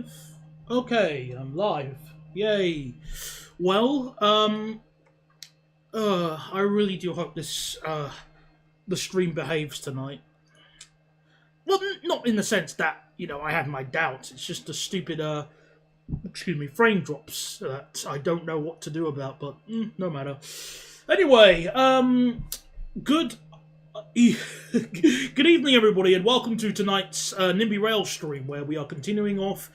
live? Okay, I'm live. Yay. Well, I really do hope the stream behaves tonight. Well, not in the sense that, I have my doubts. It's just the stupid, frame drops that I don't know what to do about, but no matter. Anyway, good good evening, everybody, and welcome to tonight's Nimby Rail stream, where we are continuing off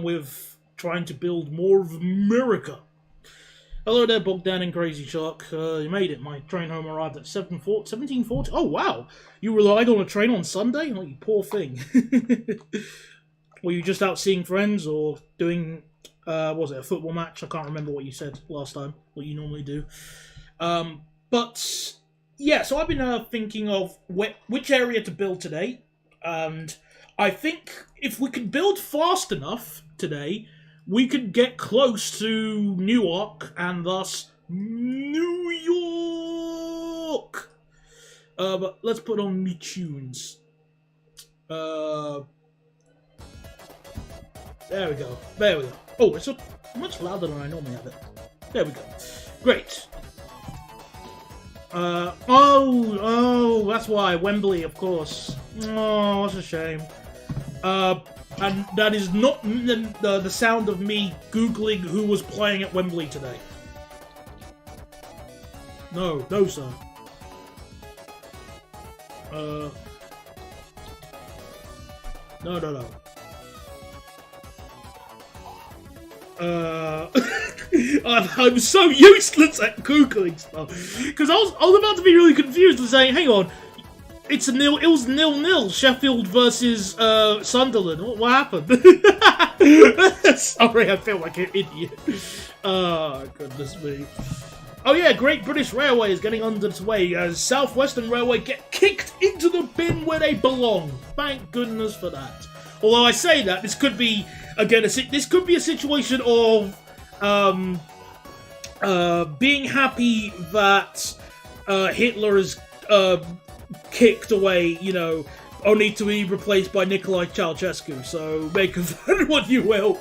with trying to build more of MURRICA. Hello there, Bogdan and Crazy Shark. You made it. My train home arrived at 17:40. Oh, wow. You relied on a train on Sunday? Oh, you poor thing. Were you just out seeing friends or doing, was it a football match? I can't remember what you said last time, what you normally do. But, yeah, so I've been thinking of which area to build today. And I think if we could build fast enough today, we could get close to Newark and thus New York. But let's put on me tunes. There we go. There we go. Oh, it's much louder than I normally have it. There we go. Great. Oh, that's why. Wembley, of course. Oh, that's a shame. And that is not the sound of me Googling who was playing at Wembley today. No, sir. No. I'm so useless at Googling stuff. Because I was about to be really confused and saying, hang on, it was 0-0, Sheffield versus Sunderland. What happened? Sorry, I feel like an idiot. Oh, goodness me. Oh yeah, Great British Railway is getting under its way as South Western Railway get kicked into the bin where they belong. Thank goodness for that. Although I say that, this could be, again, this could be a situation of being happy that Hitler is kicked away, only to be replaced by Nicolae Ceausescu. So make of that what you will.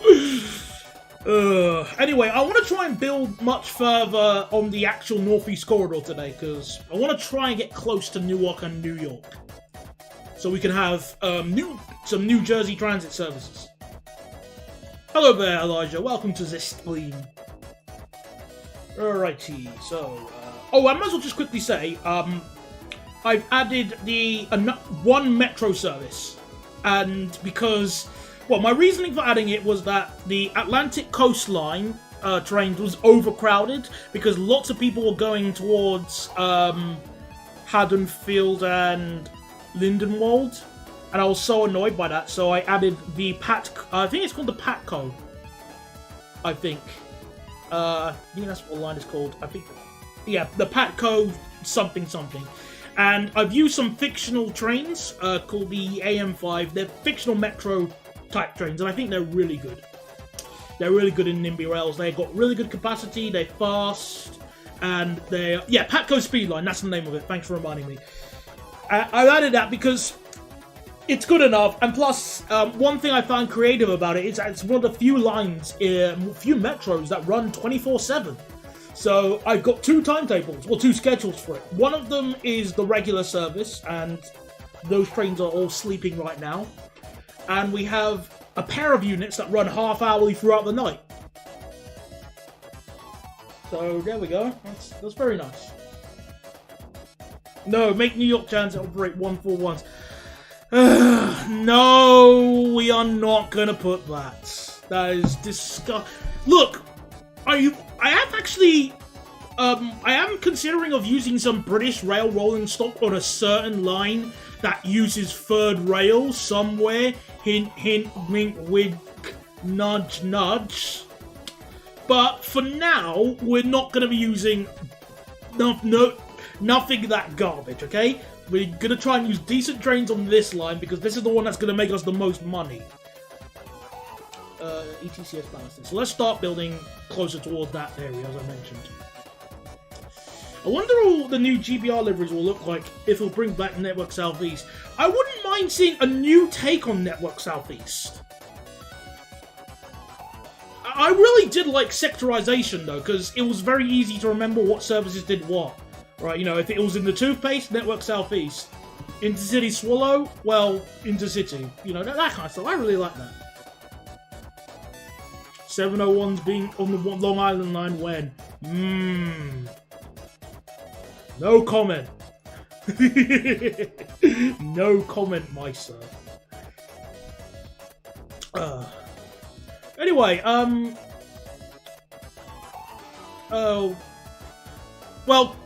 Anyway, I want to try and build much further on the actual Northeast Corridor today, because I want to try and get close to Newark and New York, so we can have some New Jersey transit services. Hello there, Elijah. Welcome to this stream. Alrighty, so I might as well just quickly say, I've added the one metro service, and because, well, my reasoning for adding it was that the Atlantic coastline trains was overcrowded because lots of people were going towards Haddonfield and Lindenwold, and I was so annoyed by that, so I added the I think it's called the Patco. I think that's what the line is called. I think, yeah, the Patco something. And I've used some fictional trains called the AM5. They're fictional metro type trains, and I think they're really good. They're really good in Nimby Rails. They've got really good capacity, they're fast, and they're... Yeah, Patco Speedline, that's the name of it. Thanks for reminding me. I added that because it's good enough, and plus, one thing I found creative about it is that it's one of the few lines, few metros that run 24/7. So I've got two timetables, well, two schedules for it. One of them is the regular service, and those trains are all sleeping right now. And we have a pair of units that run half-hourly throughout the night. So there we go. That's very nice. No, make New York Transit operate 141s. No, we are not gonna put that. That is disgusting. Look, I have actually, I am considering of using some British rail rolling stock on a certain line that uses third rail somewhere. Hint, hint, wink, wink, nudge, nudge. But for now, we're not going to be using nothing that garbage, okay? We're going to try and use decent trains on this line because this is the one that's going to make us the most money. ETCS balancing. So let's start building closer towards that area, as I mentioned. I wonder what the new GBR liveries will look like if it'll bring back Network Southeast. I wouldn't mind seeing a new take on Network Southeast. I really did like sectorization though, because it was very easy to remember what services did what. Right, you know, if it was in the toothpaste, Network Southeast. Intercity Swallow, well, Intercity. You know, that kind of stuff. I really like that. 701's being on the Long Island line when? No comment. No comment, my sir. Anyway, well,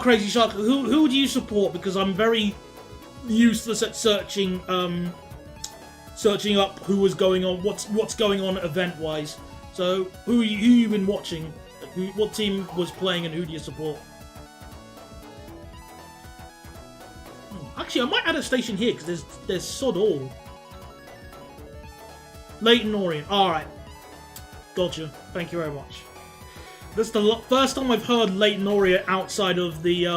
Crazy Shark, who do you support? Because I'm very useless at searching up who was going on, what's going on event-wise. So, who you been watching? What team was playing, and who do you support? Actually, I might add a station here because there's sod all. Leyton Orient. All right, gotcha. Thank you very much. That's the first time I've heard Leyton Orient outside of the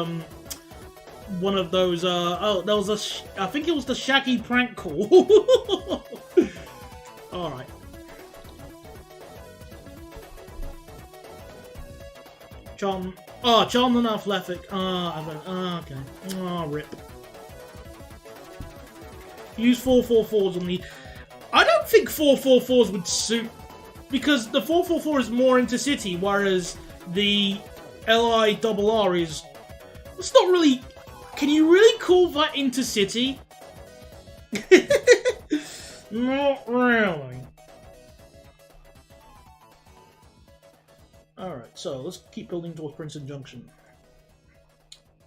one of those. Oh, there was I think it was the Shaggy prank call. All right. Charm and Athletic. Okay. Rip. Use 444s on the. I don't think 444s would suit, because the 444 is more intercity, whereas the LIRR is. It's not really. Can you really call that intercity? Not really. Alright, so let's keep building towards Princeton Junction.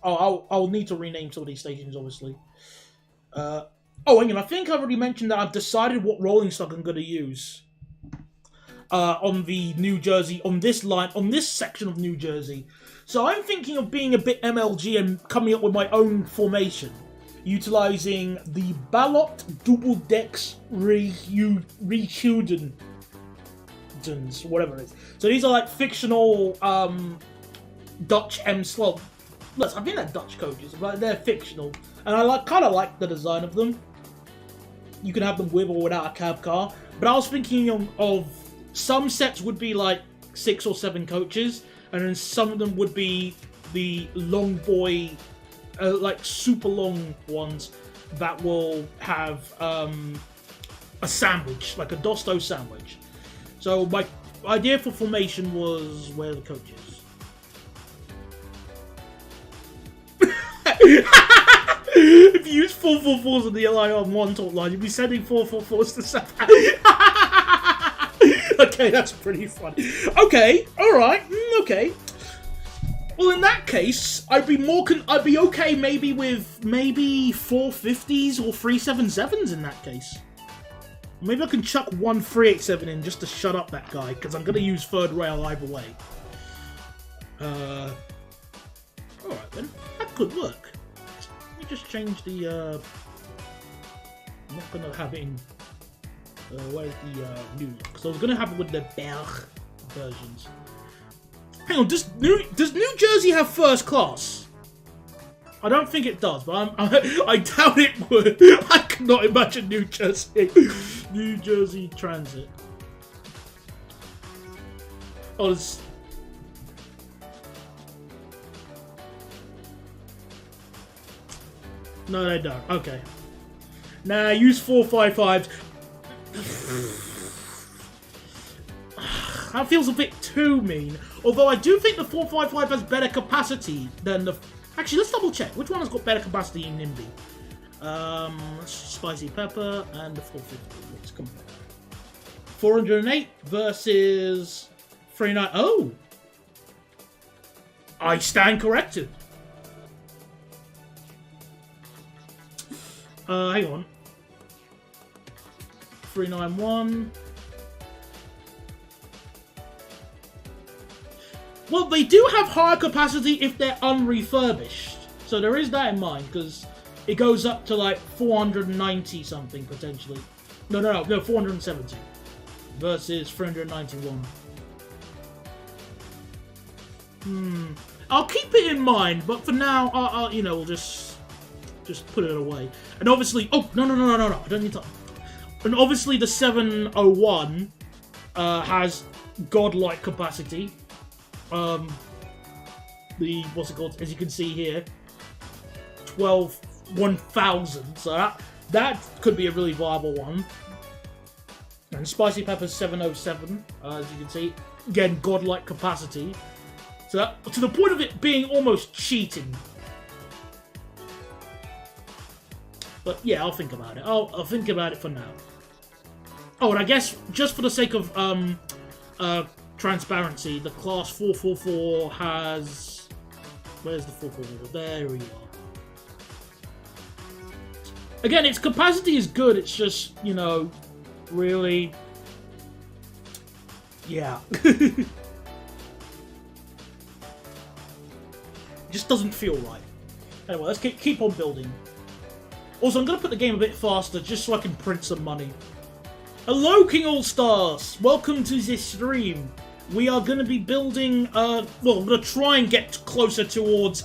Oh, I'll need to rename some of these stations, obviously. Oh, hang on, I think I've already mentioned that I've decided what rolling stock I'm going to use. On the New Jersey, on this line, on this section of New Jersey. So I'm thinking of being a bit MLG and coming up with my own formation. Utilizing the Ballot Double Dex Rechuden. Whatever it is. So these are like fictional Dutch M-Slot. Look, I think they're Dutch coaches, but they're fictional. And I kind of like the design of them. You can have them with or without a cab car. But I was thinking of some sets would be like 6 or 7 coaches, and then some of them would be the long boy, like super long ones that will have a sandwich, like a Dosto sandwich. So my idea for formation was where are the coaches. If you use 444s on the LIR1 top line, you'd be sending 444s to South. Okay, that's pretty funny. Okay, alright, okay. Well, in that case, I'd be okay maybe with 450s or 377s in that case. Maybe I can chuck one 387 in just to shut up that guy, because I'm going to use third rail either way. Alright then, that could work. Let me just change the, I'm not going to have it in, where's the, new, because I was going to have it with the Berg versions. Hang on, does New Jersey have first class? I don't think it does, but I doubt it would. I cannot imagine New Jersey Transit. Oh, it's... No, they don't. Okay. Nah, use 455s. That feels a bit too mean. Although I do think the 455 has better capacity than the... Actually, let's double check. Which one has got better capacity in Nimby? Spicy pepper and the 450. Let's compare. 408 versus 390. Oh! I stand corrected. Hang on. 391. Well, they do have higher capacity if they're unrefurbished. So there is that in mind, because it goes up to like 490 something potentially. No, 470 versus 391. I'll keep it in mind, but for now, I'll we'll just put it away. And obviously, oh no, I don't need to. And obviously, the 701 has godlike capacity. What's it called? As you can see here, 1,000. So that could be a really viable one. And Spicy Pepper's 707, as you can see. Again, godlike capacity. So that, to the point of it being almost cheating. But yeah, I'll think about it. I'll think about it for now. Oh, and I guess just for the sake of transparency, the class 444 has... Where's the 444? There we are. Again, its capacity is good. It's just, you know, really... Yeah. Just doesn't feel right. Anyway, let's keep on building. Also, I'm going to put the game a bit faster just so I can print some money. Hello, King All-Stars! Welcome to this stream. We are going to be building, well, I'm going to try and get closer towards,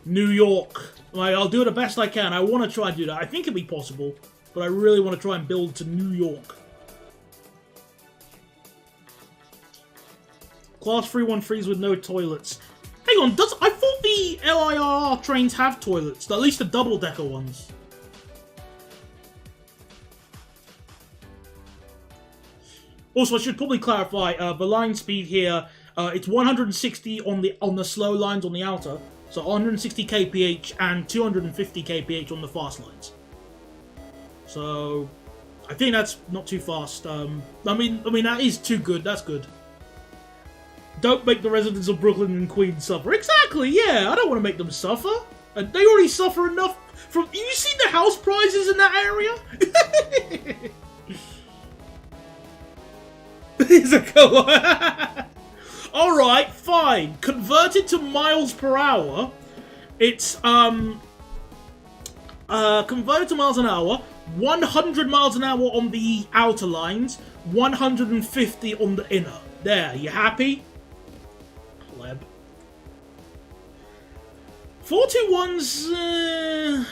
New York. Like, I'll do it the best I can. I want to try and do that. I think it'll be possible, but I really want to try and build to New York. Class 313s with no toilets. Hang on, I thought the LIRR trains have toilets, at least the double-decker ones. Also, I should probably clarify, the line speed here, it's 160 on the slow lines on the outer, so 160 kph and 250 kph on the fast lines. So, I think that's not too fast. I mean that is too good, that's good. Don't make the residents of Brooklyn and Queens suffer. Exactly, yeah, I don't want to make them suffer. And they already suffer enough from... You see the house prices in that area? Here's a go. Alright, fine. Converted to miles per hour, it's, converted to miles an hour, 100 miles an hour on the outer lines, 150 on the inner. There, you happy? 421's, I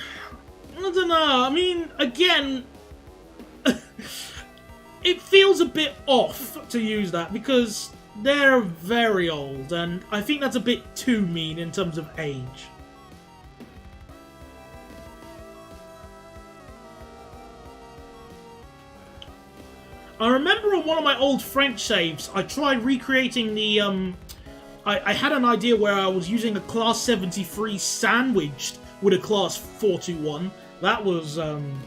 don't know, I mean, again, it feels a bit off to use that because they're very old and I think that's a bit too mean in terms of age. I remember on one of my old French saves, I tried recreating the, I had an idea where I was using a Class 73 sandwiched with a Class 421. That was an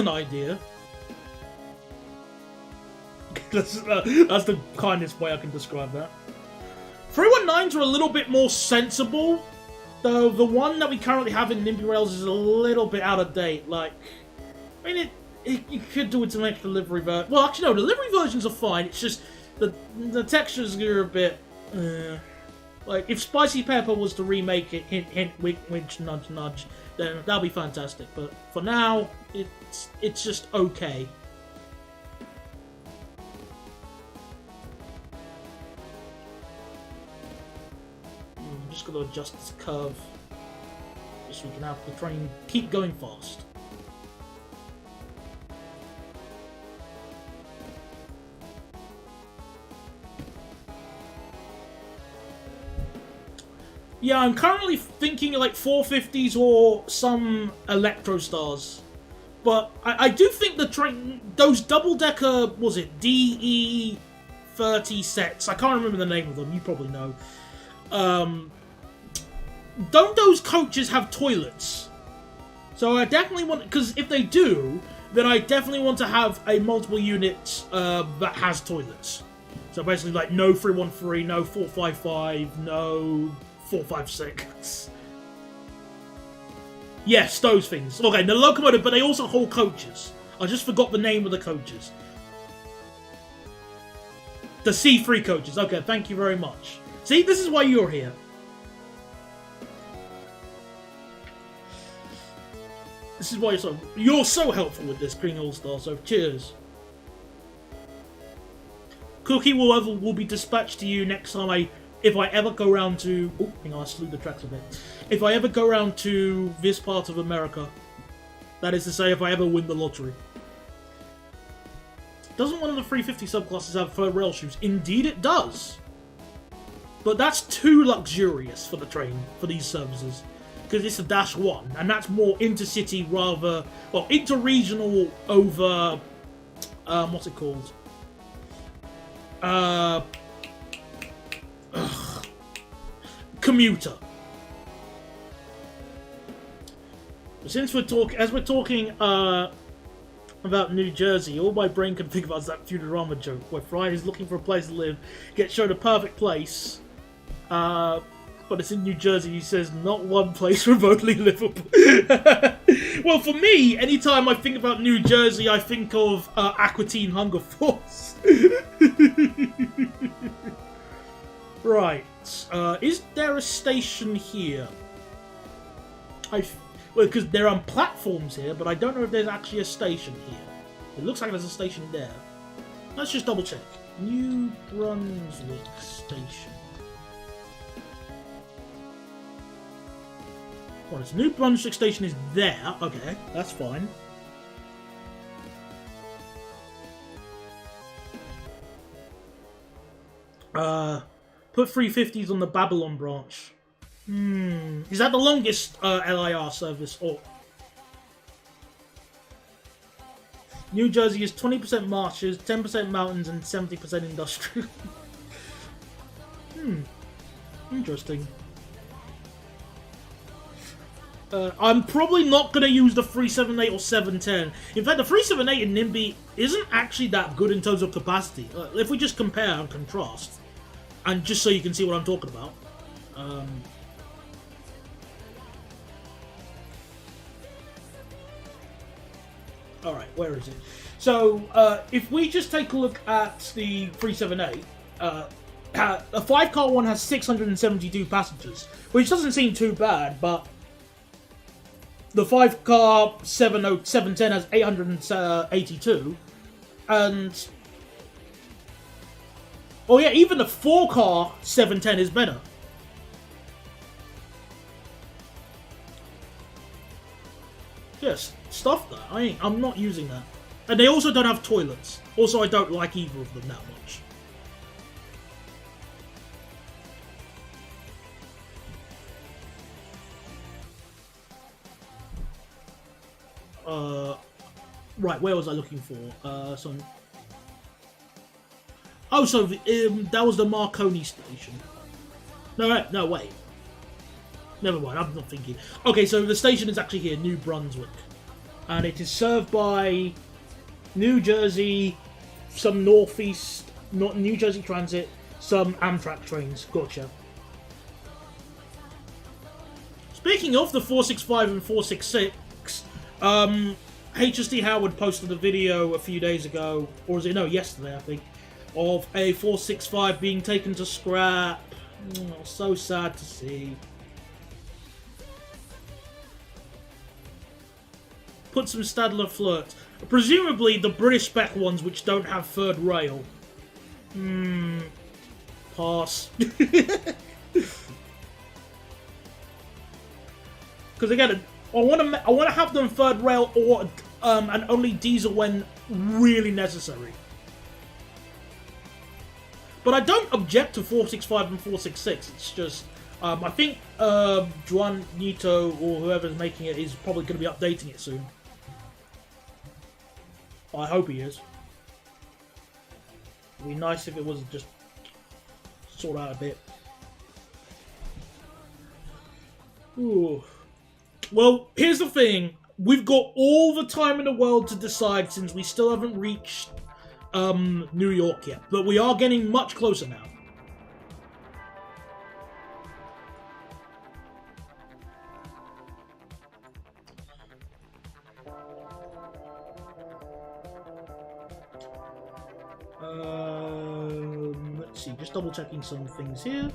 idea. That's the kindest way I can describe that. 319s are a little bit more sensible, though the one that we currently have in Nimby Rails is a little bit out of date. Like, I mean, you could do it to make the delivery version. Well, actually, no, delivery versions are fine. It's just the textures are a bit. Like, if Spicy Pepper was to remake it, hint, hint, wink, wink, nudge, nudge, then that'd be fantastic. But for now, it's just okay. I'm just gonna adjust this curve, just so we can have the train keep going fast. Yeah, I'm currently thinking like 450s or some Electro Stars. But I do think the train, those double-decker, was it DE30 sets? I can't remember the name of them, you probably know. Don't those coaches have toilets? So I definitely want, because if they do, then I definitely want to have a multiple unit that has toilets. So basically like no 313, no 455, no 456. Yes, those things. Okay, the locomotive, but they also hold coaches. I just forgot the name of the coaches. The C3 coaches. Okay, thank you very much. See, this is why you're here. This is why you're so helpful with this, Green All-Star, so cheers. Cookie will be dispatched to you next time if I ever go round to... Oh, hang on, I slewed the tracks a bit. If I ever go round to this part of America. That is to say, if I ever win the lottery. Doesn't one of the 350 subclasses have third rail shoes? Indeed it does. But that's too luxurious for the train, for these services. Because it's a Dash 1, and that's more intercity rather... Well, interregional over... what's it called? Commuter. But since we're talking about New Jersey, all my brain can think about is that Futurama joke where Fry is looking for a place to live, gets shown a perfect place, but it's in New Jersey. He says not one place remotely livable. Well, for me, anytime I think about New Jersey, I think of Aqua Teen Hunger Force. Right. Is there a station here? Well, because there are platforms here, but I don't know if there's actually a station here. It looks like there's a station there. Let's just double check. New Brunswick Station. Well, it's New Brunswick Station is there. Okay, that's fine. Put 350s on the Babylon branch. Is that the longest LIR service? Or New Jersey is 20% marshes, 10% mountains, and 70% industrial. Interesting. I'm probably not going to use the 378 or 710. In fact, the 378 in Nimby isn't actually that good in terms of capacity. If we just compare and contrast, and just so you can see what I'm talking about. Alright, where is it? So, if we just take a look at the 378, a 5-car one has 672 passengers, which doesn't seem too bad, but the 5-car 710 has 882, and... Oh yeah, even the 4-car 710 is better. Yes, stuff that. I'm not using that. And they also don't have toilets. Also, I don't like either of them that much. Right, where was I looking for? Oh, so that was the Marconi station. No, wait. Never mind, I'm not thinking. Okay, so the station is actually here, New Brunswick. And it is served by New Jersey, some Northeast, New Jersey Transit, some Amtrak trains. Gotcha. Speaking of the 465 and 466, HSD Howard posted a video a few days ago, or was it, no, yesterday, I think, of a 465 being taken to scrap. Oh, so sad to see. Put some Stadler flirts. Presumably the British spec ones which don't have third rail. Pass. Because again, I want to have them third rail or and only diesel when really necessary. But I don't object to 465 and 466. It's just I think Juan Nito or whoever's making it is probably going to be updating it soon. I hope he is. It'd be nice if it was just sort out a bit. Ooh. Well, here's the thing. We've got all the time in the world to decide since we still haven't reached New York yet. But we are getting much closer now. Let's see, just double checking some things here.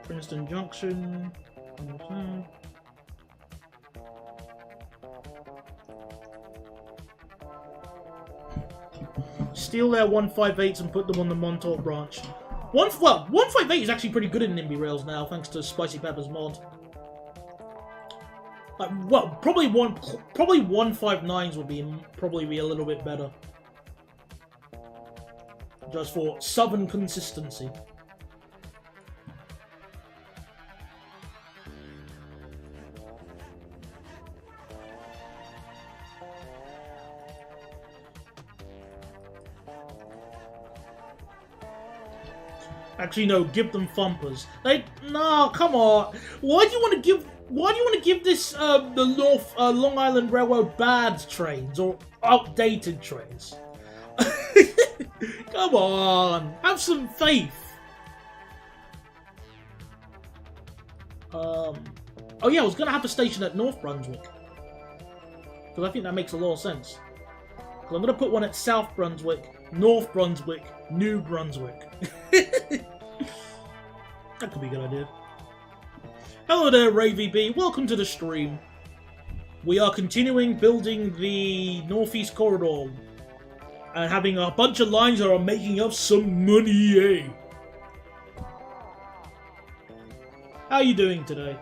Princeton Junction. Steal their 158s and put them on the Montauk branch. 158 is actually pretty good in Nimby Rails now, thanks to Spicy Pepper's mod. Like, well, probably 159s would probably be a little bit better. Just for southern consistency. Actually, no. Give them thumpers. No, come on. Why do you want to give this the North Long Island Railroad bad trains or outdated trains? Come on, have some faith. Oh yeah, I was gonna have a station at North Brunswick because I think that makes a lot of sense. Because I'm gonna put one at South Brunswick, North Brunswick, New Brunswick. That could be a good idea. Hello there, Ravy B. Welcome to the stream. We are continuing building the Northeast Corridor and having a bunch of lines that are making us some money, eh? How are you doing today?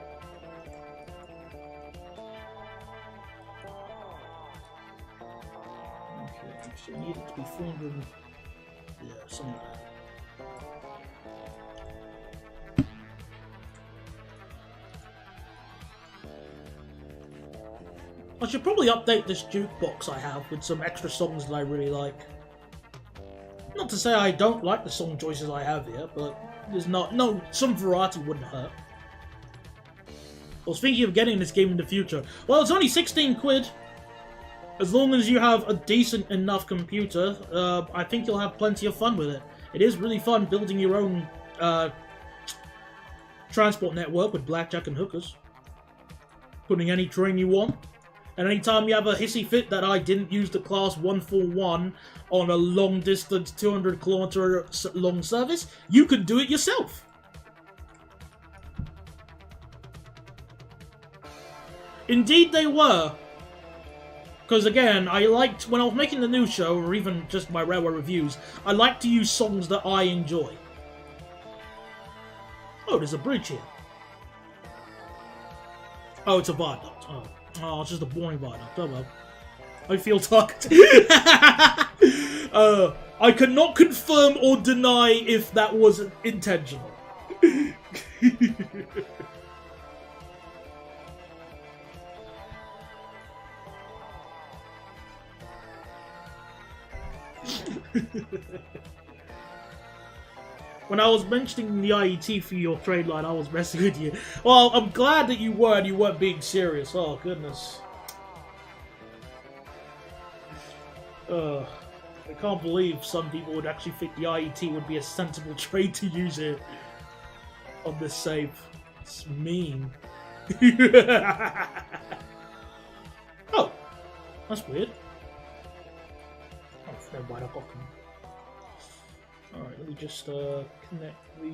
Okay, so you need it to be 400. Yeah, something like that. I should probably update this jukebox I have with some extra songs that I really like. Not to say I don't like the song choices I have here, but there's some variety wouldn't hurt. I was thinking of getting this game in the future. Well, it's only 16 quid. As long as you have a decent enough computer, I think you'll have plenty of fun with it. It is really fun building your own transport network with blackjack and hookers. Putting any train you want. And anytime you have a hissy fit that I didn't use the class 141 on a long distance 200 kilometer long service, you can do it yourself. Indeed they were. Because again, I liked, when I was making the news show, or even just my railway reviews, I like to use songs that I enjoy. Oh, there's a bridge here. Oh, it's a viaduct. Oh, it's just a boring viaduct. Oh well. I feel tucked. I cannot confirm or deny if that was intentional. When I was mentioning the IET for your trade line, I was messing with you. Well, I'm glad that you weren't being serious. Oh, goodness. I can't believe some people would actually think the IET would be a sensible trade to use it on this save. It's mean. Oh, that's weird. Oh, never mind, I've got them. Alright, let me just connect the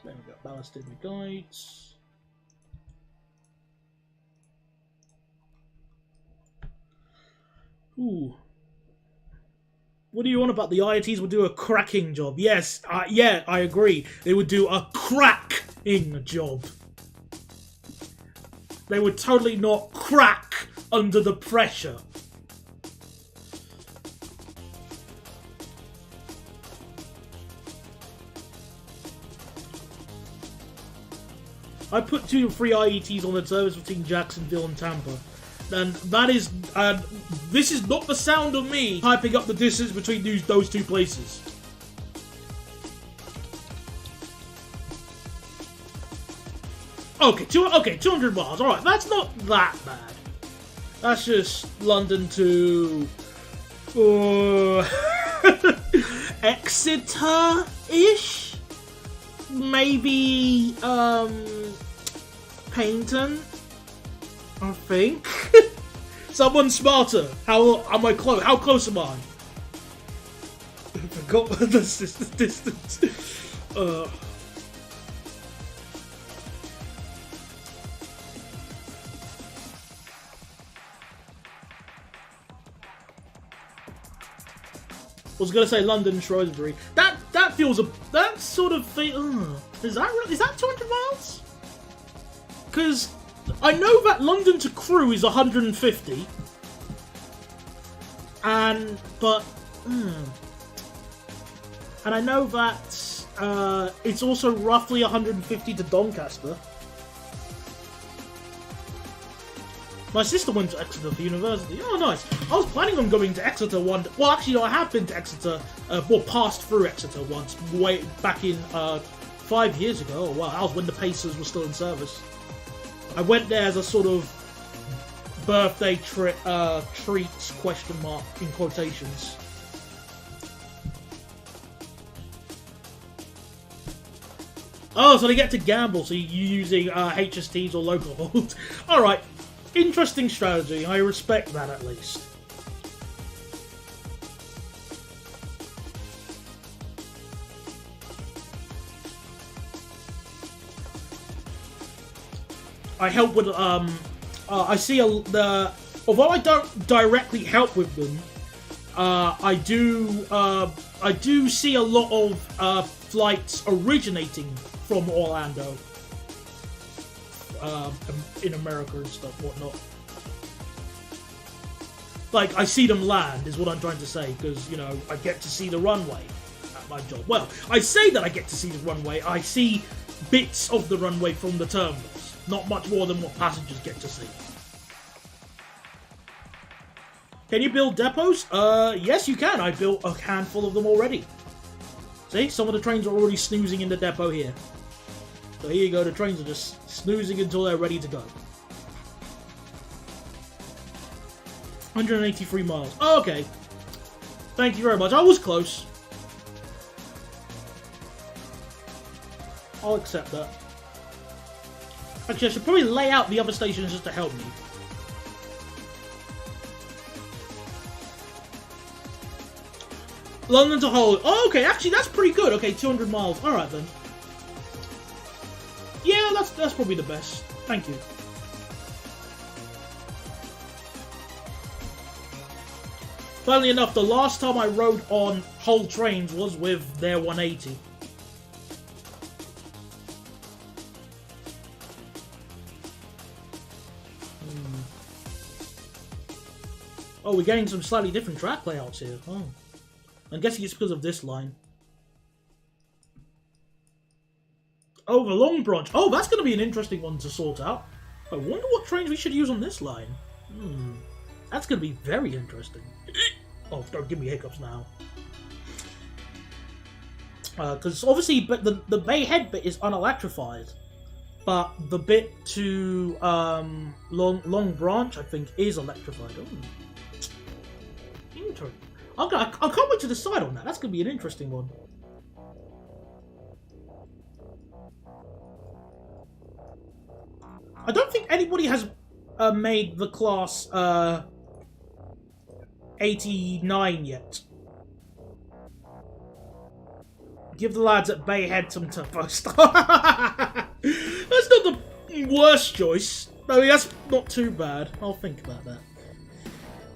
then we've got ballast in the guides. Ooh. What do you want about the IITs would do a cracking job? Yes, yeah, I agree. They would do a cracking job. They would totally not crack under the pressure. I put 2 or 3 IETs on the service between Jacksonville and Tampa. And that is, this is not the sound of me hyping up the distance between those 2 places. Okay, 200 miles. Alright, that's not that bad. That's just London to Exeter-ish? Maybe, Paynton? I think. Someone smarter. How am I close? How close am I? I forgot the distance. I was gonna say London Shrewsbury. That feels that sort of thing. Is that 200 miles? because I know that London to Crewe is 150, and I know that it's also roughly 150 to Doncaster. My sister went to Exeter for university. Oh, nice. I was planning on going to Exeter one... Well, actually, no, I have been to Exeter, passed through Exeter once, way back in 5 years ago. Oh, wow, that was when the Pacers were still in service. I went there as a sort of birthday treats, question mark, in quotations. Oh, so they get to gamble, so you're using HSTs or local holds. Alright. Interesting strategy. I respect that, at least. I help with I see although I don't directly help with them, I do see a lot of flights originating from Orlando. In America and stuff, whatnot. Like, I see them land, is what I'm trying to say, because, you know, I get to see the runway at my job. Well, I say that I get to see the runway, I see bits of the runway from the terminals. Not much more than what passengers get to see. Can you build depots? Yes you can. I built a handful of them already. See, some of the trains are already snoozing in the depot here. So here you go, the trains are just snoozing until they're ready to go. 183 miles. Oh, okay. Thank you very much. I was close. I'll accept that. Actually, I should probably lay out the other stations just to help me. London to Hull. Oh, okay. Actually, that's pretty good. Okay, 200 miles. Alright, then. Yeah, that's probably the best. Thank you. Funnily enough, the last time I rode on Hull trains was with their 180. Oh, we're getting some slightly different track layouts here. Oh. I'm guessing it's because of this line. Oh, the Long Branch. Oh, that's going to be an interesting one to sort out. I wonder what trains we should use on this line. That's going to be very interesting. Oh, don't give me hiccups now. Because obviously the Bay Head bit is unelectrified. But the bit to Long Branch, I think, is electrified. Interesting. I can't wait to decide on that. That's going to be an interesting one. I don't think anybody has made the class 89 yet. Give the lads at Bay Head some turbo stuff. That's not the worst choice. I mean, that's not too bad. I'll think about that.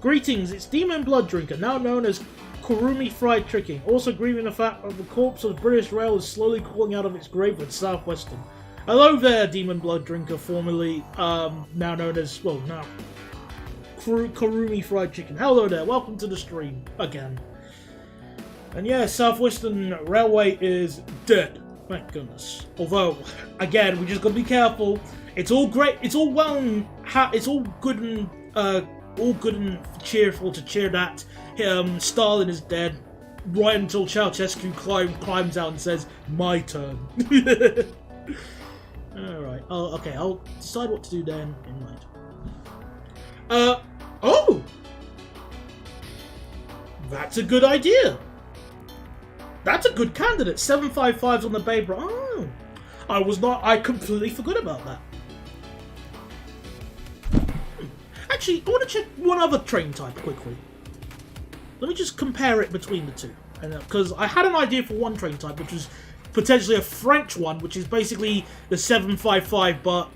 Greetings, it's Demon Blood Drinker, now known as Kurumi Fried Chicken. Also grieving the fact that the corpse of British Rail is slowly crawling out of its grave with Southwestern. Hello there, Demon Blood Drinker, formerly now known as, well, now Kurumi Fried Chicken. Hello there, welcome to the stream again. And yeah, Southwestern Railway is dead. Thank goodness. Although, again, we just gotta be careful. It's all great. It's all well and it's all good and cheerful to cheer that Stalin is dead, right until Ceausescu climbs out and says, "My turn." All right. Oh, okay. I'll decide what to do then in mind. Oh, that's a good idea. That's a good candidate. 755s on the Bay Bridge. Oh, I completely forgot about that. Actually, I want to check one other train type quickly. Let me just compare it between the two. Because I had an idea for one train type, which was potentially a French one, which is basically the 755, but...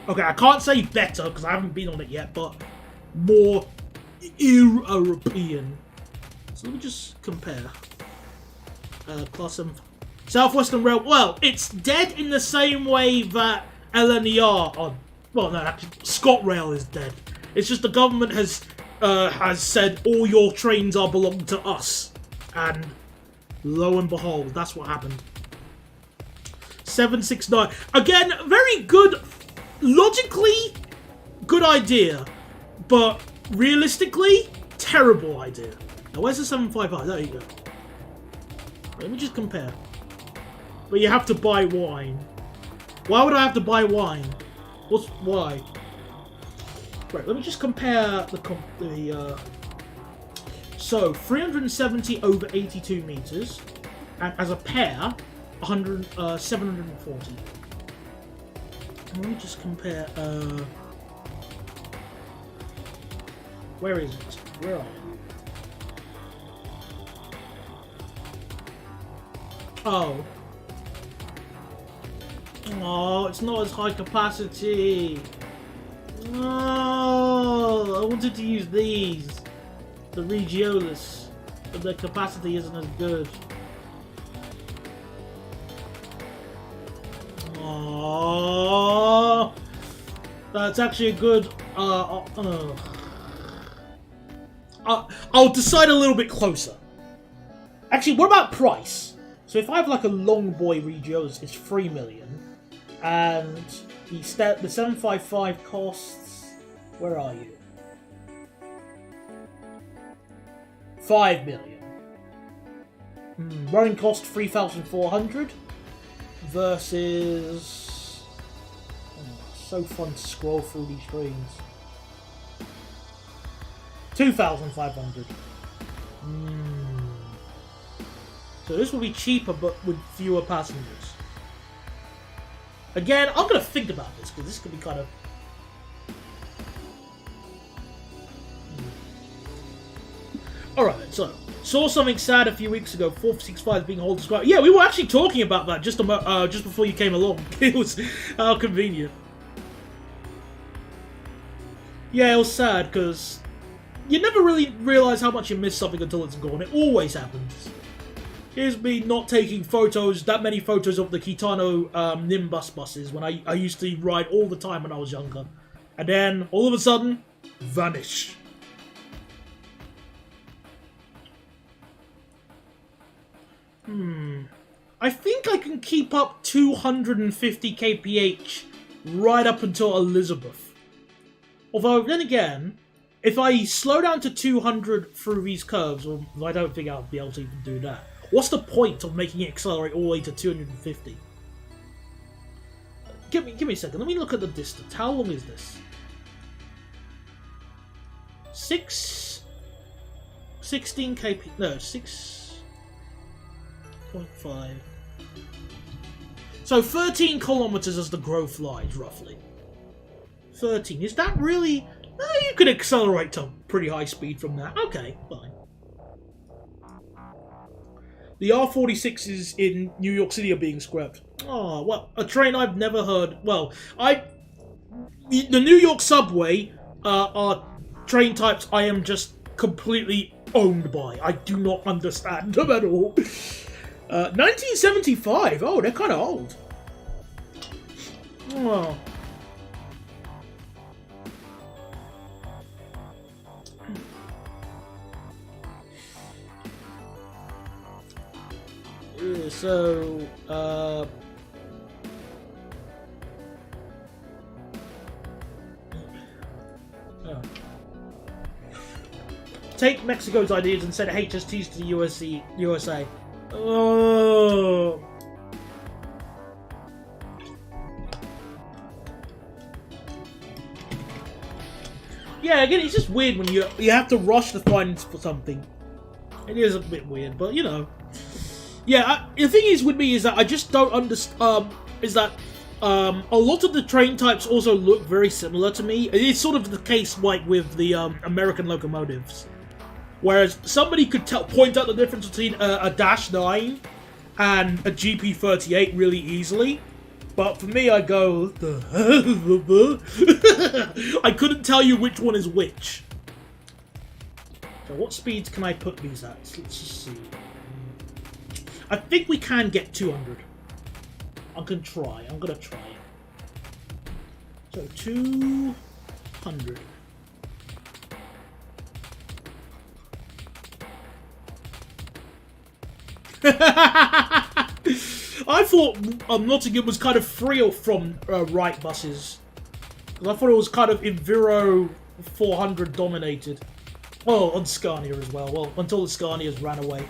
Okay, I can't say better, because I haven't been on it yet, but more European. So let me just compare. Class 7... Southwestern Rail... Well, it's dead in the same way that LNER are... Well, no, actually, ScotRail is dead. It's just the government has said all your trains are belong to us. And lo and behold, that's what happened. 769. Again, very good... Logically, good idea. But realistically, terrible idea. Now, where's the 755? There you go. Let me just compare. But you have to buy wine. Why would I have to buy wine? Why? Right, let me just compare so 370 over 82 meters, and as a pair, 740. Let me just compare. Where is it? Where are you? Oh. Oh, it's not as high capacity. Oh, I wanted to use these. The Regiolis. But their capacity isn't as good. Oh, that's actually a good... I'll decide a little bit closer. Actually, what about price? So if I have like a long boy Regiolis, it's 3 million. And the 755 costs... Where are you? 5 million. Running cost 3,400 versus... Oh, so fun to scroll through these screens. 2,500. So this will be cheaper but with fewer passengers. Again, I'm going to think about this, because this could be kind of... Alright, so, saw something sad a few weeks ago, 465 being hold described. Yeah, we were actually talking about that just before you came along. It was convenient. Yeah, it was sad, because you never really realise how much you miss something until it's gone. It always happens. Here's me not taking that many photos of the Kitano Nimbus buses when I used to ride all the time when I was younger. And then, all of a sudden, vanish. I think I can keep up 250 kph right up until Elizabeth. Although, then again, if I slow down to 200 through these curves, well, I don't think I'll be able to even do that. What's the point of making it accelerate all the way to 250? Give me a second. Let me look at the distance. How long is this? 16 kp. No, 6.5. So 13 kilometers as the growth lies, roughly. 13. Is that really? You could accelerate to pretty high speed from that. Okay, fine. The R46s in New York City are being scrapped. Oh, well, a train I've never heard. Well, the New York subway are train types I am just completely owned by. I do not understand them at all. 1975. Oh, they're kind of old. Oh. So, take Mexico's ideas and send HSTs to the USA. Oh. Yeah, again, it's just weird when you have to rush to find for something. It is a bit weird, but you know. Yeah, the thing is with me is that I just don't understand. A lot of the train types also look very similar to me. It's sort of the case like with the American locomotives, whereas somebody could point out the difference between a Dash 9 and a GP38 really easily. But for me, I go, I couldn't tell you which one is which. So what speeds can I put these at? Let's just see. I think we can get 200. I'm gonna try it. So 200. I thought Nottingham was kind of free from right buses. I thought it was kind of Enviro 400 dominated. Well, on Scania as well. Well, until the Scanias ran away.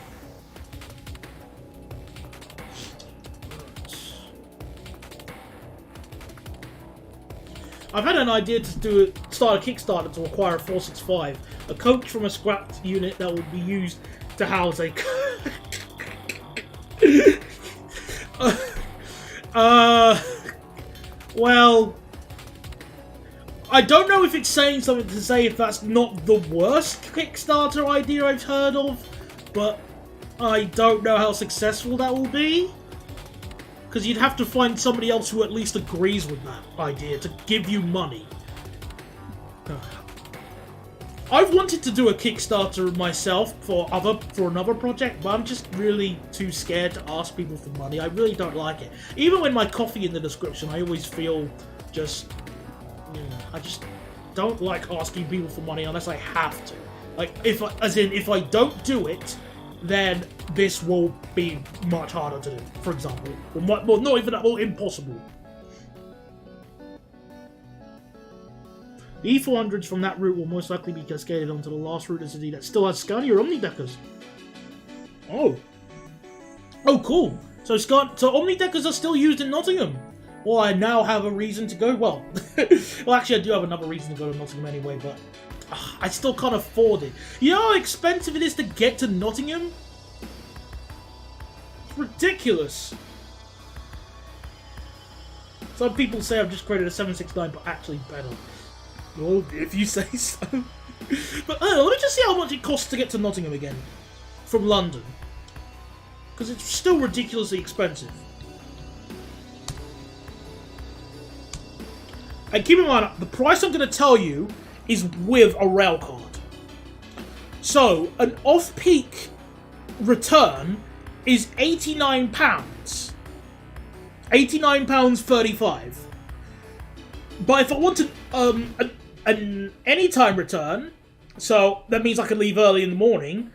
I've had an idea to start a Kickstarter to acquire a 465, a coach from a scrapped unit that would be used to house a. Well, I don't know if it's saying something to say if that's not the worst Kickstarter idea I've heard of, but I don't know how successful that will be. Because you'd have to find somebody else who at least agrees with that idea to give you money. I've wanted to do a Kickstarter myself for another project, but I'm just really too scared to ask people for money. I really don't like it. Even with my coffee in the description, I always feel just... I just don't like asking people for money unless I have to. Like, if I don't do it, then this will be much harder to do, for example. Well, not even that, well, impossible. The E400s from that route will most likely be cascaded onto the last route of the city that still has Scania Omnideckers. Oh, cool. So Omnideckers are still used in Nottingham. Well, I now have a reason to go. Well, actually, I do have another reason to go to Nottingham anyway, but I still can't afford it. You know how expensive it is to get to Nottingham? It's ridiculous. Some people say I've just created a 769, but actually better. Well, if you say so. But let me just see how much it costs to get to Nottingham again from London, because it's still ridiculously expensive. And keep in mind, the price I'm going to tell you is with a rail card. So, an off-peak return is £89. £89.35. But if I want to, an anytime return, so that means I can leave early in the morning,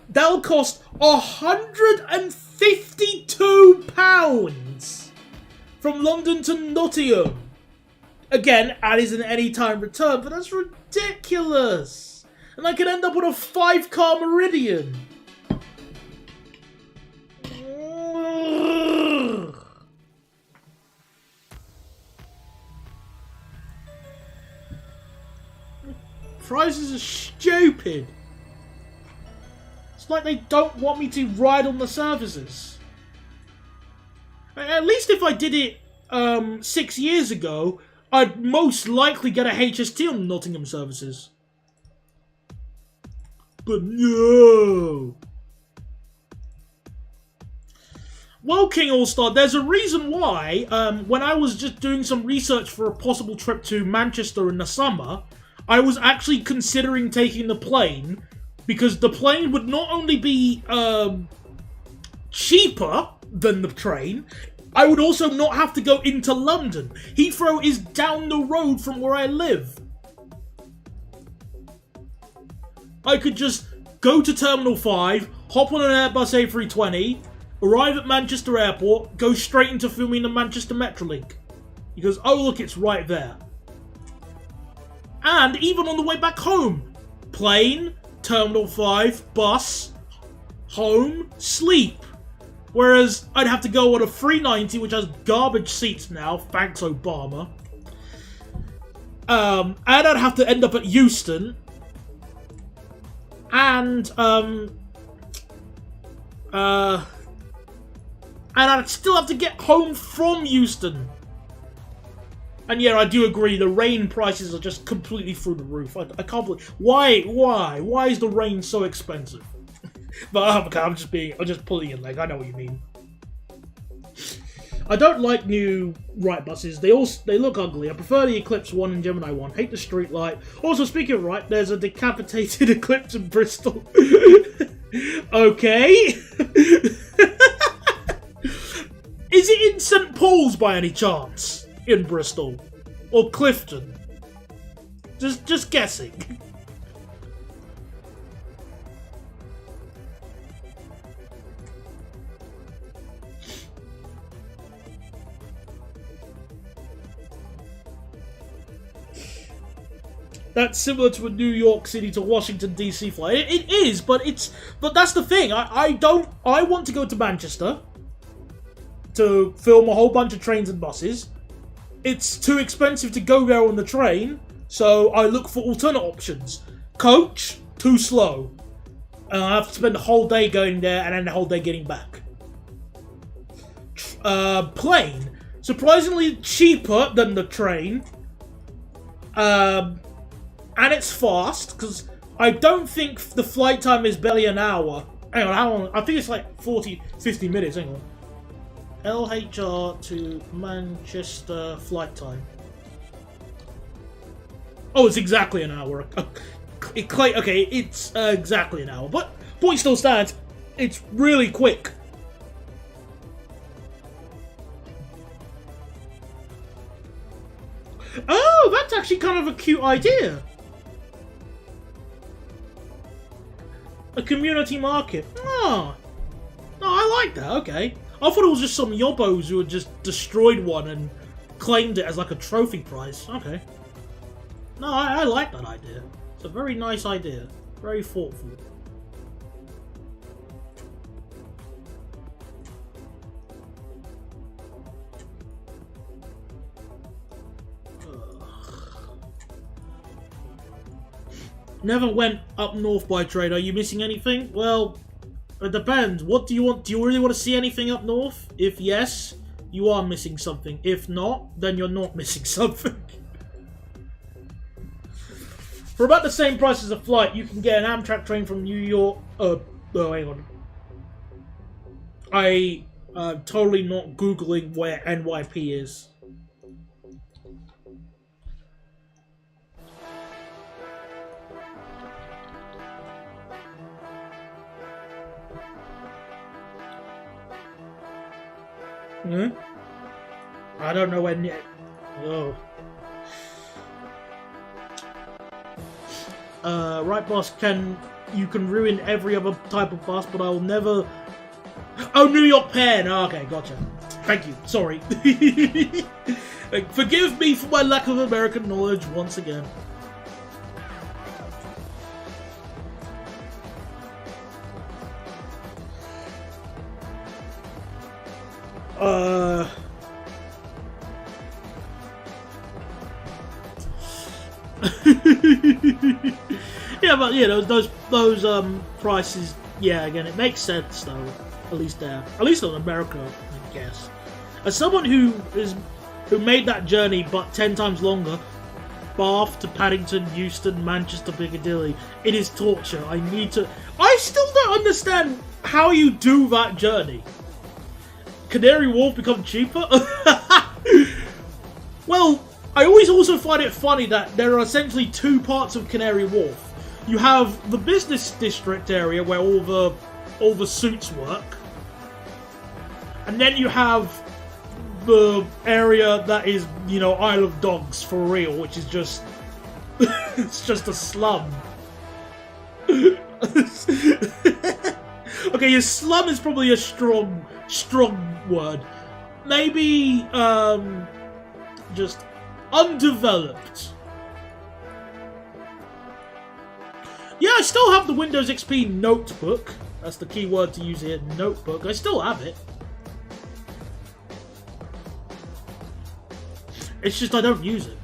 that'll cost £152 from London to Nottingham. Again, that is an anytime return, but that's ridiculous. And I could end up with a 5-car Meridian. Prices are stupid. It's like they don't want me to ride on the services. At least if I did it 6 years ago, I'd most likely get a HST on the Nottingham services. But no! Well, King All-Star, there's a reason why, when I was just doing some research for a possible trip to Manchester in the summer, I was actually considering taking the plane, because the plane would not only be cheaper than the train, I would also not have to go into London. Heathrow is down the road from where I live. I could just go to Terminal 5, hop on an Airbus A320, arrive at Manchester Airport, go straight into filming the Manchester Metrolink. Because, oh look, it's right there. And even on the way back home, plane, Terminal 5, bus, home, sleep. Whereas I'd have to go on a 390, which has garbage seats now, thanks Obama. And I'd have to end up at Euston. And I'd still have to get home from Euston. And yeah, I do agree, the rain prices are just completely through the roof. I can't believe... Why is the rain so expensive? But okay, I'm just pulling your leg. I know what you mean. I don't like new right buses. They look ugly. I prefer the Eclipse 1 and Gemini 1. Hate the street light. Also, speaking of right, there's a decapitated Eclipse in Bristol. Okay. Is it in St. Paul's by any chance? In Bristol? Or Clifton? Just guessing. That's similar to a New York City to Washington DC flight. It is, but that's the thing. I want to go to Manchester to film a whole bunch of trains and buses. It's too expensive to go there on the train, so I look for alternate options. Coach, too slow. I have to spend the whole day going there and then the whole day getting back. Plane, surprisingly cheaper than the train. And it's fast, because I don't think the flight time is barely an hour. Hang on, how long? I think it's like 50 minutes, hang on. LHR to Manchester flight time. Oh, it's exactly an hour. Okay, it's exactly an hour. But point still stands, it's really quick. Oh, that's actually kind of a cute idea. A community market. Oh, no, I like that. Okay, I thought it was just some yobbos who had just destroyed one and claimed it as like a trophy prize. Okay. No, I like that idea. It's a very nice idea. Very thoughtful. Never went up north by train. Are you missing anything? Well, it depends. What do you want? Do you really want to see anything up north? If yes, you are missing something. If not, then you're not missing something. For about the same price as a flight, you can get an Amtrak train from New York. Oh, hang on. I'm totally not Googling where NYP is. Hmm? I don't know when yet. Oh. Right, boss. You can ruin every other type of bus, but I will never. Oh, New York Penn. Oh, okay, gotcha. Thank you. Sorry. Forgive me for my lack of American knowledge once again. Yeah, but yeah, those prices. Yeah, again, it makes sense though. At least there, at least in America, I guess. As someone who made that journey, but 10 times longer, Bath to Paddington, Euston, Manchester, Piccadilly, it is torture. I still don't understand how you do that journey. Canary Wharf become cheaper? Well, I always also find it funny that there are essentially two parts of Canary Wharf. You have the business district area where all the suits work, and then you have the area that is, you know, Isle of Dogs for real, which is just it's just a slum. Okay, a slum is probably a strong word. Maybe just undeveloped. Yeah, I still have the Windows XP notebook. That's the key word to use here, notebook. I still have it. It's just I don't use it.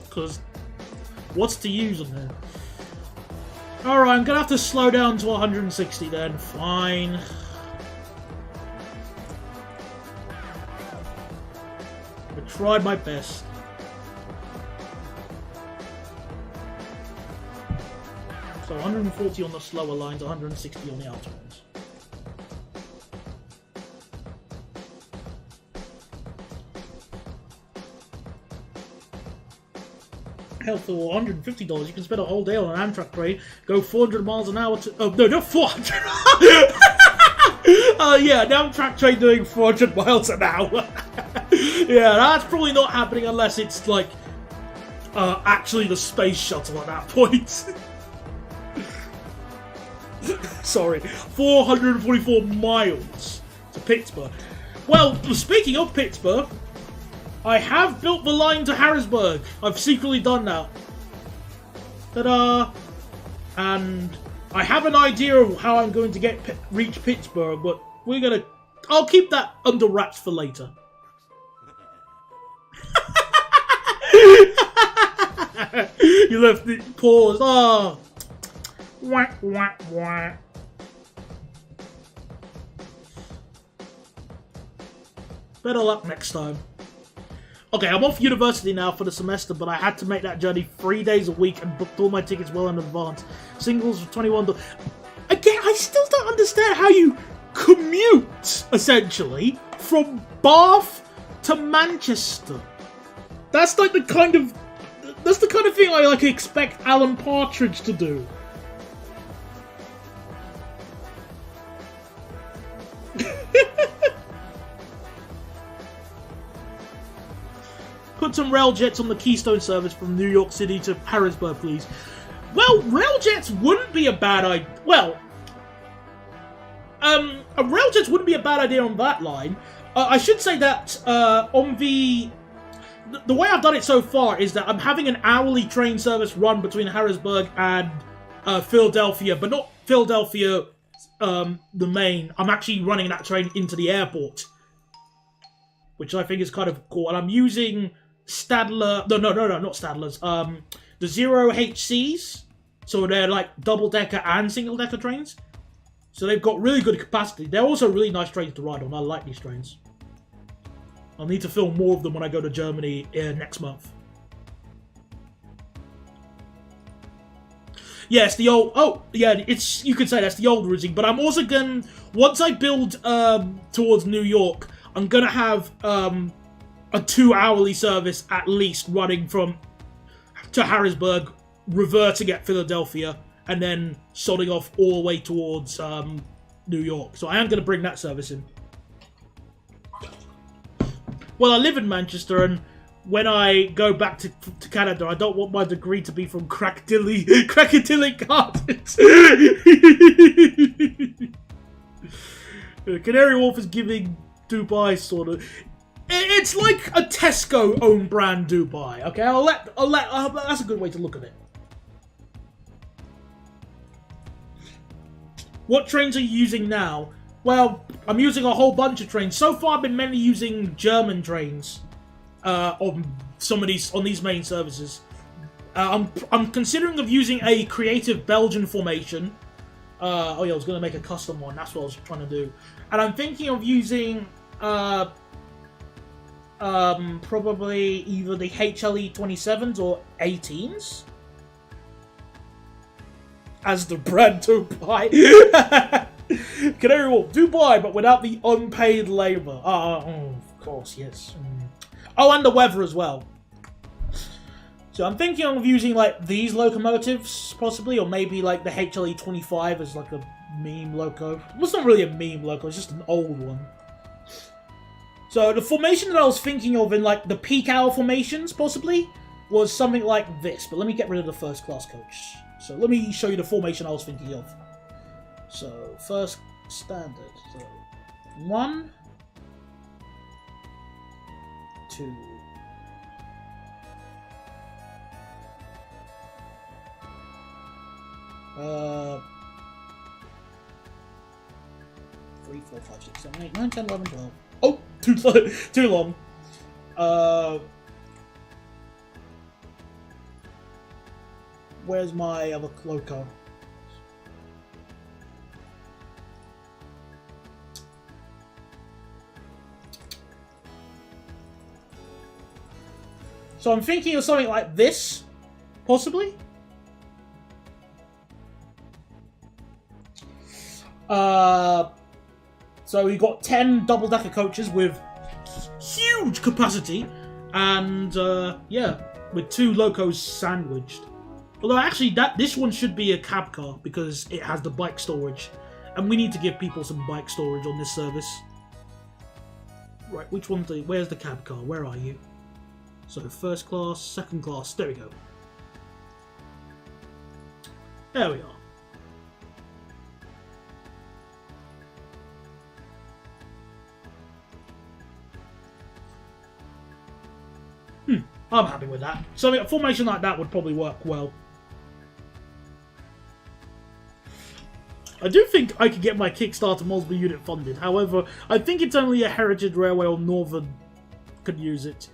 Because what's to use on there? Alright, I'm gonna have to slow down to 160 then. Fine. I tried my best. So 140 on the slower lines, 160 on the outer ones. Hell, for $150, you can spend a whole day on an Amtrak train, go 400 miles an hour to... Oh, no, not 400! Yeah, an Amtrak train doing 400 miles an hour. Yeah, that's probably not happening unless it's like actually the space shuttle at that point. Sorry, 444 miles to Pittsburgh. Well, speaking of Pittsburgh, I have built the line to Harrisburg. I've secretly done that. Ta-da! And I have an idea of how I'm going to reach Pittsburgh, but I'll keep that under wraps for later. You left it paused. Oh. Wah, wah, wah. Better luck next time. Okay, I'm off university now for the semester, but I had to make that journey 3 days a week and booked all my tickets well in advance. Singles for $21. Again, I still don't understand how you commute, essentially, from Bath to Manchester. That's like the kind of thing I expect Alan Partridge to do. Put some rail jets on the Keystone service from New York City to Harrisburg, please. Well, rail jets wouldn't be a bad idea. Well, a rail jets wouldn't be a bad idea on that line. I should say that on the way I've done it so far is that I'm having an hourly train service run between Harrisburg and Philadelphia, but not Philadelphia, the main. I'm actually running that train into the airport, which I think is kind of cool. And I'm using Stadler... No, not Stadlers. The Zero HCs. So they're like double-decker and single-decker trains. So they've got really good capacity. They're also really nice trains to ride on. I like these trains. I'll need to film more of them when I go to Germany next month. Yes, the old... Oh, yeah, you could say that's the old routing. But I'm also going... Once I build towards New York, I'm going to have a 2-hourly service at least running to Harrisburg, reverting at Philadelphia, and then sodding off all the way towards New York. So I am going to bring that service in. Well, I live in Manchester, and when I go back to Canada, I don't want my degree to be from Crackadilly Gardens. Canary Wharf is giving Dubai sort of... It's like a Tesco own brand Dubai. Okay, that's a good way to look at it. What trains are you using now? Well, I'm using a whole bunch of trains. So far, I've been mainly using German trains on these main services. I'm considering of using a creative Belgian formation. Oh yeah, I was going to make a custom one. That's what I was trying to do. And I'm thinking of using probably either the HLE 27s or 18s as the brand Dubai. Canary Wharf, Dubai, but without the unpaid labour. Of course, yes. Oh, and the weather as well. So I'm thinking of using like these locomotives, possibly, or maybe like the HLE 25 as like a meme loco. Well, it's not really a meme loco, it's just an old one. So the formation that I was thinking of in like the peak hour formations, possibly, was something like this. But let me get rid of the first class coach. So let me show you the formation I was thinking of. So first standard. So 1, 2. 3, 4, 5, 6, 7, 8, 9, 10, 11, 12. Oh, too long. Where's my other loco? So I'm thinking of something like this, possibly. So we got 10 double-decker coaches with huge capacity, and yeah, with 2 locos sandwiched. Although actually, this one should be a cab car because it has the bike storage, and we need to give people some bike storage on this service. Right, which one's the... Where's the cab car? Where are you? So, first class, second class. There we go. There we are. I'm happy with that. So a formation like that would probably work well. I do think I could get my Kickstarter Mosby unit funded. However, I think it's only a Heritage Railway or Northern could use it.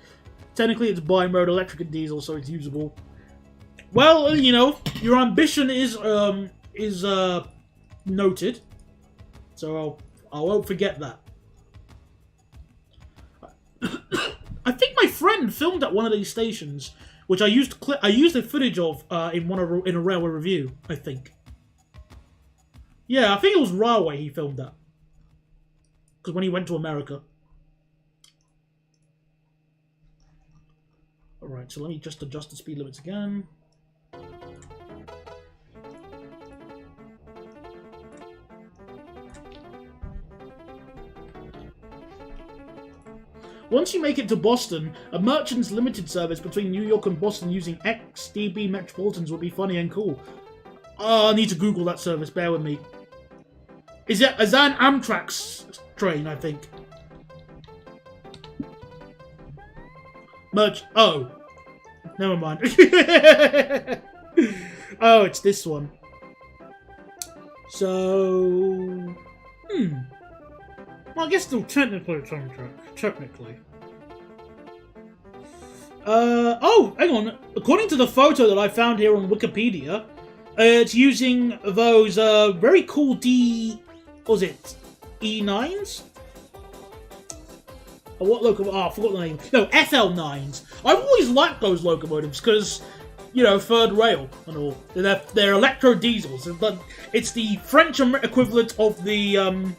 Technically, it's bi-mode electric and diesel, so it's usable. Well, you know, your ambition is noted. So I won't forget that. I think my friend filmed at one of these stations, which I used the footage of in a railway review. I think. Yeah, I think it was Railway he filmed that. Because when he went to America. Alright, so let me just adjust the speed limits again. Once you make it to Boston, a Merchants Limited service between New York and Boston using XDB Metropolitans would be funny and cool. Oh, I need to Google that service, bear with me. Is that an Amtrak train, I think? Oh. Never mind. Oh, it's this one. So... Well, I guess still technically it's Amtrak. Technically. Oh, hang on. According to the photo that I found here on Wikipedia, it's using those very cool what was it? E9s? Oh, what locomotive? Oh, I forgot the name. No, FL9s. I've always liked those locomotives because, you know, third rail and all. They're electro diesels. It's the French equivalent of the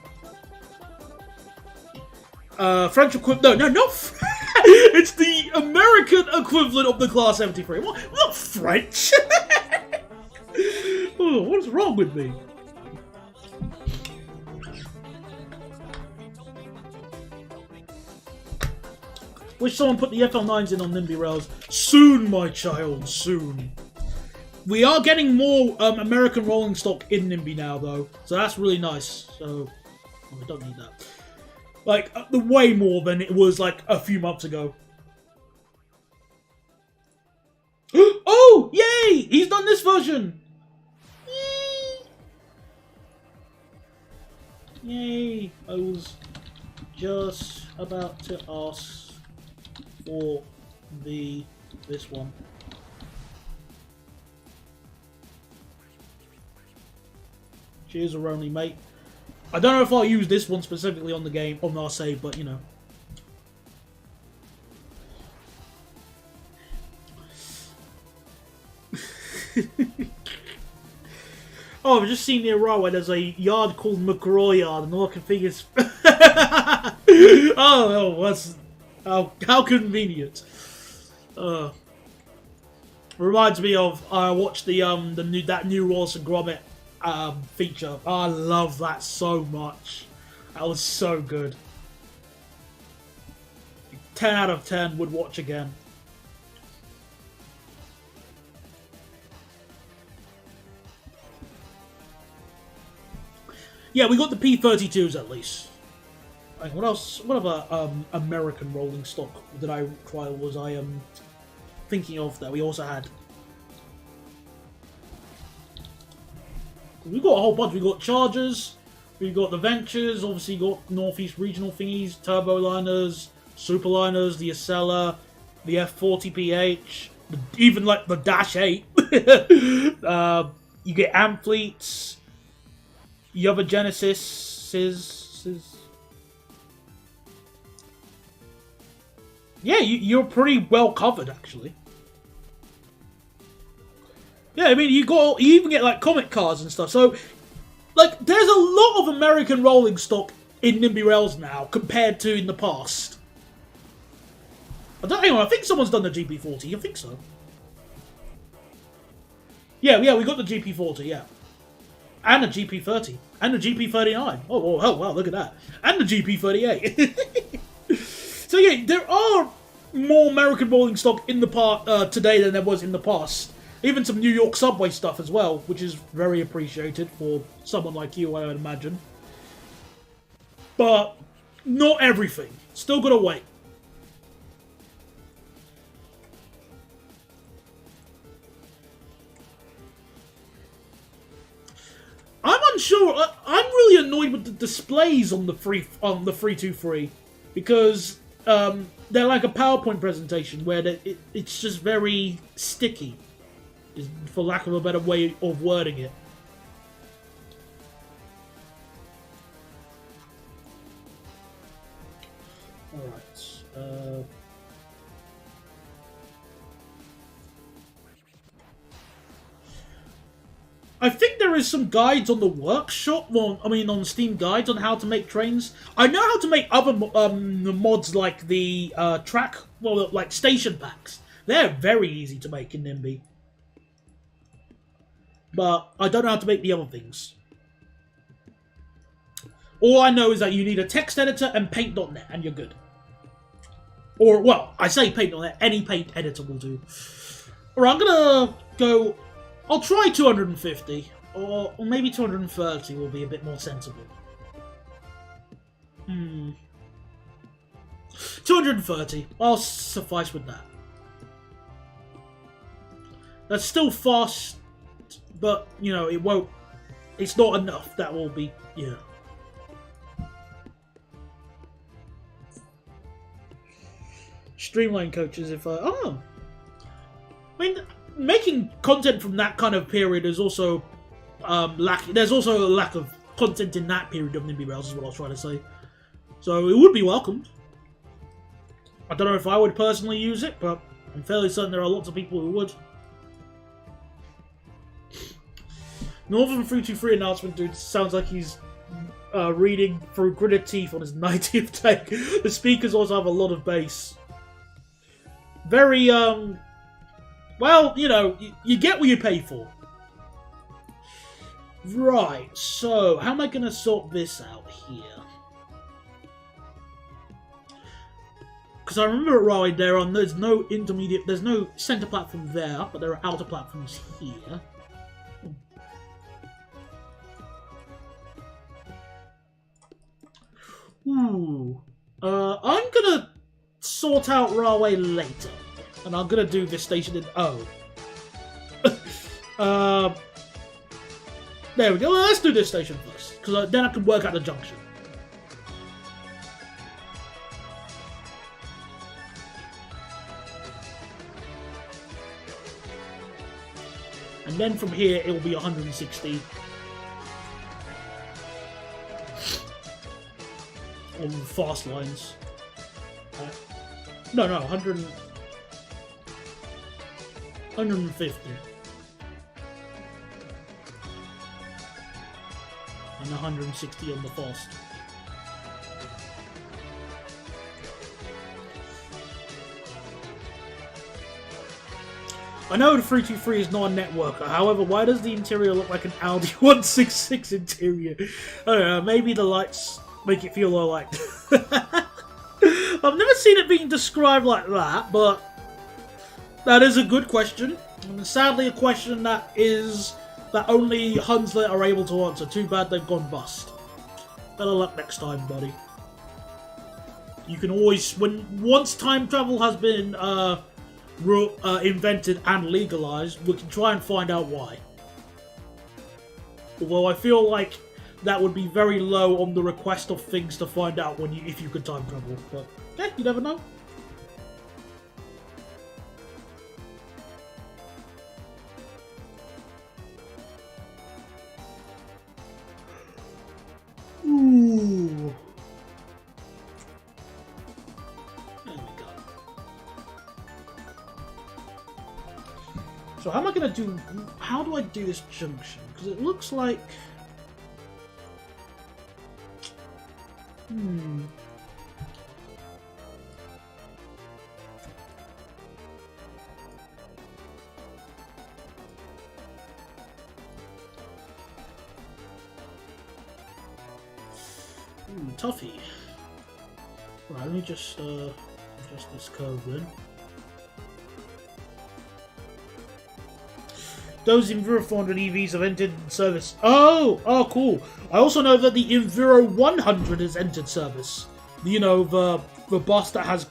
French equivalent. No, not. It's the American equivalent of the Class 73. What French? Oh, what's wrong with me? Wish someone put the FL9s in on Nimby rails. Soon, my child, soon. We are getting more American rolling stock in Nimby now, though. So that's really nice. So, I don't need that. Like, way more than it was, like, a few months ago. Oh, yay! He's done this version! Yay! I was just about to ask for this one. Cheers, Aroni, mate. I don't know if I'll use this one specifically on the game, on our save, but you know. Oh, I've just seen near Railway there's a yard called McGraw Yard, and all I can think is... oh, that's... How convenient. Reminds me of I watched that new Wallace and Gromit feature. I love that so much. That was so good. 10 out of 10 would watch again. Yeah, we got the P-32s at least. Like, what else? What other American rolling stock did I thinking of that we also had? We got a whole bunch. We got Chargers, we got the Ventures. Obviously, got Northeast Regional thingies, Turboliners, Superliners, the Acela, the F40PH, even like the Dash 8. You get Ampleets. You have a Genesis. Yeah, you're pretty well covered, actually. Yeah, I mean, you even get, like, comic cards and stuff. So, like, there's a lot of American rolling stock in Nimby Rails now, compared to in the past. Hang on, I think someone's done the GP40. I think so. Yeah, we got the GP40, yeah. And the GP30. And the GP39. Oh, wow, look at that. And the GP38. So yeah, there are more American rolling stock in the part today than there was in the past. Even some New York subway stuff as well, which is very appreciated for someone like you, I would imagine. But not everything. Still gotta wait. I'm unsure. I'm really annoyed with the displays on the 323 because they're like a PowerPoint presentation where it's just very sticky, for lack of a better way of wording it. All right. I think there is some guides on the workshop. Well, I mean, on Steam guides on how to make trains. I know how to make other mods like the track, well, like station packs. They're very easy to make in Nimby. But I don't know how to make the other things. All I know is that you need a text editor and paint.net, and you're good. Or, well, I say paint.net, any paint editor will do. Alright, I'm gonna go... I'll try 250, or maybe 230 will be a bit more sensible. 230, I'll suffice with that. That's still fast, but, you know, it won't... It's not enough, that will be, yeah. Streamline coaches if I... Oh! I mean... Making content from that kind of period is also lacking. There's also a lack of content in that period of Nimby Rails, is what I was trying to say. So it would be welcomed. I don't know if I would personally use it, but I'm fairly certain there are lots of people who would. Northern 323 announcement dude sounds like he's reading through gritted teeth on his 90th take. The speakers also have a lot of bass. Very, well, you know, you get what you pay for. Right, so how am I going to sort this out here? Because I remember at Railway there's no intermediate, there's no centre platform there, but there are outer platforms here. Ooh. I'm going to sort out Railway later. And I'm gonna do this station in O. There we go. Well, let's do this station first, because then I can work out the junction. And then from here, it will be 160. On the fast lines. No, 150. And 160 on the fast. I know the 323 is not a networker, however, why does the interior look like an Audi 166 interior? I don't know, maybe the lights make it feel more like... I've never seen it being described like that, but... That is a good question, and sadly a question that only Hunslet are able to answer. Too bad they've gone bust. Better luck next time, buddy. You can always, once time travel has been invented and legalized, we can try and find out why. Although I feel like that would be very low on the request of things to find out if you could time travel. But yeah, you never know. Ooh. There we go. So how am I gonna do? How do I do this junction? Because it looks like. Toughy. Right, let me just adjust this curve then. Those Enviro 400 EVs have entered service. Oh, cool. I also know that the Enviro 100 has entered service. You know, the bus that has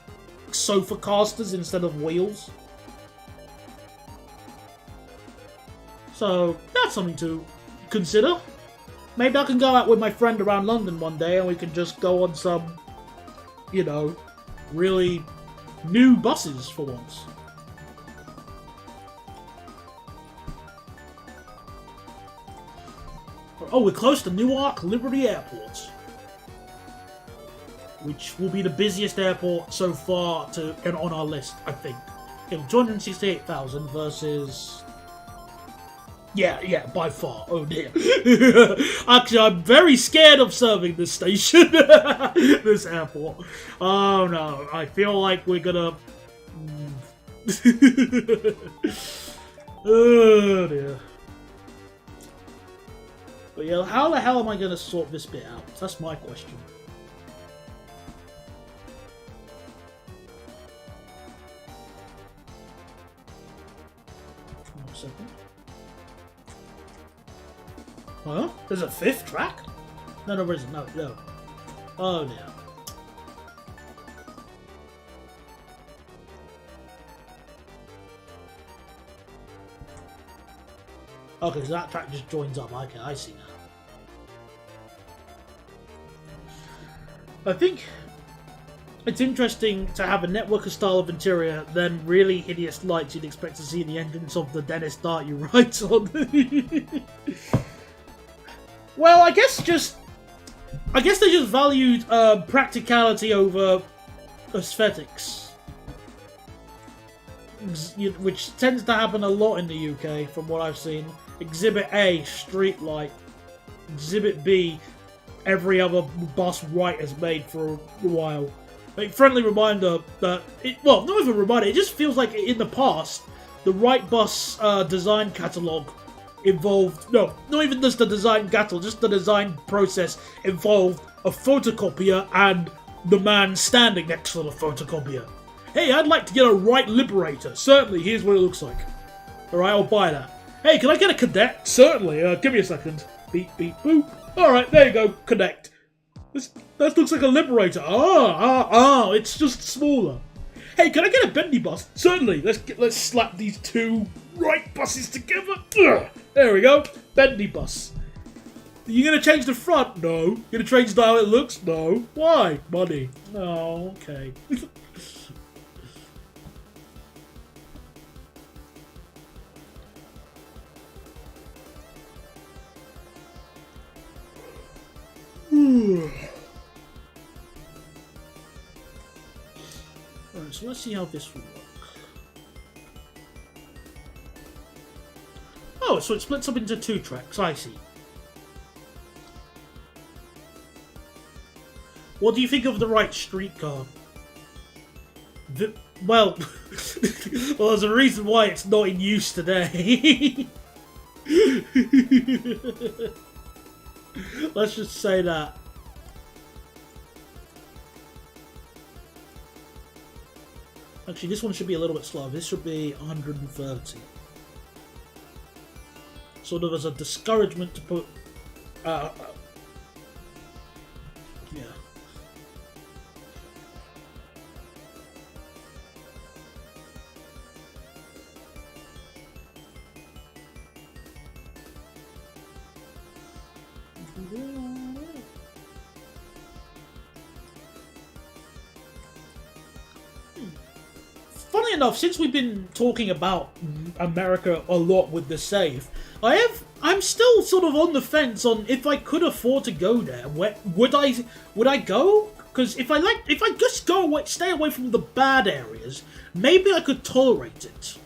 sofa casters instead of wheels. So, that's something to consider. Maybe I can go out with my friend around London one day and we can just go on some, you know, really new buses for once. Oh, we're close to Newark Liberty Airport, which will be the busiest airport so far on our list, I think. Okay, 268,000 versus... Yeah, by far. Oh dear. Actually, I'm very scared of serving this station, this airport. Oh no, I feel like we're gonna... Oh dear. But yeah, how the hell am I going to sort this bit out? That's my question. One second. Huh? There's a fifth track? No, there isn't. No. Oh, dear. Okay, so that track just joins up. Okay, I see now. I think it's interesting to have a networker style of interior, then really hideous lights you'd expect to see in the entrance of the Dennis Dart you write on. Well, I guess they just valued practicality over aesthetics, which tends to happen a lot in the UK, from what I've seen. Exhibit A, street light. Exhibit B, every other bus White has made for a while. Like, friendly reminder that not even a reminder, it just feels like in the past, the Wright bus design catalogue involved, no, not even just the design catalogue, just the design process involved a photocopier and the man standing next to the photocopier. Hey, I'd like to get a Wright Liberator. Certainly, here's what it looks like. Alright, I'll buy that. Hey, can I get a Cadet? Certainly, give me a second. Beep, beep, boop. Alright, there you go, Connect. That looks like a Liberator. It's just smaller. Hey, can I get a Bendy bus? Certainly, let's slap these two Wright buses together. Ugh. There we go, Bendy bus. Are you gonna change the front? No. You gonna change the how it looks? No. Why? Money. Oh, okay. Alright, so let's see how this will work. Oh, so it splits up into two tracks, I see. What do you think of the Wright streetcar? Well, there's a reason why it's not in use today. Let's just say that. Actually, this one should be a little bit slower. This should be 130. Sort of as a discouragement to put... yeah. Funnily enough, since we've been talking about America a lot with the save, I'm still sort of on the fence on if I could afford to go there. Would I go? Because if I just go away, stay away from the bad areas, maybe I could tolerate it.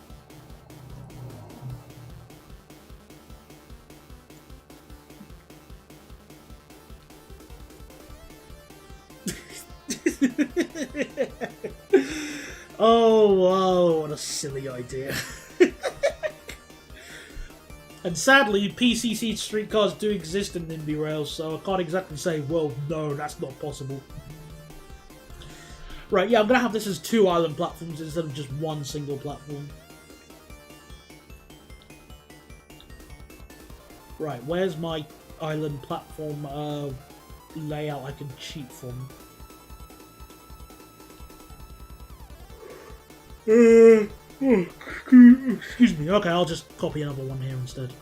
Oh, wow, what a silly idea. And sadly, PCC streetcars do exist in Nimby Rails, so I can't exactly say, well, no, that's not possible. Right, yeah, I'm gonna have this as 2 island platforms instead of just 1 single platform. Right, where's my island platform layout I can cheat from? Excuse me. Okay, I'll just copy another one here instead.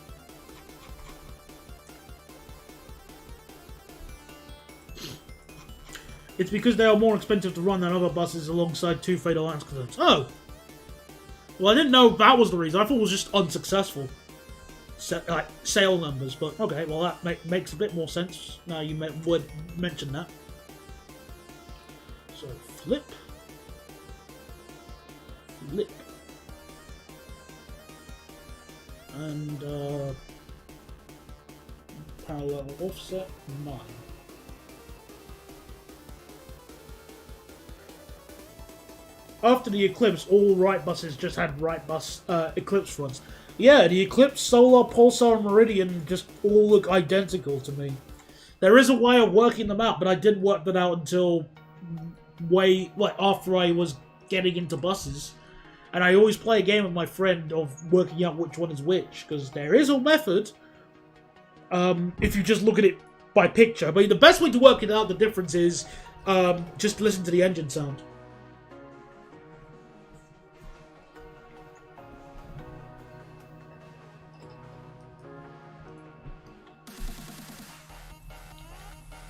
It's because they are more expensive to run than other buses alongside 2 Fatal Lines concerns. Oh! Well, I didn't know that was the reason. I thought it was just unsuccessful. Like, sale numbers, but okay, well that makes a bit more sense now you would mention that. So, flip. And, parallel offset, 9. After the Eclipse, all right buses just had right bus Eclipse fronts. Yeah, the Eclipse, Solar, Pulsar, and Meridian just all look identical to me. There is a way of working them out, but I didn't work that out until after I was getting into buses. And I always play a game with my friend of working out which one is which, because there is a method if you just look at it by picture. But the best way to work it out, the difference is just listen to the engine sound.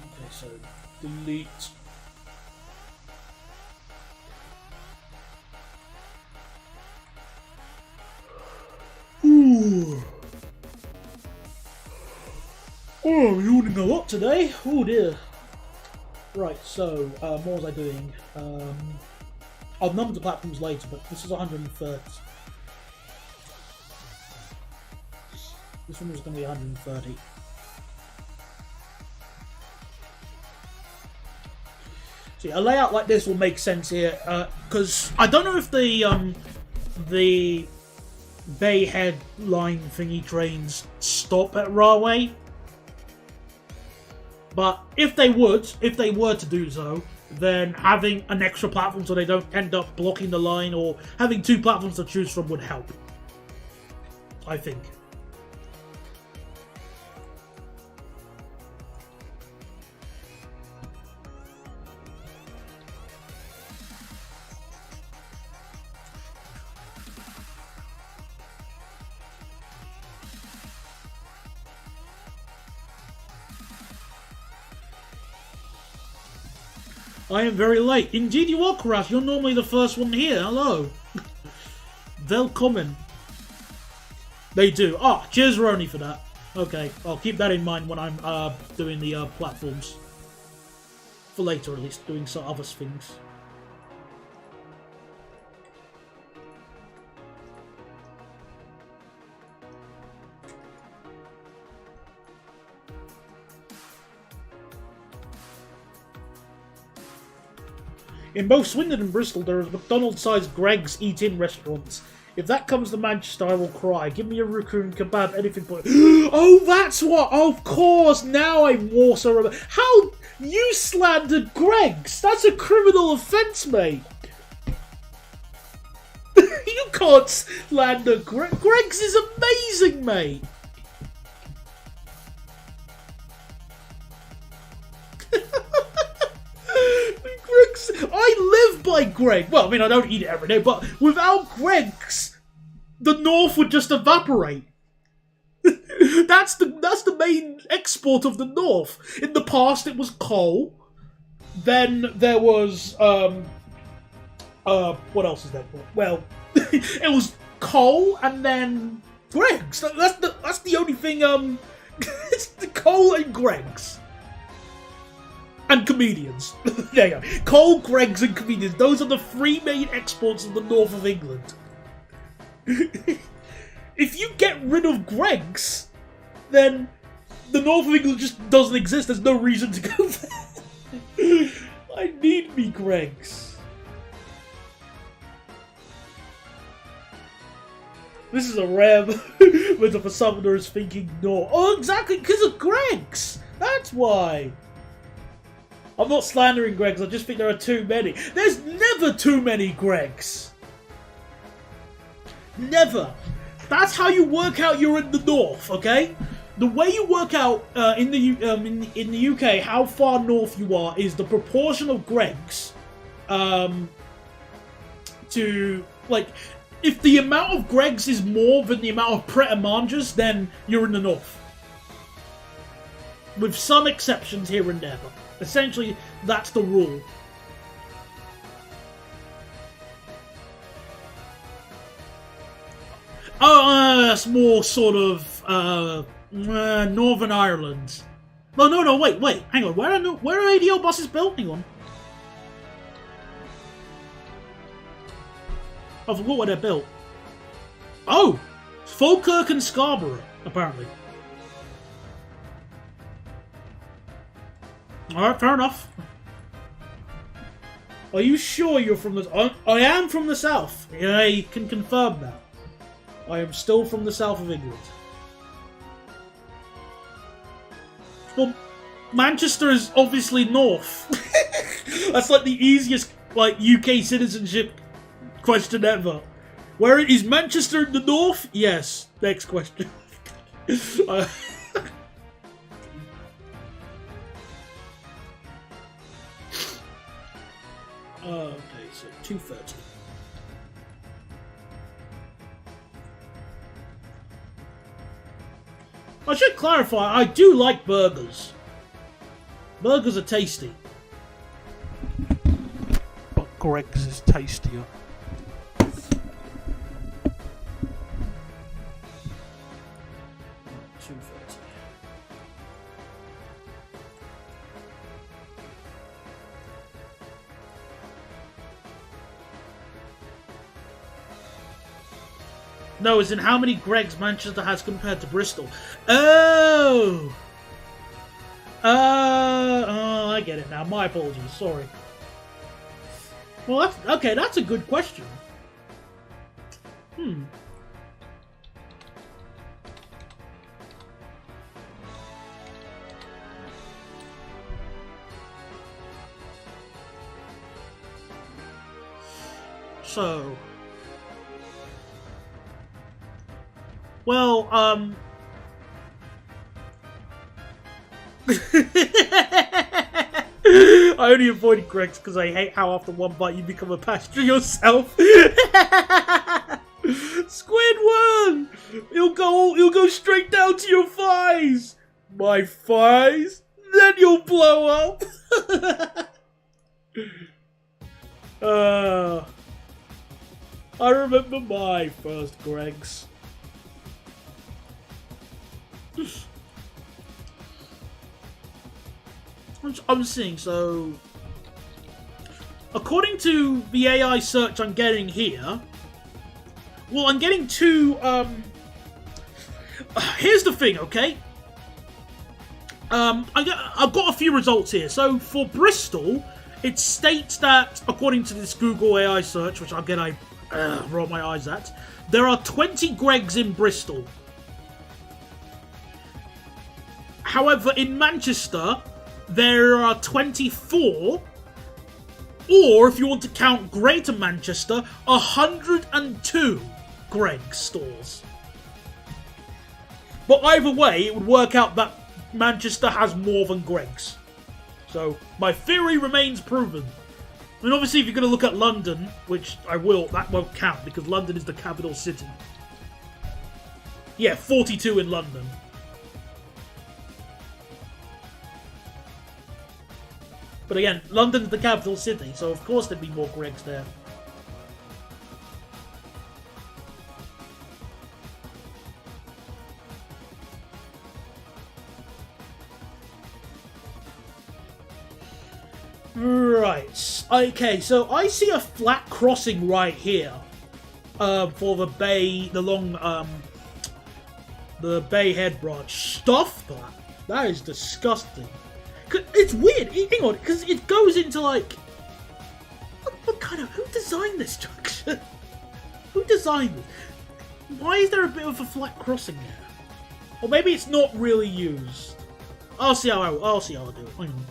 Okay, so delete. Ooh. Oh, I'm yawning a lot today. Oh dear. Right, so, what was I doing? I'll number the platforms later, but this is 130. This one was going to be 130. See, a layout like this will make sense here, because I don't know if the Bayhead line thingy trains stop at Rahway. But if they were to do so, then having an extra platform so they don't end up blocking the line, or having 2 platforms to choose from would help, I think. I am very late. Indeed you are, Crash. You're normally the first one here. Hello. Welcome. They do. Ah, cheers, Roni, for that. Okay, I'll keep that in mind when I'm doing the platforms. For later, at least, doing some other things. In both Swindon and Bristol, there are McDonald's-sized Greggs eat-in restaurants. If that comes to Manchester, I will cry. Give me a raccoon kebab, anything but... Oh, that's what... Oh, of course, now I'm more so... remember. How... You slandered Greggs! That's a criminal offence, mate! You can't slander Greggs. Greggs is amazing, mate! I live by Greggs. Well, I mean, I don't eat it every day, but without Greggs, the North would just evaporate. That's the main export of the North. In the past, it was coal. Then there was what else is there? Well, it was coal and then Greggs. That's the only thing. It's the coal and Greggs. And comedians. There you go. Cole, Greggs, and comedians. Those are the 3 main exports of the north of England. If you get rid of Greggs, then the north of England just doesn't exist. There's no reason to go there. I need me Greggs. This is a rare moment of a summoner's thinking no. Oh, exactly, because of Greggs. That's why. I'm not slandering Gregs, I just think there are too many. There's never too many Gregs! Never! That's how you work out you're in the north, okay? The way you work out in the UK how far north you are is the proportion of Gregs to, like, if the amount of Gregs is more than the amount of Pret a Mangers, then you're in the north. With some exceptions here and there, but essentially that's the rule. Oh, that's more sort of Northern Ireland. No, wait, hang on. Where are ADL buses built? Hang on. I forgot where they're built. Oh! Falkirk and Scarborough, apparently. Alright, fair enough. Are you sure you're from the... I am from the south. I can confirm that. I am still from the south of England. Well, Manchester is obviously north. That's like the easiest UK citizenship question ever. Where is Manchester in the north? Yes. Next question. Okay, so 2:30. I should clarify, I do like burgers. Burgers are tasty. But Greg's is tastier. No, as in how many Gregs Manchester has compared to Bristol. Oh! I get it now. My apologies. Sorry. Well, that's... Okay, that's a good question. So... Well, I only avoided Greg's because I hate how after one bite you become a pasture yourself. Squidward! You'll go straight down to your thighs! My thighs? Then you'll blow up! I remember my first Greg's. I'm seeing, so... According to the AI search I'm getting here... Well, I'm getting two, here's the thing, okay? I've got a few results here. So, for Bristol, it states that, according to this Google AI search, which again I roll my eyes at, there are 20 Gregs in Bristol. However, in Manchester, there are 24, or if you want to count Greater Manchester, 102 Greg stores. But either way, it would work out that Manchester has more than Greg's. So, my theory remains proven. And obviously, if you're going to look at London, which I will, that won't count, because London is the capital city. Yeah, 42 in London. But again, London's the capital city, so of course there'd be more Gregs there. Right. Okay, so I see a flat crossing right here. For the bay, the Bay Head branch. Stuff that. That is disgusting. It's weird, hang on, because it goes into like... What kind of... Who designed this junction? Who designed this? Why is there a bit of a flat crossing there? Or maybe it's not really used. I'll see how I do it. Hang on.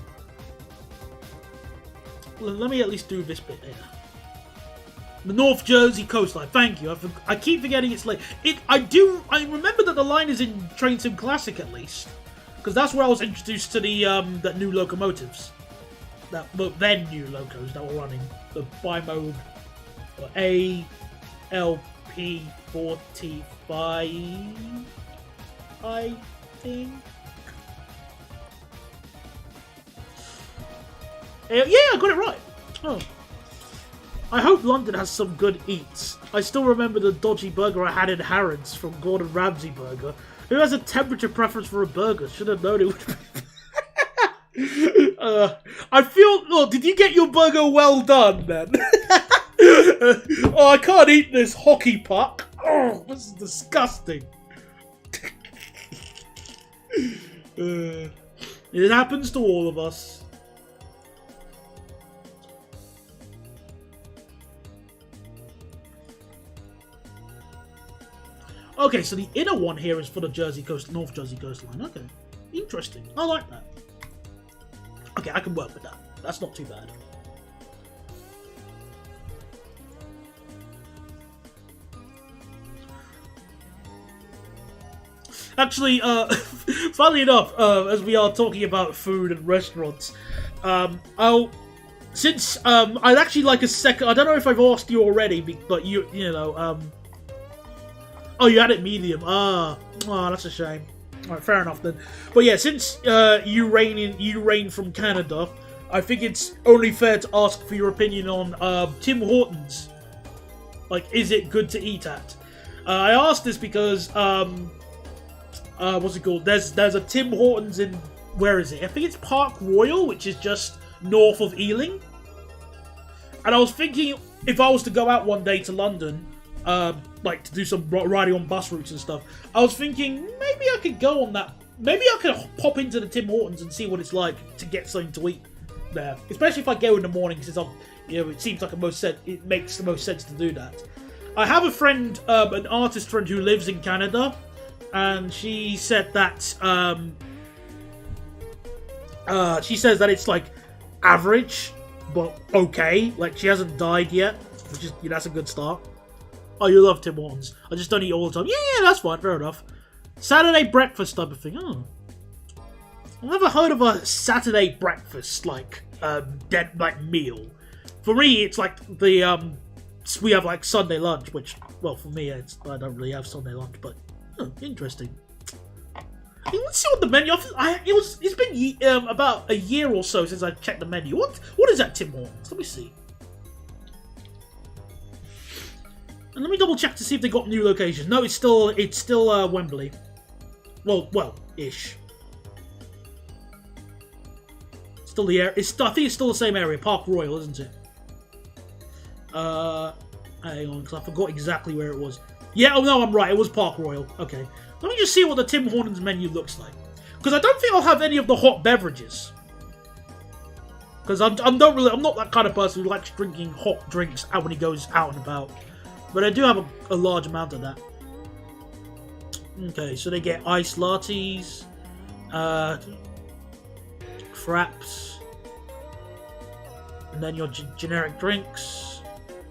let me at least do this bit here. The North Jersey coastline. Thank you. I keep forgetting it's late. I remember that the line is in Train Sim Classic at least, because that's where I was introduced to the new locomotives. Then new locos that were running the bimode ALP45. I think. Yeah, I got it right. Oh. I hope London has some good eats. I still remember the dodgy burger I had in Harrods from Gordon Ramsay Burger. Who has a temperature preference for a burger? Should have known it would be... I feel... Oh, did you get your burger well done, then? Oh, I can't eat this hockey puck. Oh, this is disgusting. It happens to all of us. Okay, so the inner one here is for the North Jersey coastline. Okay, interesting. I like that. Okay, I can work with that. That's not too bad. Actually, funnily enough, as we are talking about food and restaurants, I'd actually like a second. I don't know if I've asked you already, but you know. Oh, you had it medium. Oh, that's a shame. Alright, fair enough then. But yeah, since you reign from Canada, I think it's only fair to ask for your opinion on Tim Hortons. Like, is it good to eat at? I asked this because what's it called? There's a Tim Hortons in, where is it? I think it's Park Royal, which is just north of Ealing. And I was thinking, if I was to go out one day to London, like to do some riding on bus routes and stuff, I was thinking maybe I could go on that. Maybe I could pop into the Tim Hortons and see what it's like to get something to eat there. Especially if I go in the morning, since it seems like it makes the most sense to do that. I have a friend, an artist friend who lives in Canada, and she said that she says that it's like average, but okay. Like, she hasn't died yet, which is, that's a good start. Oh, you love Tim Hortons. I just don't eat all the time. Yeah, that's fine. Fair enough. Saturday breakfast type of thing. Oh, I've never heard of a Saturday breakfast like meal. For me, it's like the we have like Sunday lunch, which, well, for me, I don't really have Sunday lunch, but interesting. Let's see what the menu. It's been about a year or so since I checked the menu. What is that Tim Hortons? Let me see. And let me double check to see if they got new locations. No, it's still Wembley. Well-ish. Still the area. I think it's still the same area, Park Royal, isn't it? Hang on, because I forgot exactly where it was. Yeah, oh no, I'm right. It was Park Royal. Okay, let me just see what the Tim Hortons menu looks like, because I don't think I'll have any of the hot beverages. Because I'm not that kind of person who likes drinking hot drinks out when he goes out and about. But I do have a large amount of that. Okay, so they get iced lattes, fraps, and then your generic drinks,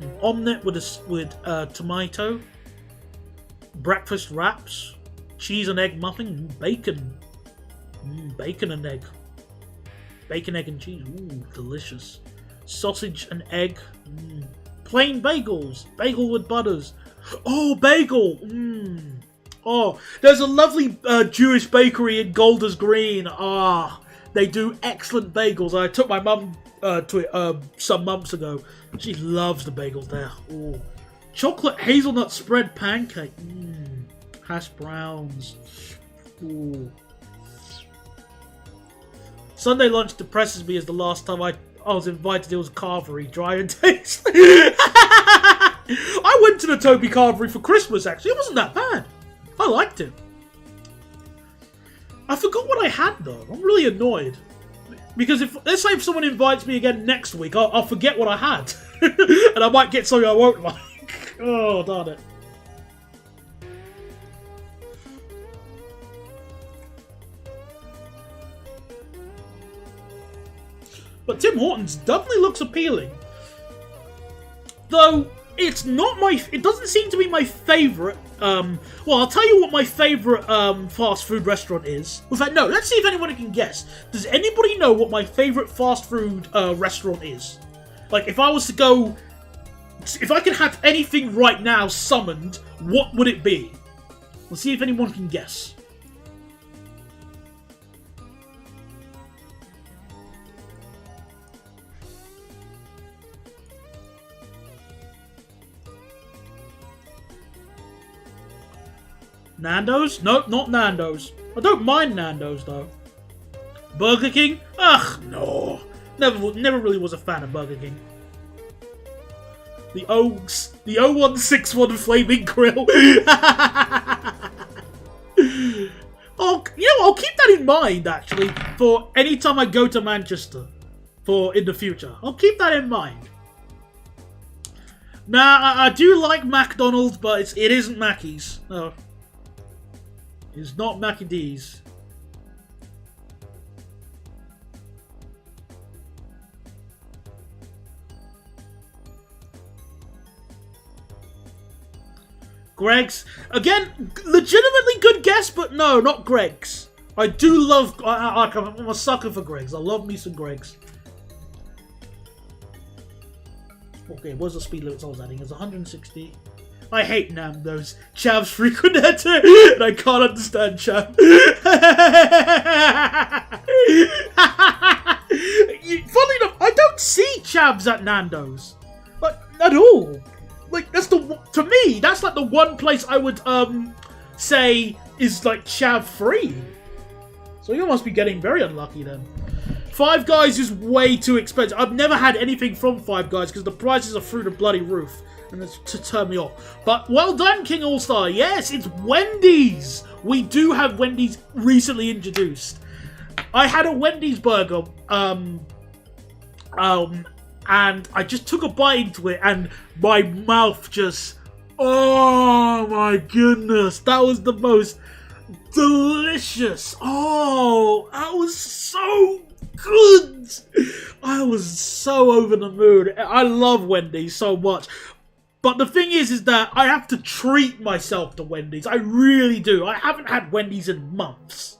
an omelette with tomato, breakfast wraps, cheese and egg muffin, bacon, bacon and egg, bacon, egg and cheese, ooh, delicious, sausage and egg. Plain bagels. Bagel with butters. Oh, bagel. Oh, there's a lovely Jewish bakery in Golders Green. They do excellent bagels. I took my mum to it some months ago. She loves the bagels there. Oh, chocolate hazelnut spread pancake. Hash browns. Ooh. Sunday lunch depresses me as the last time I was invited. It was Carvery, dry and tasty. I went to the Toby Carvery for Christmas, actually. It wasn't that bad. I liked it. I forgot what I had, though. I'm really annoyed. Because let's say if someone invites me again next week, I'll forget what I had. And I might get something I won't like. Oh, darn it. But Tim Hortons definitely looks appealing. Though, it's not my... It doesn't seem to be my favourite... well, I'll tell you what my favourite fast food restaurant is. In fact, no, let's see if anyone can guess. Does anybody know what my favourite fast food restaurant is? Like, if I was to go... If I could have anything right now summoned, what would it be? Let's see if anyone can guess. Nando's? Nope, not Nando's. I don't mind Nando's, though. Burger King? Ugh, no. Never really was a fan of Burger King. The 0161 Flaming Grill. Oh, you know, I'll keep that in mind, actually, for any time I go to Manchester in the future. I'll keep that in mind. Now, I do like McDonald's, but it isn't Mackey's. No. It's not Mackie D's. Greg's. Again, legitimately good guess, but no, not Greg's. I do love... I'm a sucker for Greg's. I love me some Greg's. Okay, what's the speed limit I was adding? It's 160. I hate Nando's. Chav's frequent and I can't understand Chav. Funny enough, I don't see Chavs at Nando's. Like, at all. Like, to me, that's like the one place I would, say is, like, Chav free. So you must be getting very unlucky then. Five Guys is way too expensive. I've never had anything from Five Guys because the prices are through the bloody roof. And it's to turn me off. But well done, King All-Star. Yes, it's Wendy's. We do have Wendy's recently introduced. I had a Wendy's burger, and I just took a bite into it, and my mouth just... Oh, my goodness. That was the most delicious. Oh, that was so good. I was so over the moon. I love Wendy's so much. But the thing is that I have to treat myself to Wendy's. I really do. I haven't had Wendy's in months.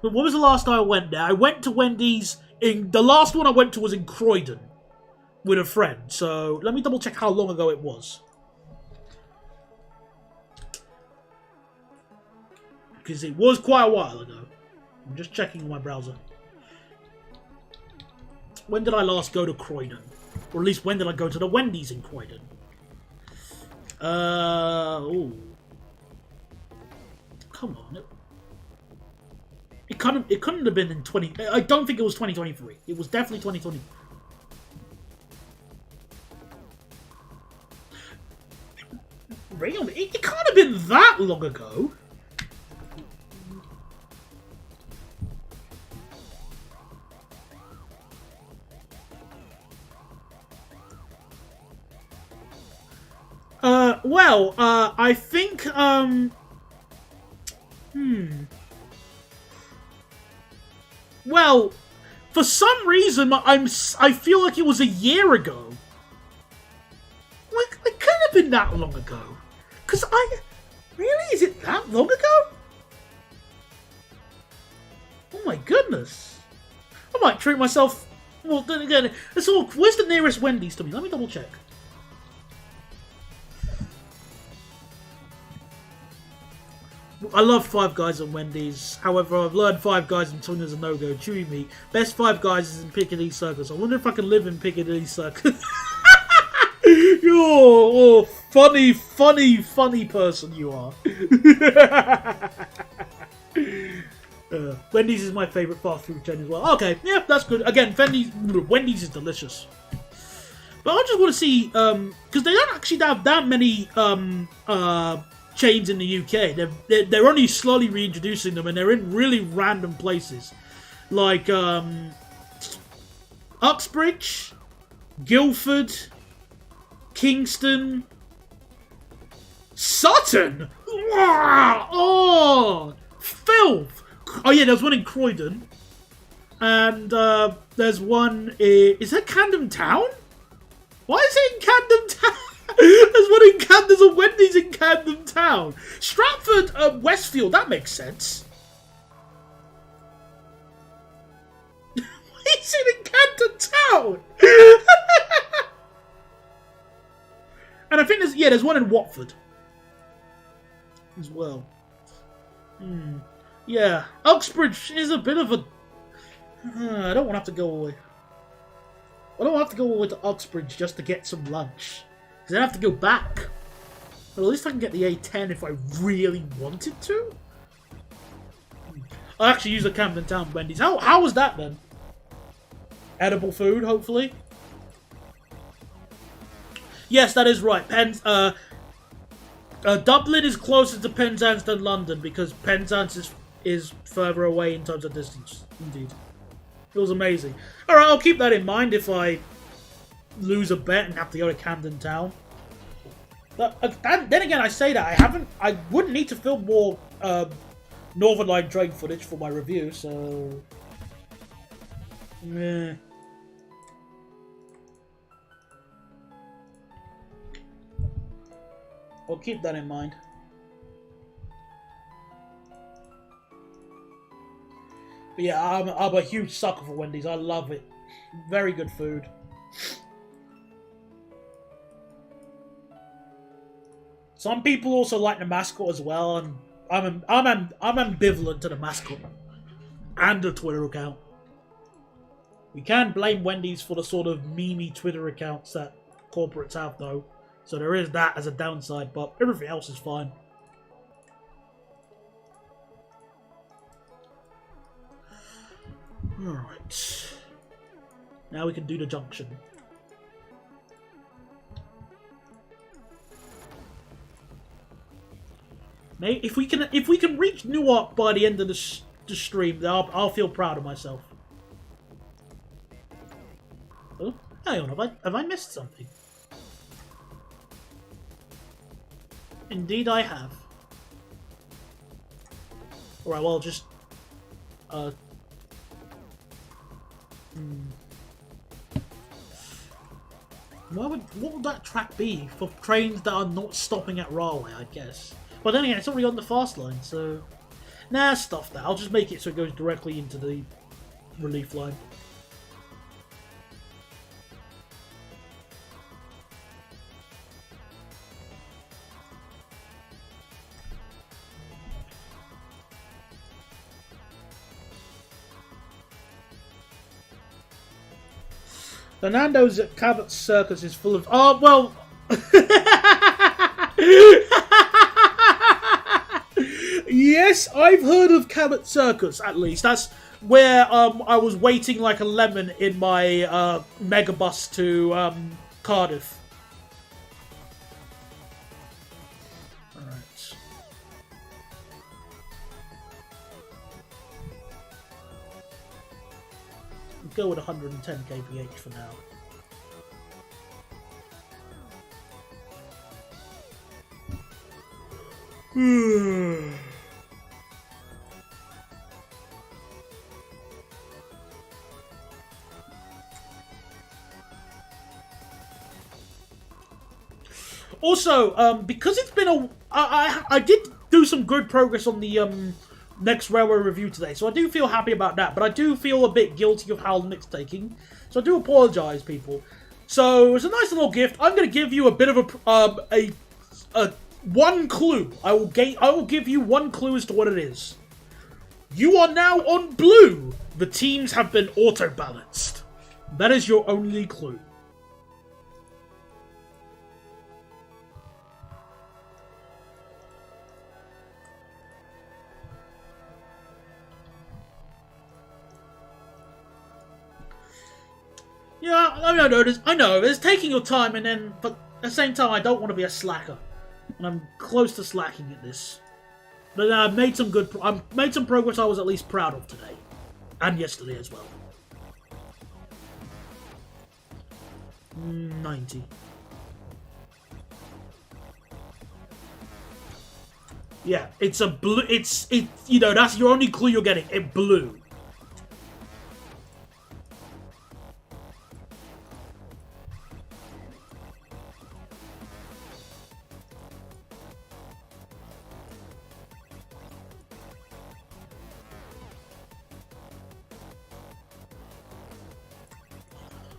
But when was the last time I went there? I went to Wendy's the last one I went to was in Croydon with a friend. So let me double check how long ago it was. Because it was quite a while ago. I'm just checking on my browser. When did I last go to Croydon? Or at least when did I go to the Wendy's in Croydon? Ooh. Come on. It couldn't have been in 20... I don't think it was 2023. It was definitely 2020. Really? It can't have been that long ago. Well, I think, Well, for some reason, I feel like it was a year ago. Like, it couldn't have been that long ago. Because really? Is it that long ago? Oh my goodness. I might treat myself... Well, then again, where's the nearest Wendy's to me? Let me double check. I love Five Guys and Wendy's. However, I've learned Five Guys and Tony's a no-go. Chewy meat. Best Five Guys is in Piccadilly Circus. I wonder if I can live in Piccadilly Circus. You're funny person you are. Wendy's is my favourite fast food chain as well. Okay, yeah, that's good. Again, Wendy's is delicious. But I just want to see, because they don't actually have that many chains in the UK. They're only slowly reintroducing them, and they're in really random places, like Uxbridge, Guildford, Kingston, Sutton. Oh, filth! Oh yeah, there was one in Croydon, And there's one in... Is that Camden Town? Why is it in Camden Town? There's one in Camden. There's a Wendy's in Camden Town. Stratford, Westfield. That makes sense. Why is it in Camden Town? And I think there's one in Watford as well. Yeah, Uxbridge is a bit of a... I don't want to have to go away. I don't have to go all the way to Uxbridge just to get some lunch. Because I have to go back. But at least I can get the A10 if I really wanted to. I'll actually use the Camden Town Wendy's. How was that then? Edible food, hopefully. Yes, that is right. Dublin is closer to Penzance than London because Penzance is further away in terms of distance. Indeed. It was amazing. Alright, I'll keep that in mind if I lose a bet and have to go to Camden Town. But, then again, I say that. I wouldn't need to film more Northern Line train footage for my review, so... Meh. I'll keep that in mind. But yeah, I'm a huge sucker for Wendy's. I love it. Very good food. Some people also like the mascot as well, and I'm ambivalent to the mascot and the Twitter account. We can blame Wendy's for the sort of memey Twitter accounts that corporates have, though. So there is that as a downside, but everything else is fine. Alright. Now we can do the junction. Mate, if we can reach Newark by the end of the stream, then I'll feel proud of myself. Oh, hang on, have I missed something? Indeed I have. Alright, well, just... What would that track be? For trains that are not stopping at railway, I guess. But then again, it's already on the fast line, so... Nah, stuff that. I'll just make it so it goes directly into the relief line. The Nando's at Cabot Circus is full of... Oh, well... Yes, I've heard of Cabot Circus, at least. That's where I was waiting like a lemon in my megabus to Cardiff. Alright. Go with 110 kph for now. Also, because it's been I did do some good progress on the next railway review today, so I do feel happy about that, but I do feel a bit guilty of how long it's taking, so I do apologise, people. So, it's a nice little gift. I'm going to give you a bit of a one clue. I will give you one clue as to what it is. You are now on blue. The teams have been auto-balanced. That is your only clue. Yeah, I know, it's taking your time, but at the same time, I don't want to be a slacker. And I'm close to slacking at this. But I've made some progress I was at least proud of today. And yesterday as well. 90. Yeah, it's a blue, you know, that's your only clue you're getting. It blew.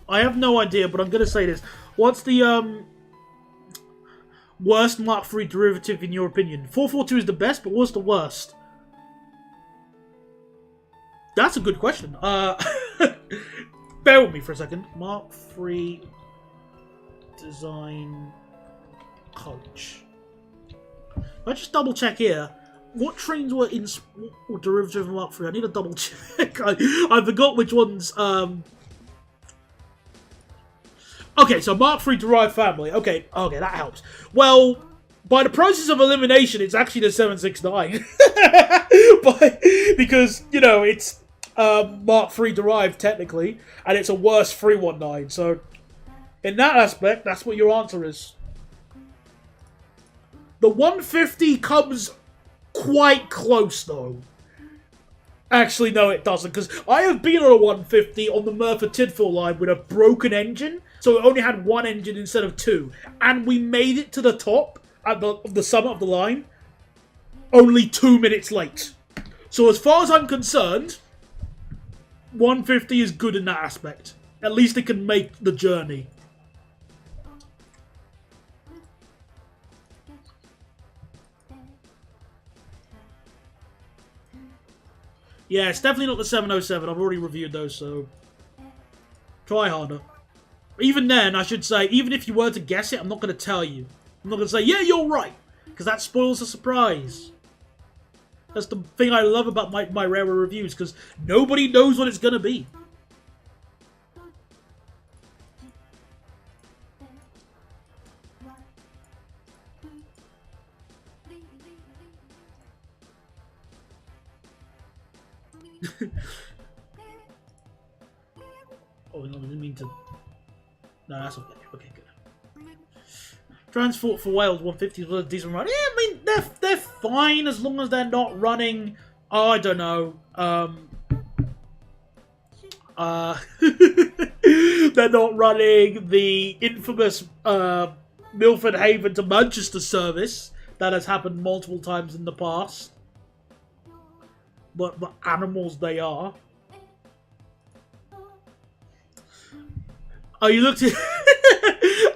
I have no idea, but I'm gonna say this. What's the worst Mark III derivative in your opinion? 442 is the best, but what's the worst? That's a good question. Bear with me for a second. Mark III design coach. I just double check here. What trains were in derivative of Mark III? I need a double check. I forgot which ones. Okay, so Mark III derived family. Okay, that helps. Well, by the process of elimination, it's actually the 769. Because, you know, it's Mark III derived, technically, and it's a worse 319. So, in that aspect, that's what your answer is. The 150 comes quite close, though. Actually, no, it doesn't, because I have been on a 150 on the Merthyr Tydfil line with a broken engine, so it only had one engine instead of two, and we made it to the top, at the summit of the line, only 2 minutes late. So as far as I'm concerned, 150 is good in that aspect. At least it can make the journey. Yeah, it's definitely not the 707. I've already reviewed those, so try harder. Even then, I should say, even if you were to guess it, I'm not going to tell you. I'm not going to say, yeah, you're right, because that spoils the surprise. That's the thing I love about my rarer reviews, because nobody knows what it's going to be. Oh, no, I didn't mean to... No, that's okay. Okay, good. Transport for Wales 150s was a decent run. Yeah, I mean, they're fine as long as they're not running... Oh, I don't know. They're not running the infamous Milford Haven to Manchester service that has happened multiple times in the past. But animals they are. Oh, you looked at...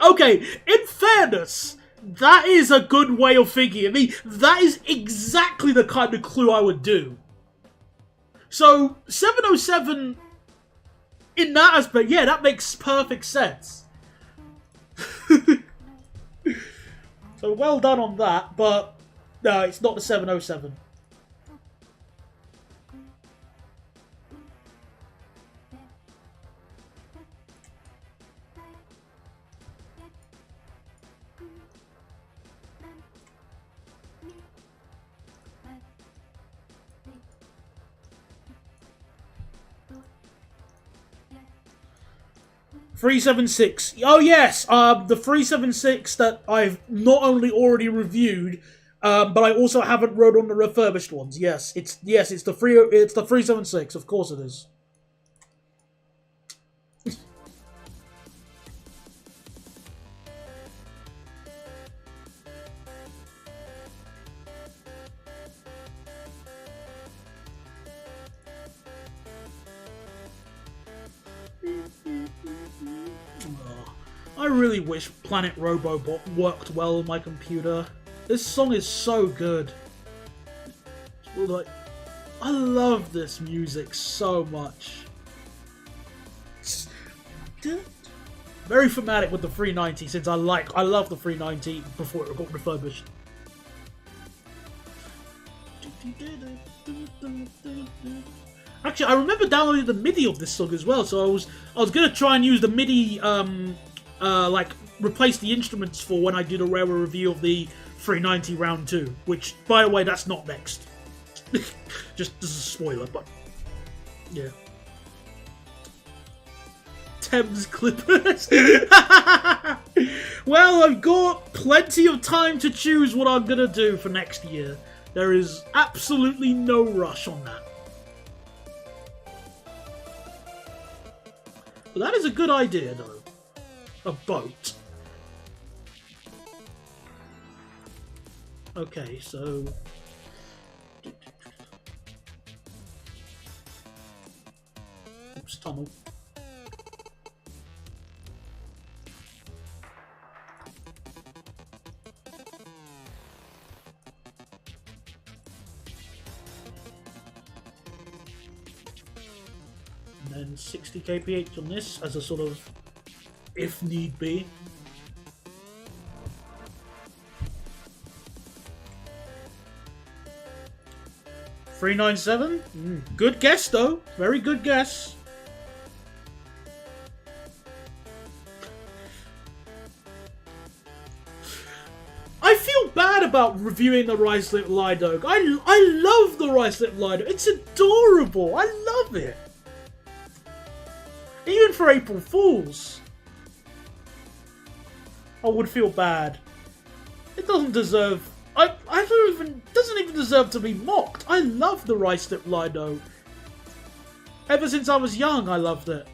Okay, in fairness, that is a good way of thinking. I mean, that is exactly the kind of clue I would do. So, 707, in that aspect, yeah, that makes perfect sense. So, well done on that, but no, it's not the 707. .376. Oh yes, the 376 that I've not only already reviewed, but I also haven't rode on the refurbished ones. Yes, it's the 376. Of course it is. I really wish Planet Robobot worked well on my computer. This song is so good. Like, I love this music so much. Very thematic with the 390 since I love the 390 before it got refurbished. Actually, I remember downloading the MIDI of this song as well, so I was gonna try and use the MIDI like replace the instruments for when I do the rarer review of the 390 round 2, which by the way that's not next. Just as a spoiler, but yeah. Thames Clippers. Well, I've got plenty of time to choose what I'm gonna do for next year. There is absolutely no rush on that. But that is a good idea, though. A boat. Okay, so... Oops, tunnel. And then 60 kph on this as a sort of, if need be. $397. Good guess though. Very good guess. I feel bad about reviewing the Rice Lip Lido. I love the Rice Lip Lido. It's adorable. I love it. Even for April Fools. I would feel bad. It doesn't deserve... doesn't even deserve to be mocked. I love the Rice Lip Lido. Ever since I was young, I loved it.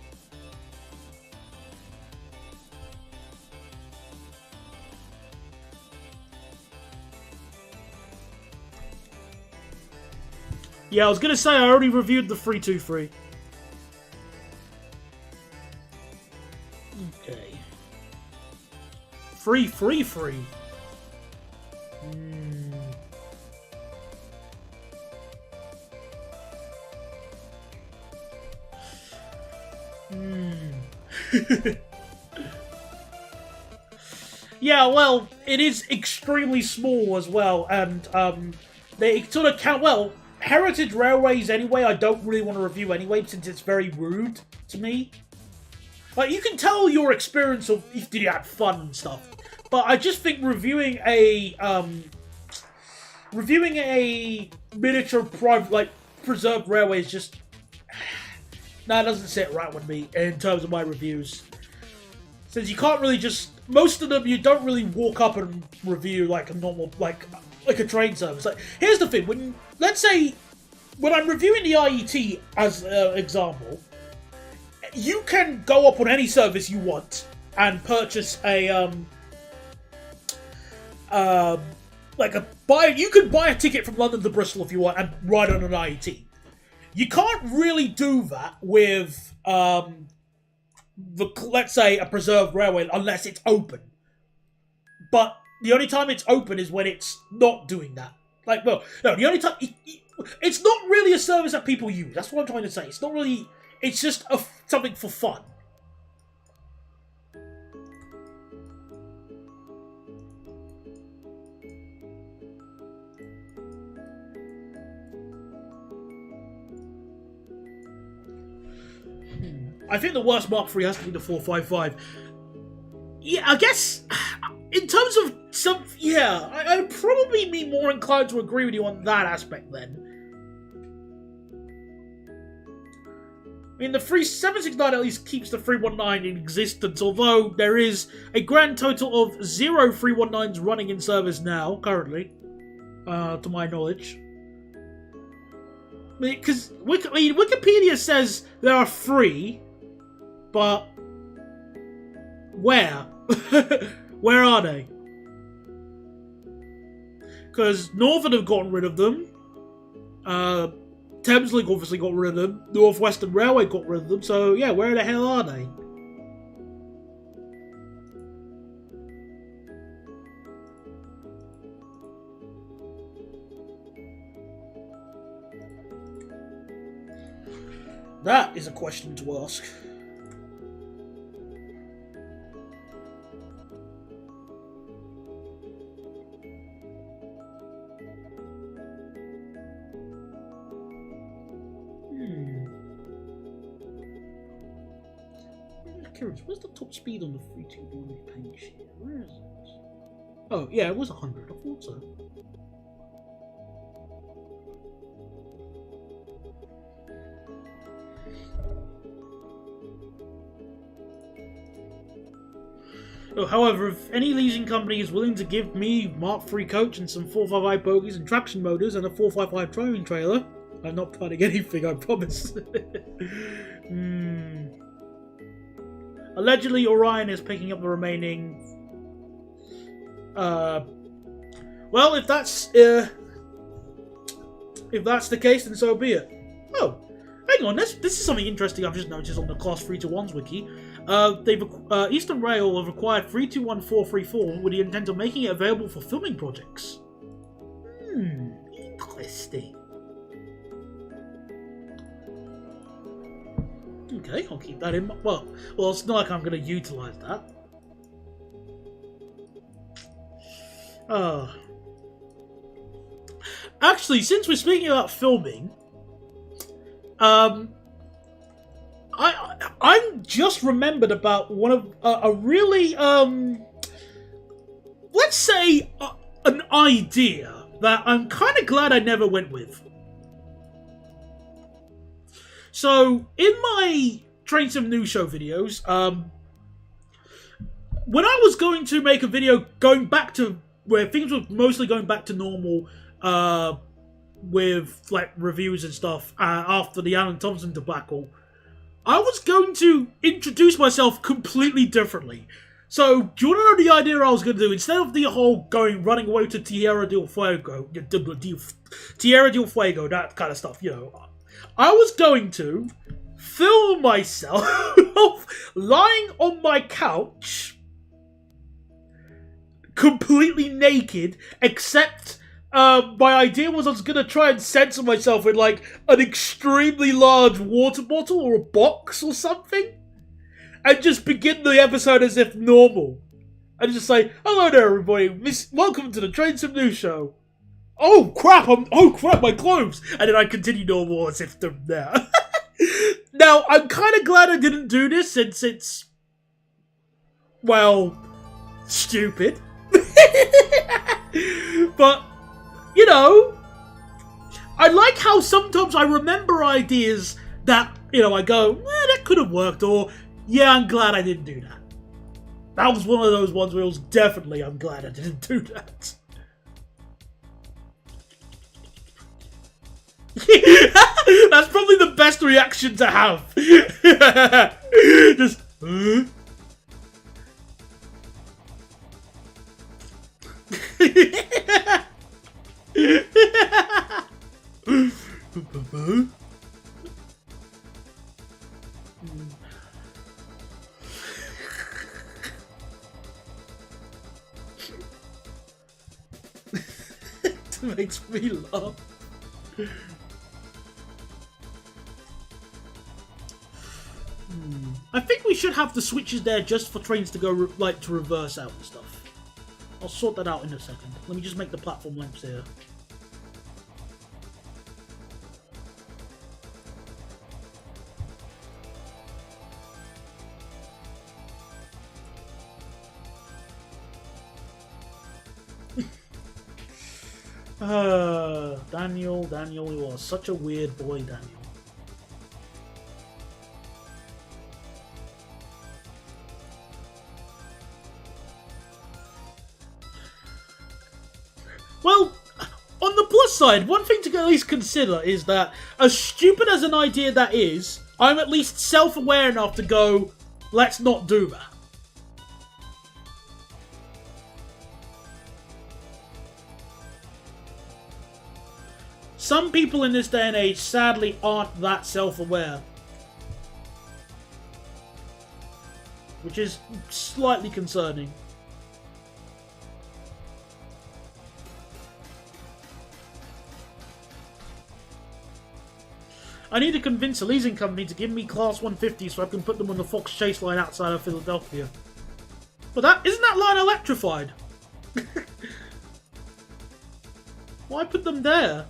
Yeah, I was gonna say I already reviewed the 323. Okay. 333. Yeah, well, it is extremely small as well, and they sort of count. Well, Heritage Railways anyway, I don't really want to review anyway, since it's very rude to me. Like, you can tell your experience of if you had fun and stuff, but I just think reviewing a miniature private, like, preserved railway is just... Nah, it doesn't sit right with me in terms of my reviews. Since you can't really just... Most of them, you don't really walk up and review like a normal, like a train service. Like, here's the thing, let's say, when I'm reviewing the IET as an example, you can go up on any service you want and purchase a, you could buy a ticket from London to Bristol if you want and ride on an IET. You can't really do that with, let's say, a preserved railway, unless it's open. But the only time it's open is when it's not doing that. Like, well, no, the only time... It's not really a service that people use. That's what I'm trying to say. It's not really... It's just something for fun. I think the worst Mark III has to be the 455. Yeah, I guess... In terms of some... Yeah, I'd probably be more inclined to agree with you on that aspect then. I mean, the 769 at least keeps the 319 in existence, although there is a grand total of 0 319s running in service now, currently, to my knowledge. Because Wikipedia says there are 3, but where? Where are they? Because Northern have gotten rid of them. Thameslink obviously got rid of them. North Western Railway got rid of them. So, yeah, where the hell are they? That is a question to ask. Where's the top speed on the 321 page here? Where is it? Oh, yeah, it was 100. I thought so. Oh, however, if any leasing company is willing to give me Mark III coach and some 455 bogies and traction motors and a 455 towing trailer, I'm not planning anything, I promise. Allegedly, Orion is picking up the remaining... Well, if that's the case, then so be it. Oh, hang on, this is something interesting I've just noticed on the Class 321's wiki. Eastern Rail have acquired 321434 with the intent of making it available for filming projects. Interesting. Okay, I'll keep that in mind. Well, it's not like I'm going to utilize that. Actually, since we're speaking about filming, I'm just remembered about one of a really let's say an idea that I'm kind of glad I never went with. So in my Train Sim News Show videos, when I was going to make a video going back to where things were mostly going back to normal, with like reviews and stuff after the Alan Thompson debacle, I was going to introduce myself completely differently. So, do you want to know the idea I was going to do? Instead of the whole running away to Tierra del Fuego, that kind of stuff, you know, I was going to film myself lying on my couch, completely naked, except my idea was I was going to try and censor myself in like an extremely large water bottle or a box or something, and just begin the episode as if normal. And just say, hello there everybody, welcome to the Train Sim News Show. Oh crap, my clothes! And then I continue normal as if they're there. Now, I'm kind of glad I didn't do this since it's, well, stupid. But, you know, I like how sometimes I remember ideas that, you know, I go, that could have worked, or, yeah, I'm glad I didn't do that. That was one of those ones where it was definitely, I'm glad I didn't do that. That's probably the best reaction to have. Just, It makes me laugh. I think we should have the switches there just for trains to go like to reverse out and stuff. I'll sort that out in a second. Let me just make the platform lamps here. Daniel, you are such a weird boy, Daniel. Well, on the plus side, one thing to at least consider is that, as stupid as an idea that is, I'm at least self-aware enough to go, let's not do that. Some people in this day and age, sadly, aren't that self-aware. Which is slightly concerning. I need to convince a leasing company to give me Class 150 so I can put them on the Fox Chase line outside of Philadelphia. But isn't that line electrified? Why put them there?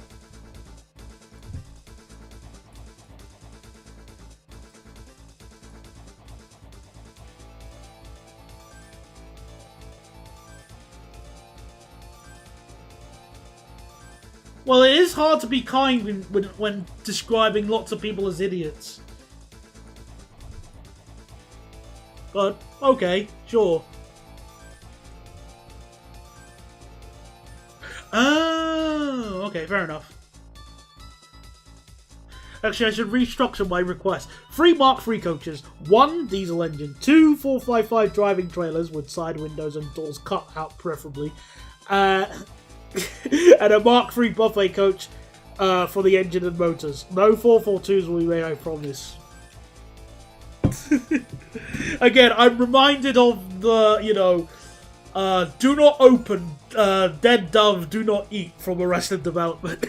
Well, it is hard to be kind when describing lots of people as idiots. But, okay, sure. Oh, okay, fair enough. Actually, I should restructure my request. 3 Mark III coaches, 1 diesel engine, 2 455 driving trailers with side windows and doors cut out preferably, and a Mark III buffet coach for the engine and motors. No 442s will be made, I promise. Again, I'm reminded of the, you know, do not open, dead dove, do not eat from Arrested Development.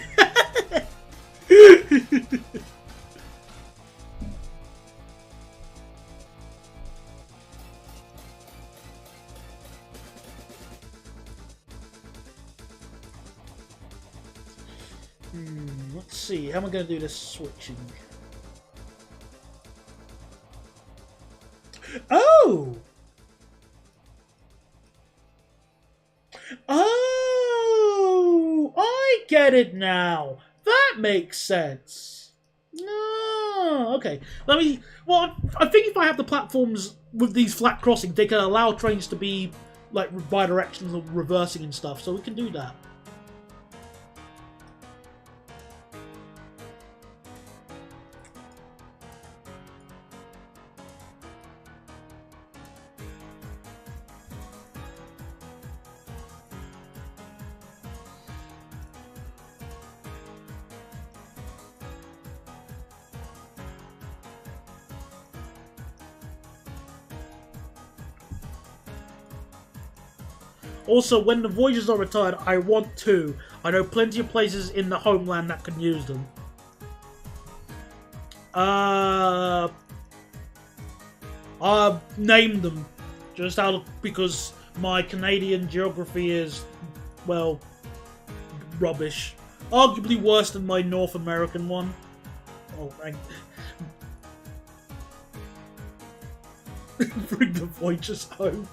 Let's see. How am I going to do this switching? Oh! Oh! I get it now. That makes sense. Oh, okay. Let me. Well, I think if I have the platforms with these flat crossings, they can allow trains to be like bi-directional, reversing and stuff. So we can do that. Also, when the Voyagers are retired, I want two. I know plenty of places in the homeland that can use them. Name them. Just out of, because my Canadian geography is, well, rubbish. Arguably worse than my North American one. Oh, bring the Voyagers home.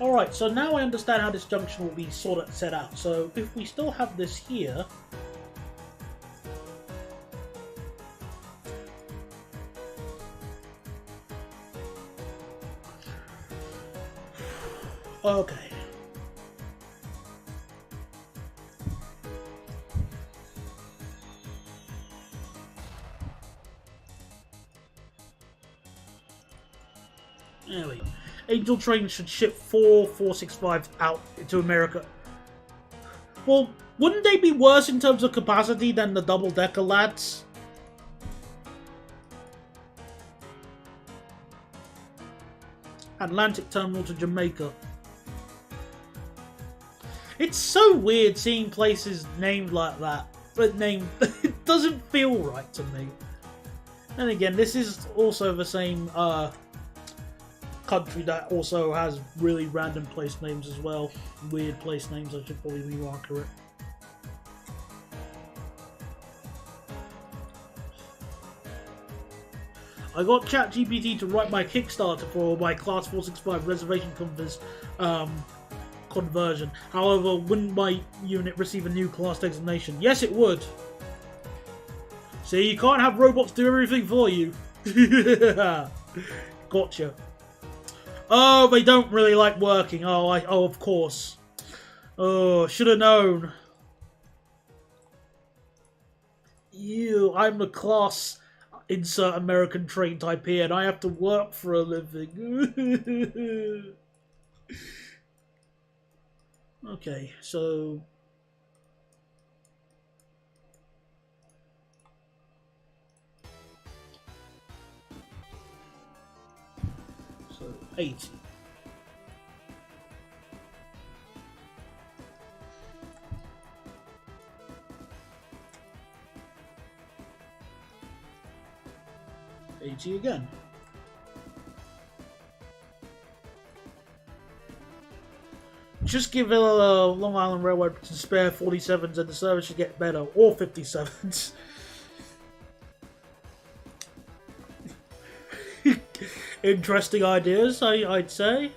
Alright, so now I understand how this junction will be sort of set out. So if we still have this here... Okay. There we go. Angel Train should ship 4 465s out to America. Well, wouldn't they be worse in terms of capacity than the double-decker lads? Atlantic Terminal to Jamaica. It's so weird seeing places named like that. But it doesn't feel right to me. And again, this is also the same country that also has really random place names as well. Weird place names, I should probably be more accurate. I got ChatGPT to write my Kickstarter for my Class 465 reservation conversion. However, wouldn't my unit receive a new class designation? Yes, it would. See, you can't have robots do everything for you. Gotcha. Oh, they don't really like working. Oh, of course. Oh, should have known. You, I'm the class insert American train type here, and I have to work for a living. Okay, so... So, 80. Again. Just give Long Island Railroad to spare 47s and the service should get better, or 57s. Interesting ideas, I'd say.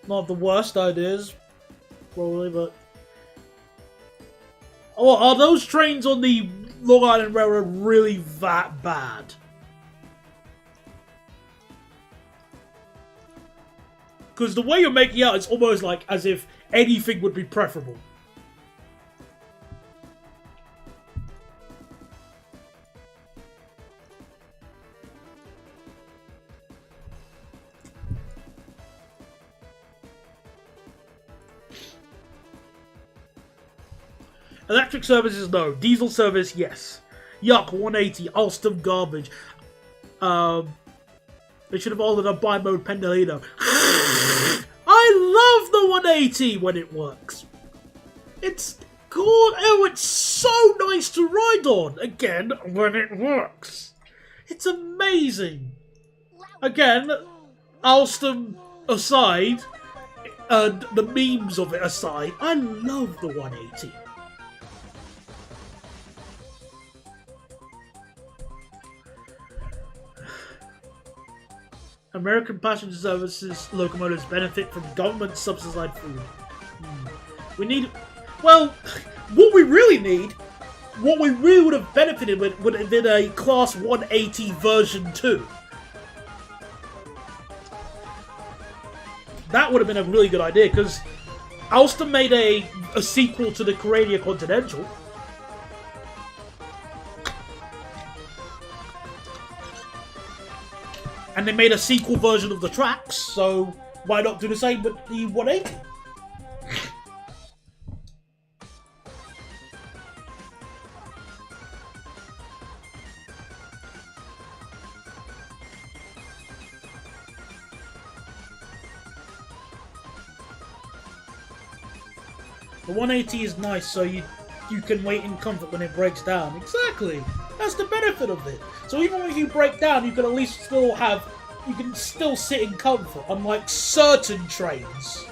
Not the worst ideas, probably, but... Oh, are those trains on the Long Island Railroad really that bad? Because the way you're making out, it's almost like as if anything would be preferable. Electric services, no. Diesel service, yes. Yuck, 180. Alstom garbage. They should have ordered a bi-mode Pendolino. I love the 180 when it works. It's good. Oh, it's so nice to ride on. Again, when it works. It's amazing. Again, Alstom aside, and the memes of it aside, I love the 180. American passenger services locomotives benefit from government subsidized food. We need... Well, what we really need, what we really would have benefited with would have been a Class 180 version 2. That would have been a really good idea, because Alstom made a sequel to the Carrania Continental. And they made a sequel version of the tracks, so why not do the same with the 180? The 180 is nice, so you can wait in comfort when it breaks down. Exactly! That's the benefit of it. So even if you break down, you can at least still have... You can still sit in comfort, unlike certain trains.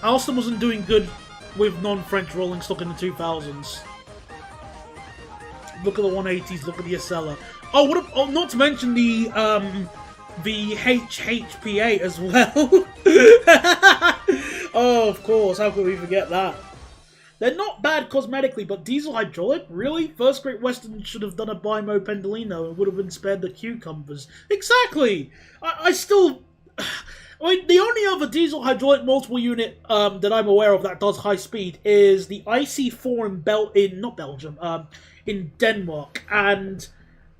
Alstom wasn't doing good with non-French rolling stock in the 2000s. Look at the 180s, look at the Acela. Oh, not to mention the HHPA as well. Oh, of course, how could we forget that? They're not bad cosmetically, but diesel hydraulic? Really? First Great Western should have done a bi-mode Pendolino and would have been spared the cucumbers. Exactly! I still... I mean, the only other diesel hydraulic multiple unit that I'm aware of that does high speed is the IC4 in Denmark, and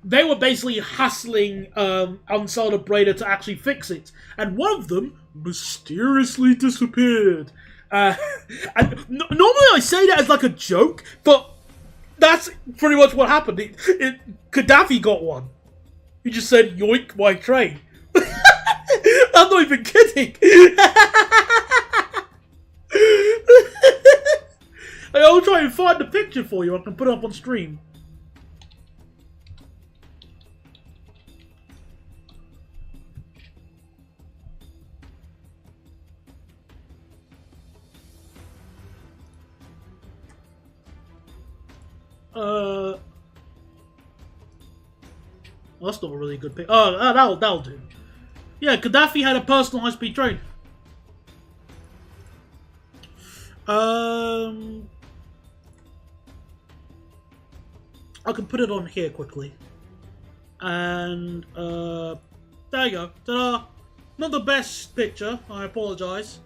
they were basically hassling Ansada Breda to actually fix it, and one of them mysteriously disappeared. And normally I say that as like a joke, but that's pretty much what happened. Gaddafi got one. He just said, "Yoink, my train." I'm not even kidding. I'll try and find the picture for you. I can put it up on stream. Well, that's not a really good picture. Oh, that'll do. Yeah, Gaddafi had a personal high-speed train. I can put it on here quickly. And, there you go. Ta-da! Not the best picture, I apologise.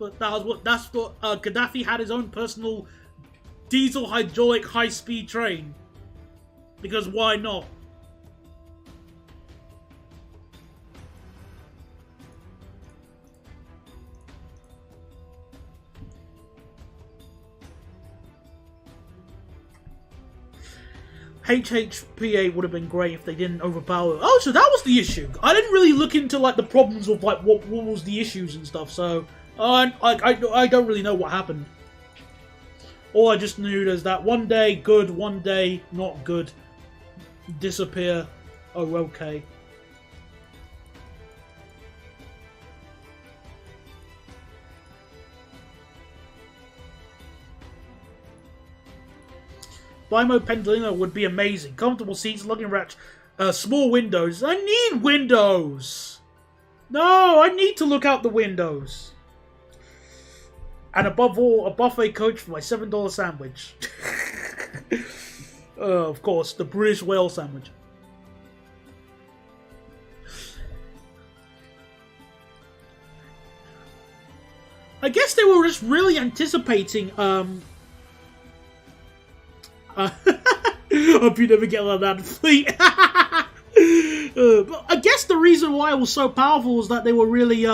But that's what Gaddafi had his own personal diesel hydraulic high-speed train. Because why not? HHPA would have been great if they didn't overpower. Oh, so that was the issue. I didn't really look into like the problems of like what was the issues and stuff. So I don't really know what happened. All I just knew is that one day good, one day not good. Disappear. Oh, okay. Bi-mode Pendolino would be amazing. Comfortable seats, lugging racks, small windows. I need windows! No, I need to look out the windows. And above all, a buffet coach for my $7 sandwich. Of course, the British whale sandwich. I guess they were just really anticipating, Hope you never get on that fleet. But I guess the reason why it was so powerful was that they were really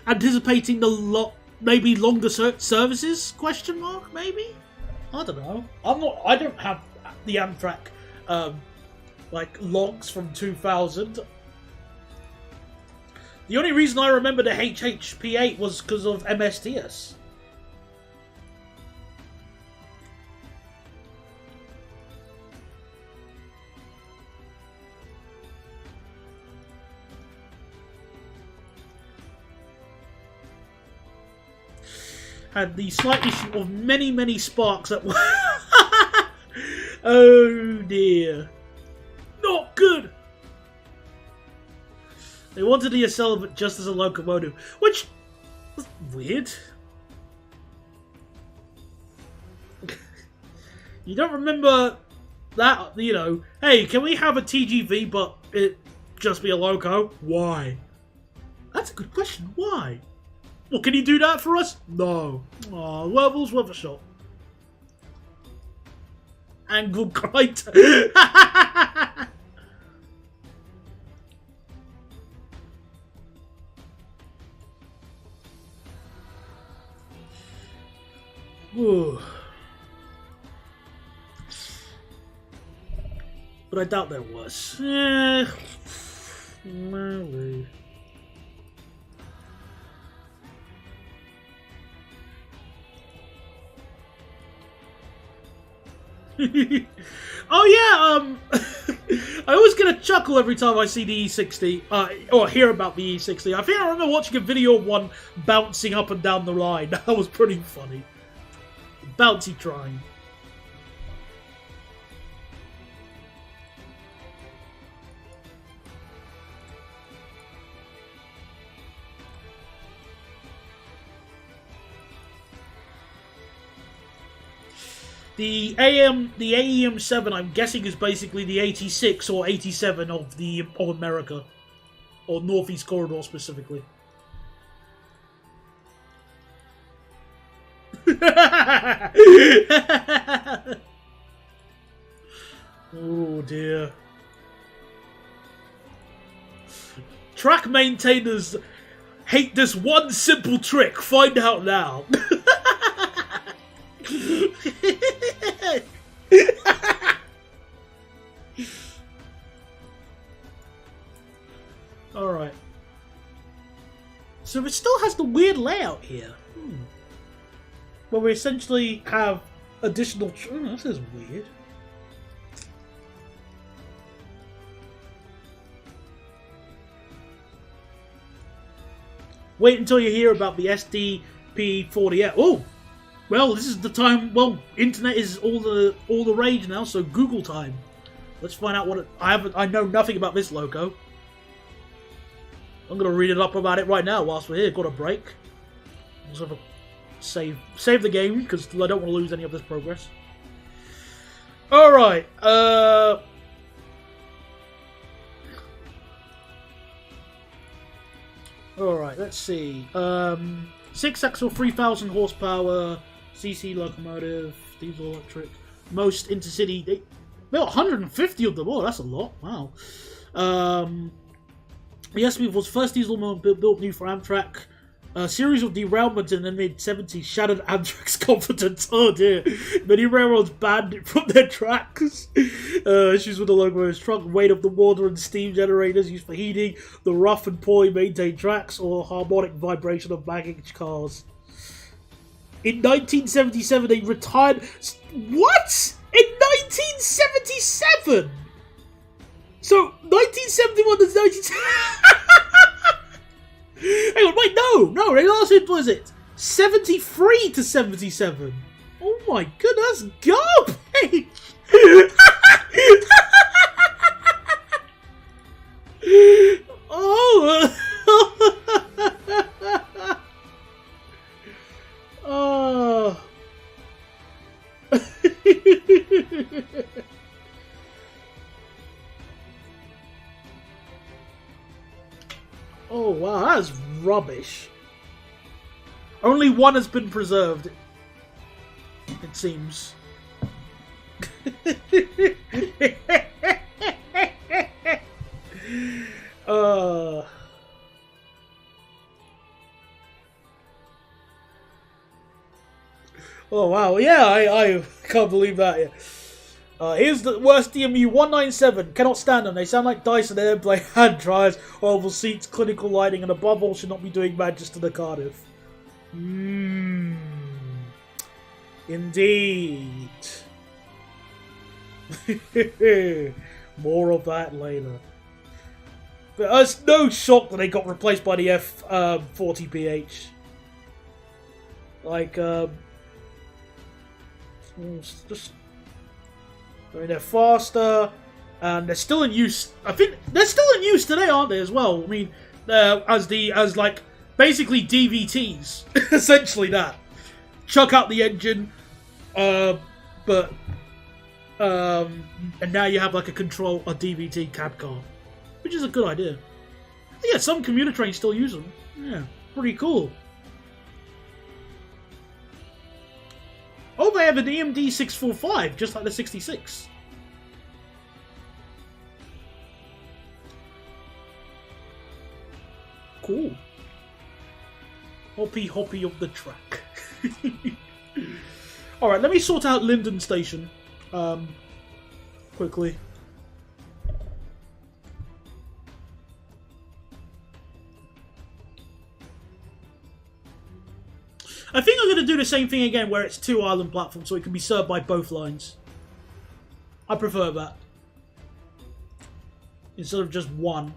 anticipating the maybe longer services? Question mark? Maybe. I don't know. I don't have the Amtrak like logs from 2000. The only reason I remember the HHP8 was because of MSTS. Had the slight issue of many, many sparks that were... Oh dear. Not good! They wanted the Acela but just as a locomotive, which was weird. You don't remember that, you know, hey, can we have a TGV but it just be a loco? Why? That's a good question. Why? Well, can you do that for us? No. Oh, well, it was worth a shot. Angle grind. But I doubt there was. Maybe. Oh yeah, I always get a chuckle every time I see the E60, or hear about the E60. I think I remember watching a video of one bouncing up and down the line. That was pretty funny. Bouncy train. The AEM7, I'm guessing, is basically the 86 or 87 of America, or Northeast Corridor specifically. Oh dear. Track maintainers hate this one simple trick. Find out now. Alright. So it still has the weird layout here. Where we essentially have additional... this is weird. Wait until you hear about the SDP40. Oh! Well, this is the time... Well, internet is all the rage now, so Google time. Let's find out what it... I know nothing about this loco. I'm going to read it up about it right now whilst we're here. Got a break. Let's have a save the game, because I don't want to lose any of this progress. Alright. Alright, let's see. 6-axle, 3,000 horsepower, CC locomotive, diesel electric, most intercity. They got 150 of them. Oh, that's a lot. Wow. The SP was first diesel motor built new for Amtrak. A series of derailments in the mid-70s shattered Amtrak's confidence. Oh dear. Many railroads banned it from their tracks. Issues with the locomotive's trunk, weight of the water and steam generators used for heating, the rough and poorly maintained tracks, or harmonic vibration of baggage cars. In 1977, they retired... What? In 1977? So, 1971 to 19... Hang on, wait, no, they lasted, what is it? 73 to 77. Oh my goodness, garbage! Oh! Oh! Oh wow, that's rubbish. Only one has been preserved, it seems. uh, oh wow, yeah, I can't believe that. Yeah. Here's the worst DMU 197. Cannot stand them. They sound like Dyson airplane hand dryers, horrible seats, clinical lighting, and above all, should not be doing Manchester to Cardiff. Indeed. More of that later. But it's no shock that they got replaced by the F40PH. Like, just. I mean, they're faster, and they're still in use. I think they're still in use today, aren't they? As well. I mean, as like basically DVTs, essentially that. Chuck out the engine, and now you have like a DVT cab car, which is a good idea. Yeah, some commuter trains still use them. Yeah, pretty cool. Oh, they have an EMD 645, just like the 66. Cool. Hoppy of the track. Alright, let me sort out Linden Station. Quickly. I think I'm going to do the same thing again where it's 2 island platforms so it can be served by both lines. I prefer that. Instead of just one.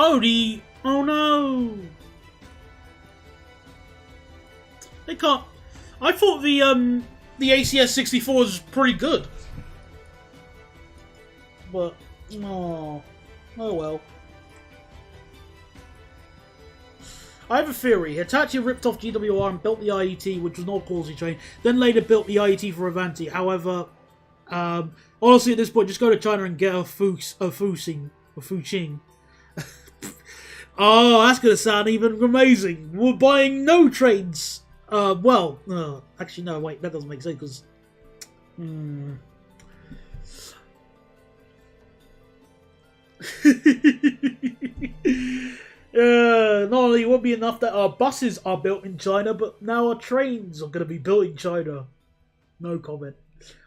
Oh no! They can't. I thought the ACS 64 was pretty good, but oh well. I have a theory. Hitachi ripped off GWR and built the IET, which was not a Causey train, then later built the IET for Avanti. However, honestly, at this point, just go to China and get a Fuxing. Oh, that's going to sound even amazing. We're buying no trains. Actually, no, wait, that doesn't make sense because... not only it won't be enough that our buses are built in China, but now our trains are going to be built in China. No comment.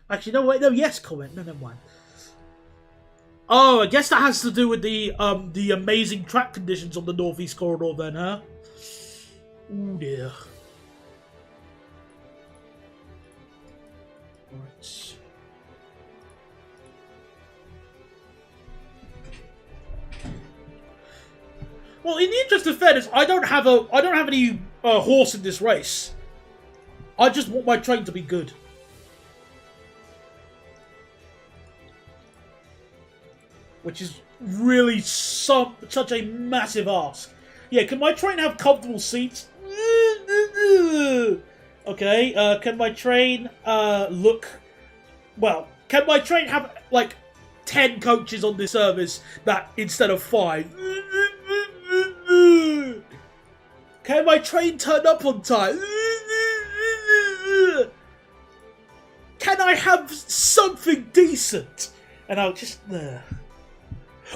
Actually, no, wait, no, yes comment. No, never mind. Oh, I guess that has to do with the amazing track conditions on the Northeast Corridor then, huh? Oh dear. Right. Well, in the interest of fairness, I don't have any horse in this race. I just want my train to be good. Which is really such a massive ask. Yeah, can my train have comfortable seats? Okay, can my train look... Well, can my train have, like, 10 coaches on this service that instead of 5? Can my train turn up on time? Can I have something decent? And I'll just...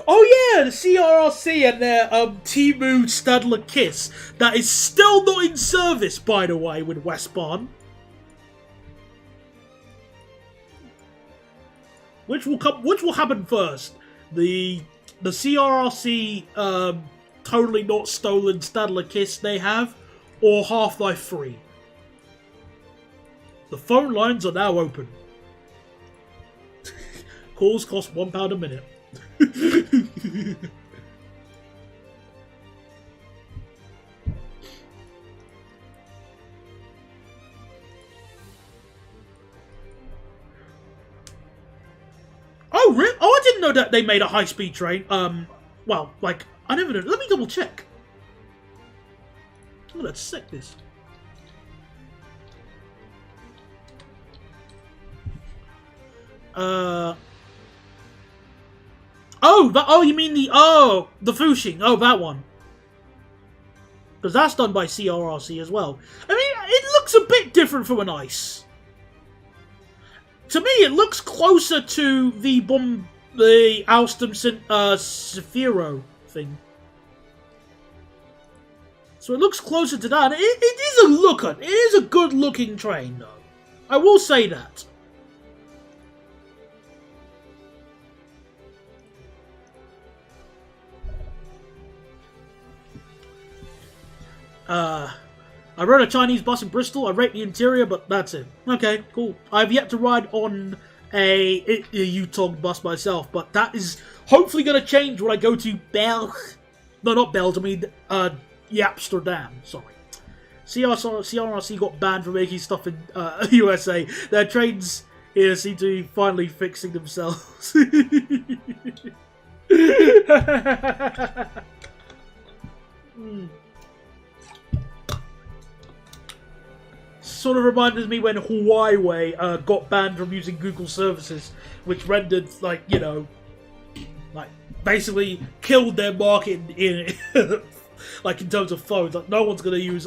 Oh yeah, the CRRC and their Timu Stadler Kiss that is still not in service, by the way, with Westbarn. Which will happen first? The CRRC totally not stolen Stadler Kiss they have, or Half-Life 3. The phone lines are now open. Calls cost £1 a minute. really? Oh, I didn't know that they made a high-speed train. Well, like, I never know. Let me double check. Oh, that's sick, this. Oh, you mean the Fushing. Oh, that one. Because that's done by CRRC as well. I mean, it looks a bit different from an ice. To me, it looks closer to the Alstom Sephiro thing. So it looks closer to that. It is a looker. It is a good-looking train, though. I will say that. I rode a Chinese bus in Bristol. I rate the interior, but that's it. Okay, cool. I've yet to ride on a Yutong bus myself, but that is hopefully going to change when I go to No, not Belgium. I mean, Amsterdam. Sorry. CRRC got banned for making stuff in USA. Their trains here seem to be finally fixing themselves. Sort of reminded me when Huawei got banned from using Google services, which rendered, like, you know, like, basically killed their market in like, in terms of phones. Like, no one's gonna use,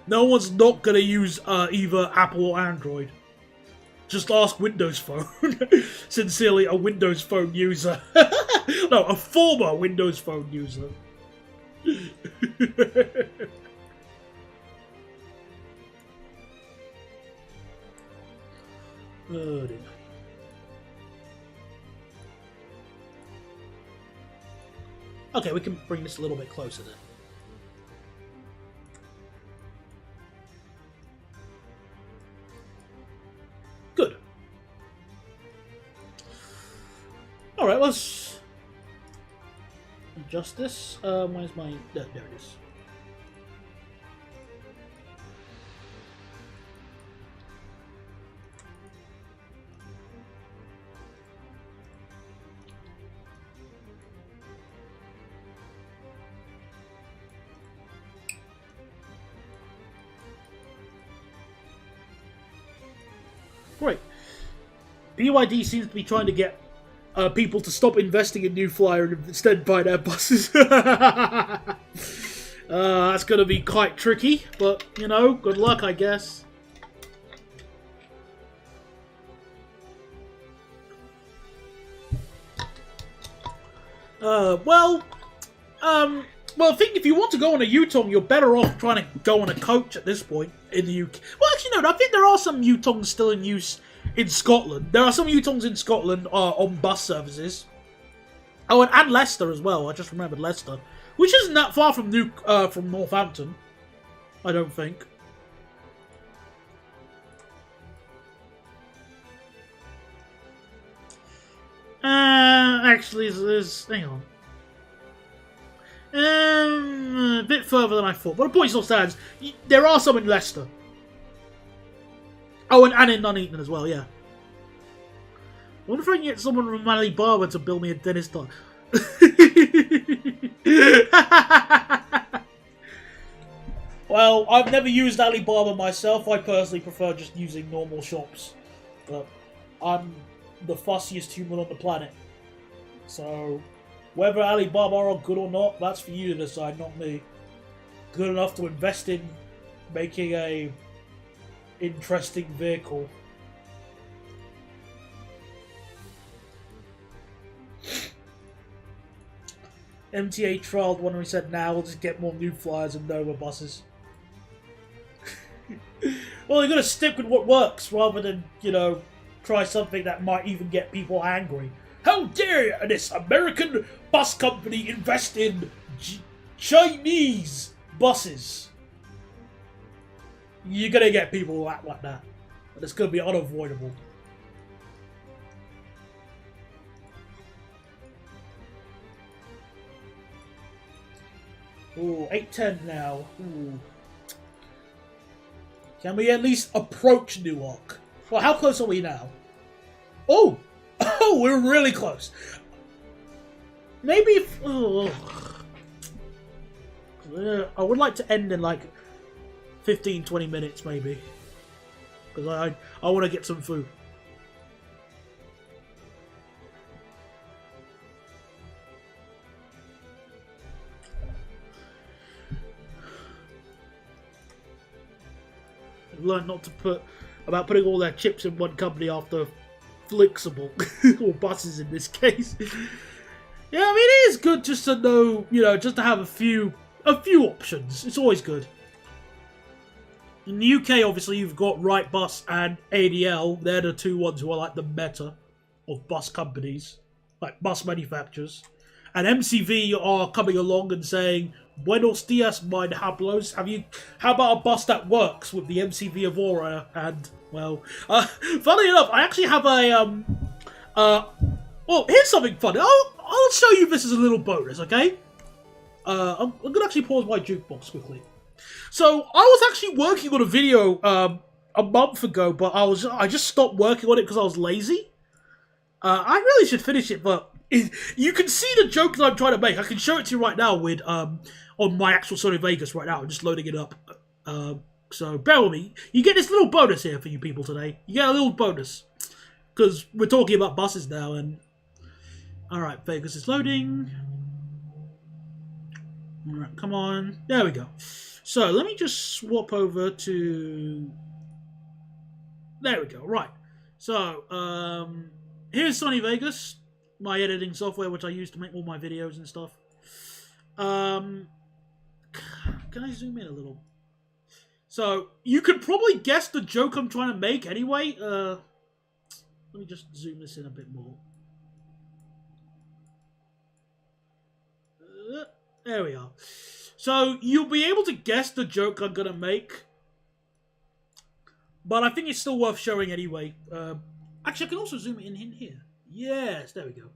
no one's not gonna use either Apple or Android. Just ask Windows Phone. Sincerely, a Windows Phone user. No, a former Windows Phone user. Oh, dear. Okay, we can bring this a little bit closer then. Good. Alright, let's adjust this. Where's my... There it is. Great. BYD seems to be trying to get people to stop investing in New Flyer and instead buy their buses. That's going to be quite tricky, but, you know, good luck, I guess. Well, I think if you want to go on a Yutong, you're better off trying to go on a coach at this point in the UK. Well, actually, no, I think there are some Yutongs still in use in Scotland. There are some Yutongs in Scotland on bus services. Oh, and Leicester as well. I just remembered Leicester, which isn't that far from Northampton, I don't think. Actually, hang on. A bit further than I thought, but the point still stands. There are some in Leicester. Oh, and in Nuneaton as well, yeah. I wonder if I can get someone from Alibaba to build me a dentist dog. Well, I've never used Alibaba myself. I personally prefer just using normal shops. But I'm the fussiest human on the planet. So, whether Alibaba are good or not, that's for you to decide, not me. Good enough to invest in making a interesting vehicle. MTA trialed one and we said, now we'll just get more New Flyers and Nova buses. Well, you gotta stick with what works rather than, you know, try something that might even get people angry. How dare this American bus company invest in Chinese buses? You're gonna get people who act like that. And it's gonna be unavoidable. Ooh, 8:10 now. Ooh. Can we at least approach Newark? Well, how close are we now? Oh! Oh, we're really close. Maybe if... Oh, I would like to end in like 15-20 minutes maybe. Because I want to get some food. I've learned not to about putting all their chips in one company after Flexible, or buses in this case. Yeah, I mean, it is good just to know, you know, just to have a few options. It's always good. In the UK, obviously, you've got Wrightbus and ADL. They're the two ones who are like the meta of bus companies, like bus manufacturers. And MCV are coming along and saying, "Buenos dias, mine hablos. How about a bus that works with the MCV Evora?" And well, funny enough, I actually have a well, here's something funny. I'll show you this as a little bonus, okay? I'm gonna actually pause my jukebox quickly. So I was actually working on a video a month ago, but I just stopped working on it because I was lazy. I really should finish it, but you can see the joke that I'm trying to make. I can show it to you right now with on my actual Sony Vegas right now. I'm just loading it up. So bear with me. You get this little bonus here for you people today. You get a little bonus because we're talking about buses now. And all right, Vegas is loading. All right, come on. There we go. So let me just swap over to. There we go. Right. So here's Sony Vegas, my editing software, which I use to make all my videos and stuff. Can I zoom in a little? So you could probably guess the joke I'm trying to make anyway. Let me just zoom this in a bit more. There we are. So you'll be able to guess the joke I'm gonna make, but I think it's still worth showing anyway. Actually, I can also zoom in here. Yes, there we go.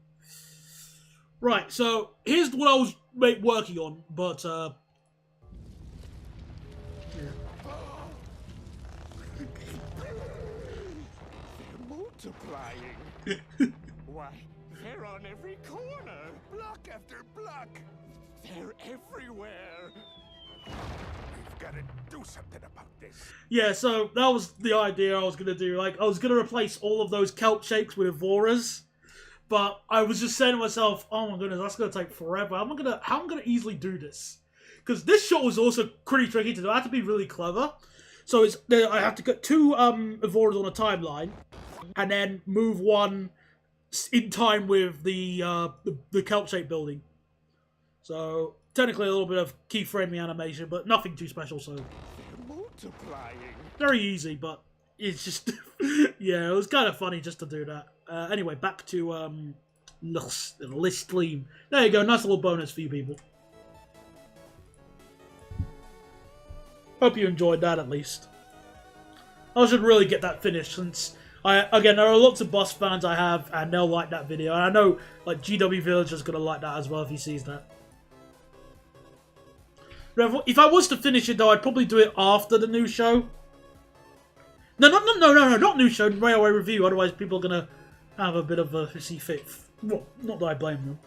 Right, so here's what I was working on, but yeah. They're multiplying. Why, they're on every corner, block after block. They're everywhere. We've got to do something about this. Yeah, so that was the idea I was gonna do. Like, I was gonna replace all of those kelp shapes with Evoras, but I was just saying to myself, "Oh my goodness, that's gonna take forever. How am I gonna easily do this?" Because this shot was also pretty tricky to do. I had to be really clever. So I have to get two Evoras on a timeline, and then move one in time with the kelp shape building. So technically a little bit of keyframing animation, but nothing too special. So they're multiplying. Very easy, but it's just yeah, it was kind of funny just to do that. Anyway, back to list stream. There you go, nice little bonus for you people. Hope you enjoyed that at least. I should really get that finished since again, there are lots of bus fans I have, and they'll like that video. And I know like GW Village is gonna like that as well if he sees that. If I was to finish it though, I'd probably do it after the new show. No, not new show, Railway Review. Otherwise, people are gonna have a bit of a hissy fit. Well, not that I blame them.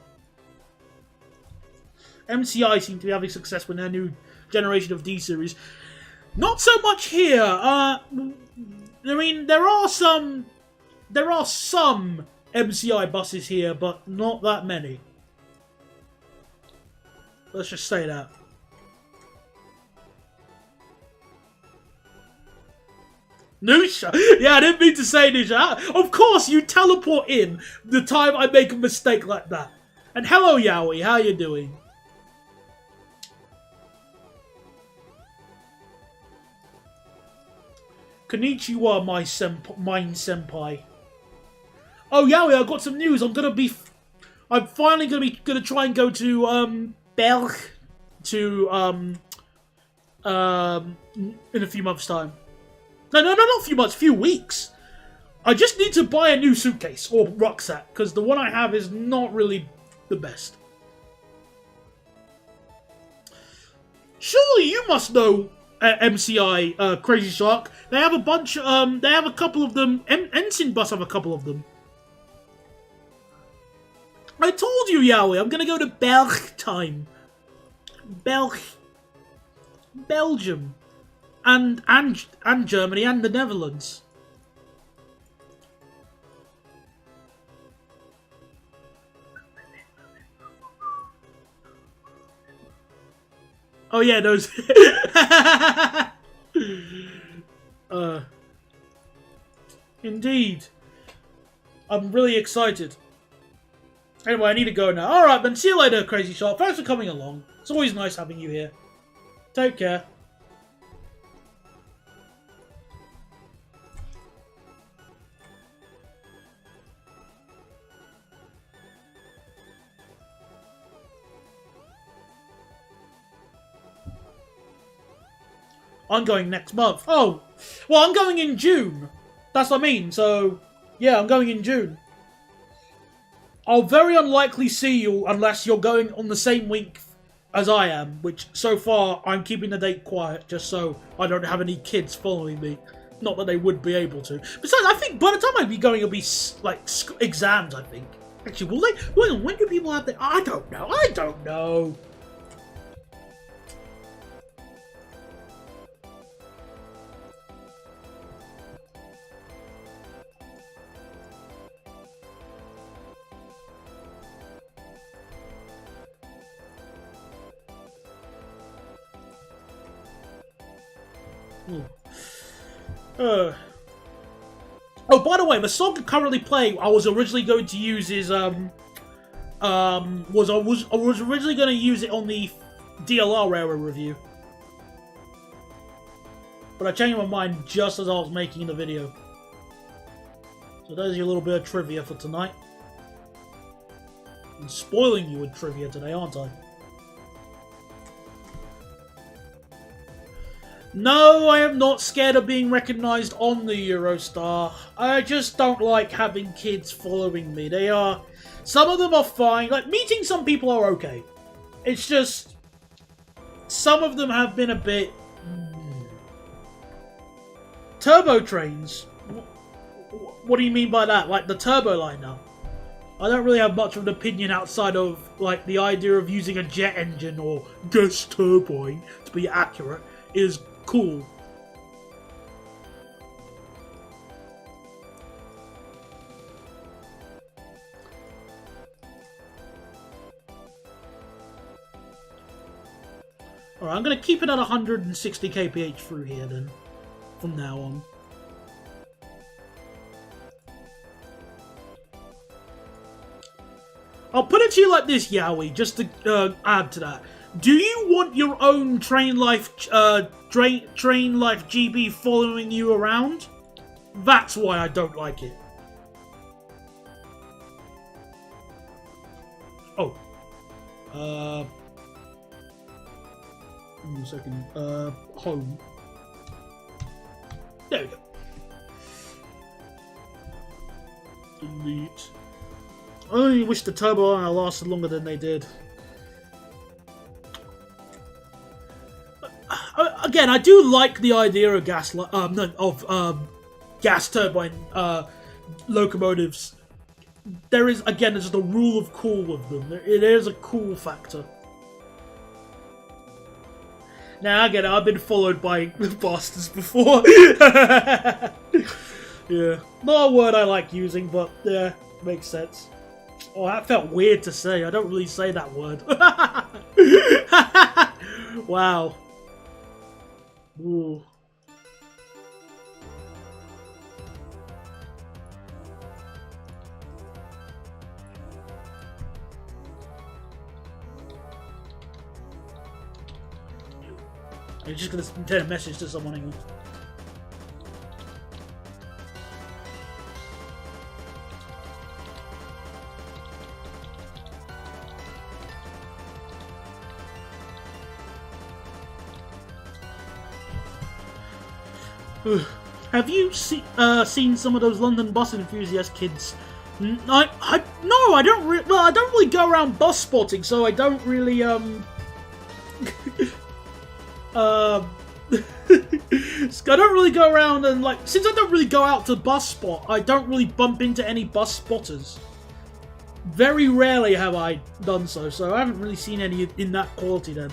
MCI seem to be having success with their new generation of D series. Not so much here. I mean, there are some MCI buses here, but not that many. Let's just say that. Nusha? Yeah, I didn't mean to say Nusha. Of course, you teleport in the time I make a mistake like that. And hello, Yowie. How you doing? Konnichiwa, mine senpai. Oh, Yowie, I've got some news. I'm finally gonna try and go to Belg to in a few months' time. No, not a few months, a few weeks. I just need to buy a new suitcase or rucksack, because the one I have is not really the best. Surely you must know MCI Crazy Shark. They have a bunch, they have a couple of them. Ensign Bus have a couple of them. I told you, Yowie, I'm gonna go to Belgium. Belgium. And Germany and the Netherlands. Oh yeah, those. Indeed. I'm really excited. Anyway, I need to go now. Alright, then see you later, Crazy Shark. Thanks for coming along. It's always nice having you here. Take care. I'm going next month. Oh, well, I'm going in June. That's what I mean. So, yeah, I'm going in June. I'll very unlikely see you unless you're going on the same week as I am, which so far I'm keeping the date quiet just so I don't have any kids following me. Not that they would be able to. Besides, I think by the time I'd be going, it'll be like exams, I think. Actually, will they? Well, when do people have their... I don't know. I don't know. Oh, by the way, the song I'm currently playing, I was originally going to use is I was originally going to use it on the DLR era review, but I changed my mind just as I was making the video. So there's your little bit of trivia for tonight. I'm spoiling you with trivia today, aren't I? No, I am not scared of being recognised on the Eurostar. I just don't like having kids following me. Some of them are fine. Like, meeting some people are okay. It's just... some of them have been a bit... Turbo trains? What do you mean by that? Like, the turbo liner? I don't really have much of an opinion outside of, like, the idea of using a jet engine or gas turbine, to be accurate, is cool. Alright, I'm going to keep it at 160 kph through here then, from now on. I'll put it to you like this, Yowie, just to add to that. Do you want your own Train Life GB following you around? That's why I don't like it. Oh. Give me a second. Home. There we go. Delete. I only wish the turbo liner lasted longer than they did. Again, I do like the idea of gas turbine locomotives. There is, again, there's the rule of cool with them. It is a cool factor. Now, again, I've been followed by bastards before. Yeah, not a word I like using, but yeah, makes sense. Oh, that felt weird to say. I don't really say that word. Wow. Ooh. I'm just gonna send a message to someone. Hang on. Have you seen some of those London bus enthusiast kids? No, I don't really go around bus spotting, so I don't really I don't really go around and, like, since I don't really go out to bus spot, I don't really bump into any bus spotters. Very rarely have I done so, so I haven't really seen any in that quality then.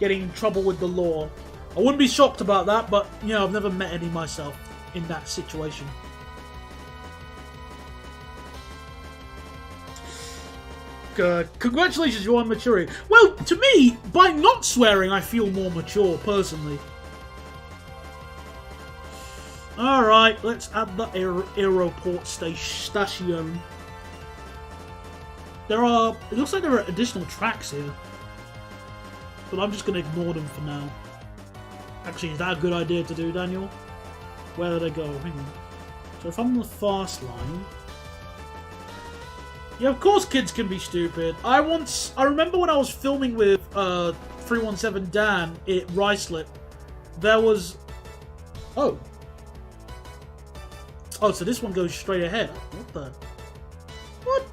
Getting in trouble with the law. I wouldn't be shocked about that, but, you know, I've never met any myself in that situation. Good. Congratulations, you are maturing. Well, to me, by not swearing, I feel more mature, personally. Alright, let's add the aeroport station. It looks like there are additional tracks here. But I'm just going to ignore them for now. Actually, is that a good idea to do, Daniel? Where did I go? Hang on. So if I'm on the fast line... Yeah, of course kids can be stupid. I remember when I was filming with 317 Dan at Ricelip, there was... Oh. Oh, so this one goes straight ahead. What the... What?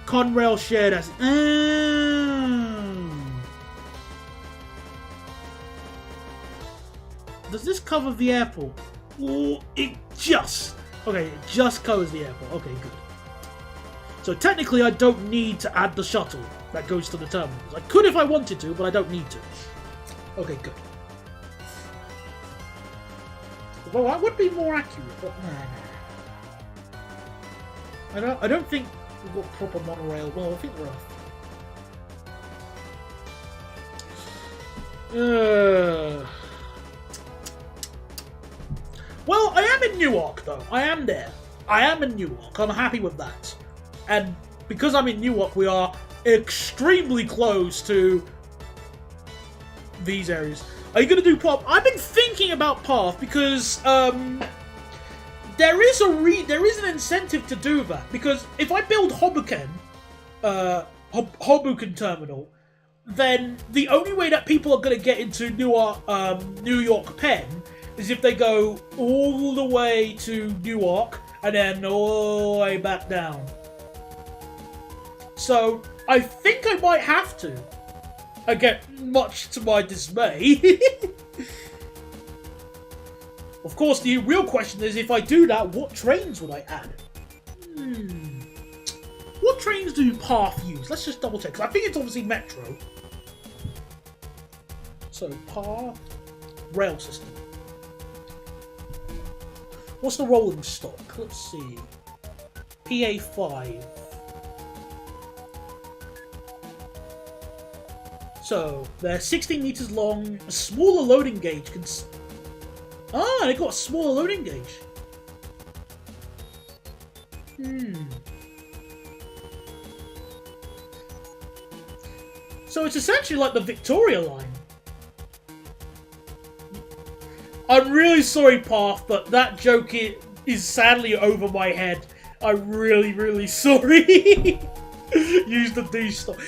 Conrail shared as... Does this cover the airport? Oh, it just... Okay, it just covers the airport. Okay, good. So technically I don't need to add the shuttle that goes to the terminals. I could if I wanted to, but I don't need to. Okay, good. Well, that would be more accurate, but nah. I don't think we've got proper monorail. Well, I think we're off. Well, I am in Newark, though. I am there. I am in Newark. I'm happy with that. And because I'm in Newark, we are extremely close to these areas. Are you going to do Path? I've been thinking about Path because there is an incentive to do that. Because if I build Hoboken Terminal, then the only way that people are going to get into New York Penn is if they go all the way to Newark and then all the way back down. So I think I might have to. Again, much to my dismay. Of course, the real question is, if I do that, what trains would I add? What trains do Path use? Let's just double check, because I think it's obviously Metro. So, Path rail system. What's the rolling stock? Let's see. PA5. So, they're 16 meters long, a smaller loading gauge can... they got a smaller loading gauge. So it's essentially like the Victoria line. I'm really sorry, Path, but that joke is sadly over my head. I'm really, really sorry. Use the D stop.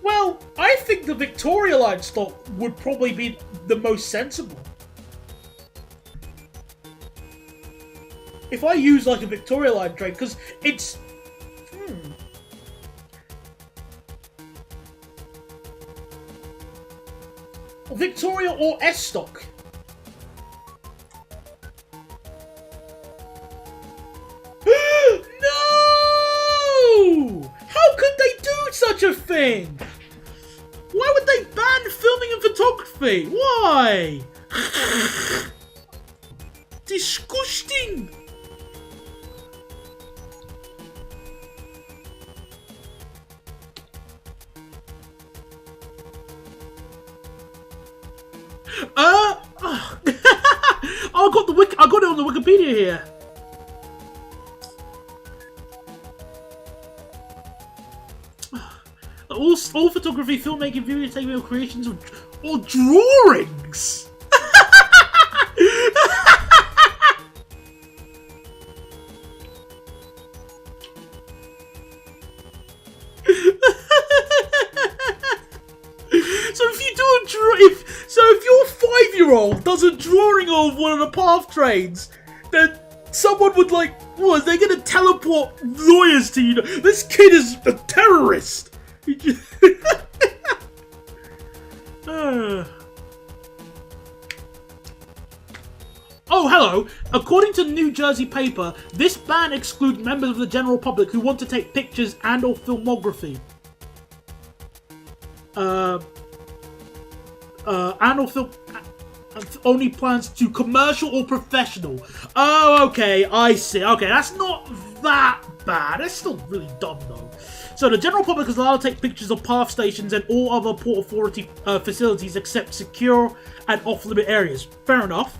Well, I think the Victoria line stop would probably be the most sensible. If I use like a Victoria line train, because it's... Victoria or S-Stock? No! How could they do such a thing? Why would they ban filming and photography? Why? Disgusting! I got it on the Wikipedia here. All photography, filmmaking, videotaping, creations, or drawings. If your 5-year-old does a drawing of one of the Path trains, then someone would like, what, are they going to teleport lawyers to you? This kid is a terrorist! Oh, hello. According to New Jersey paper, this ban excludes members of the general public who want to take pictures and or filmography. And or film... only plans to commercial or professional. Oh, okay, I see. Okay, that's not that bad. It's still really dumb, though. So the general public is allowed to take pictures of path stations and all other Port Authority facilities except secure and off-limit areas. Fair enough.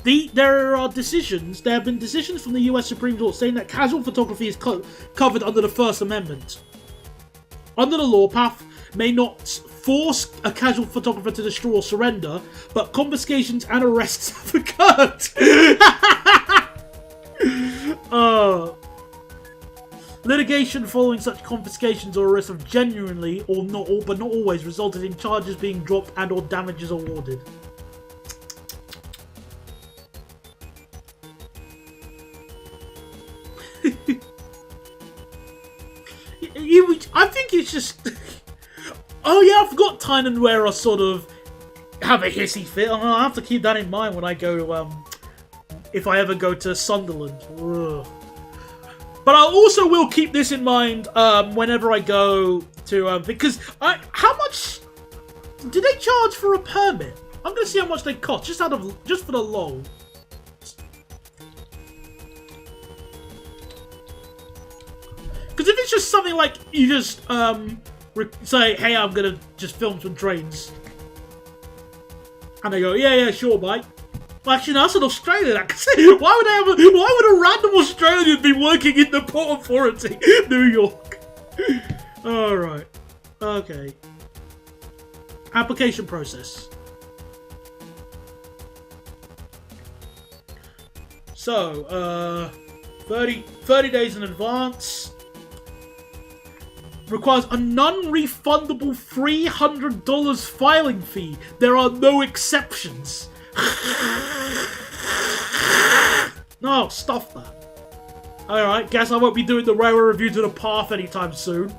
There have been decisions from the US Supreme Court saying that casual photography is covered under the First Amendment. Under the law, PATH may not force a casual photographer to destroy or surrender, but confiscations and arrests have occurred. Litigation following such confiscations or arrests have genuinely, or not all, but not always, resulted in charges being dropped and or damages awarded. I think it's just... Oh yeah, I forgot Tyne and Ware are sort of have a hissy fit. I'll have to keep that in mind when I go to, if I ever go to Sunderland. Ugh. But I also will keep this in mind whenever I go to, because how much do they charge for a permit? I'm gonna see how much they cost, just for the lol. Because if it's just something like you just say, hey, I'm gonna just film some trains, and they go, yeah, sure, mate. Well, actually, no, that's an Australian accent. Why would a random Australian be working in the Port Authority, New York? All right, okay. Application process. So, 30 days in advance. Requires a non-refundable $300 filing fee. There are no exceptions. No, stuff that. Alright, guess I won't be doing the railway review to the path anytime soon.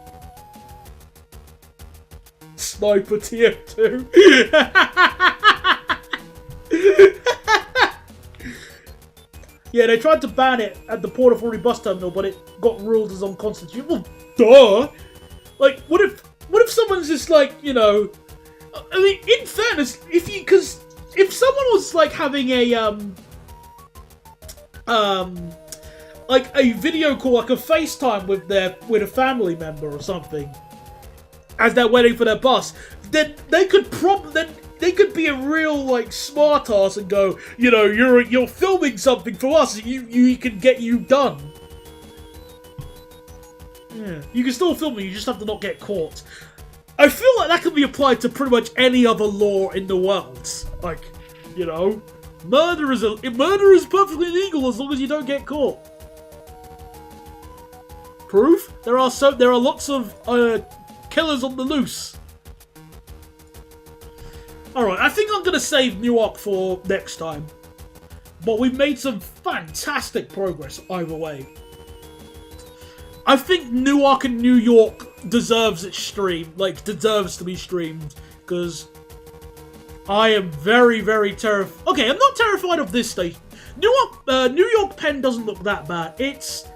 Sniper TF2. Yeah, they tried to ban it at the Port Authority bus terminal, but it got ruled as unconstitutional. Duh! Like, what if someone's just like, you know... I mean, in fairness, if someone was like having a, like a video call, like a FaceTime with a family member or something, as they're waiting for their bus, then they could be a real like smart ass and go, you know, you're filming something for us, you can get you done. Yeah, you can still film it, you just have to not get caught. I feel like that could be applied to pretty much any other law in the world. Like, you know, murder is perfectly legal as long as you don't get caught. Proof? There are lots of killers on the loose. Alright, I think I'm gonna save Newark for next time. But we've made some fantastic progress either way. I think Newark and New York deserves its stream, like, deserves to be streamed, because I am very, very terrified. Okay, I'm not terrified of this station. New York Penn doesn't look that bad. It's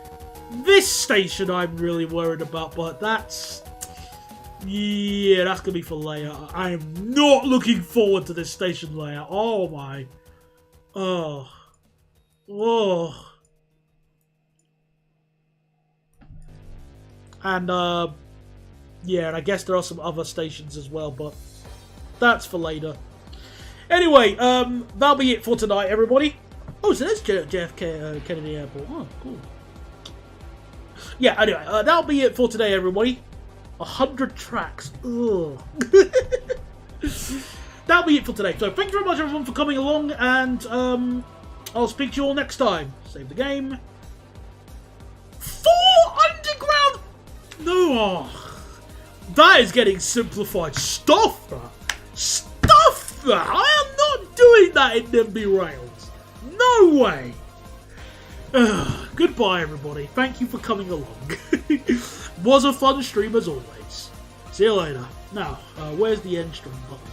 this station I'm really worried about, but that's... Yeah, that's going to be for later. I am not looking forward to this station later. Oh, my. Oh. Oh. And, yeah, and I guess there are some other stations as well, but that's for later. Anyway, that'll be it for tonight, everybody. Oh, so that's JFK Kennedy Airport. Oh, cool. Yeah, anyway, that'll be it for today, everybody. 100 tracks. Ugh. That'll be it for today. So, thank you very much, everyone, for coming along, and I'll speak to you all next time. Save the game. 4 underground... No, that is getting simplified. Stuff that. Stuff that. I am not doing that in Nimby Rails. No way. Goodbye, everybody. Thank you for coming along. Was a fun stream as always. See you later. Now, where's the end stream button?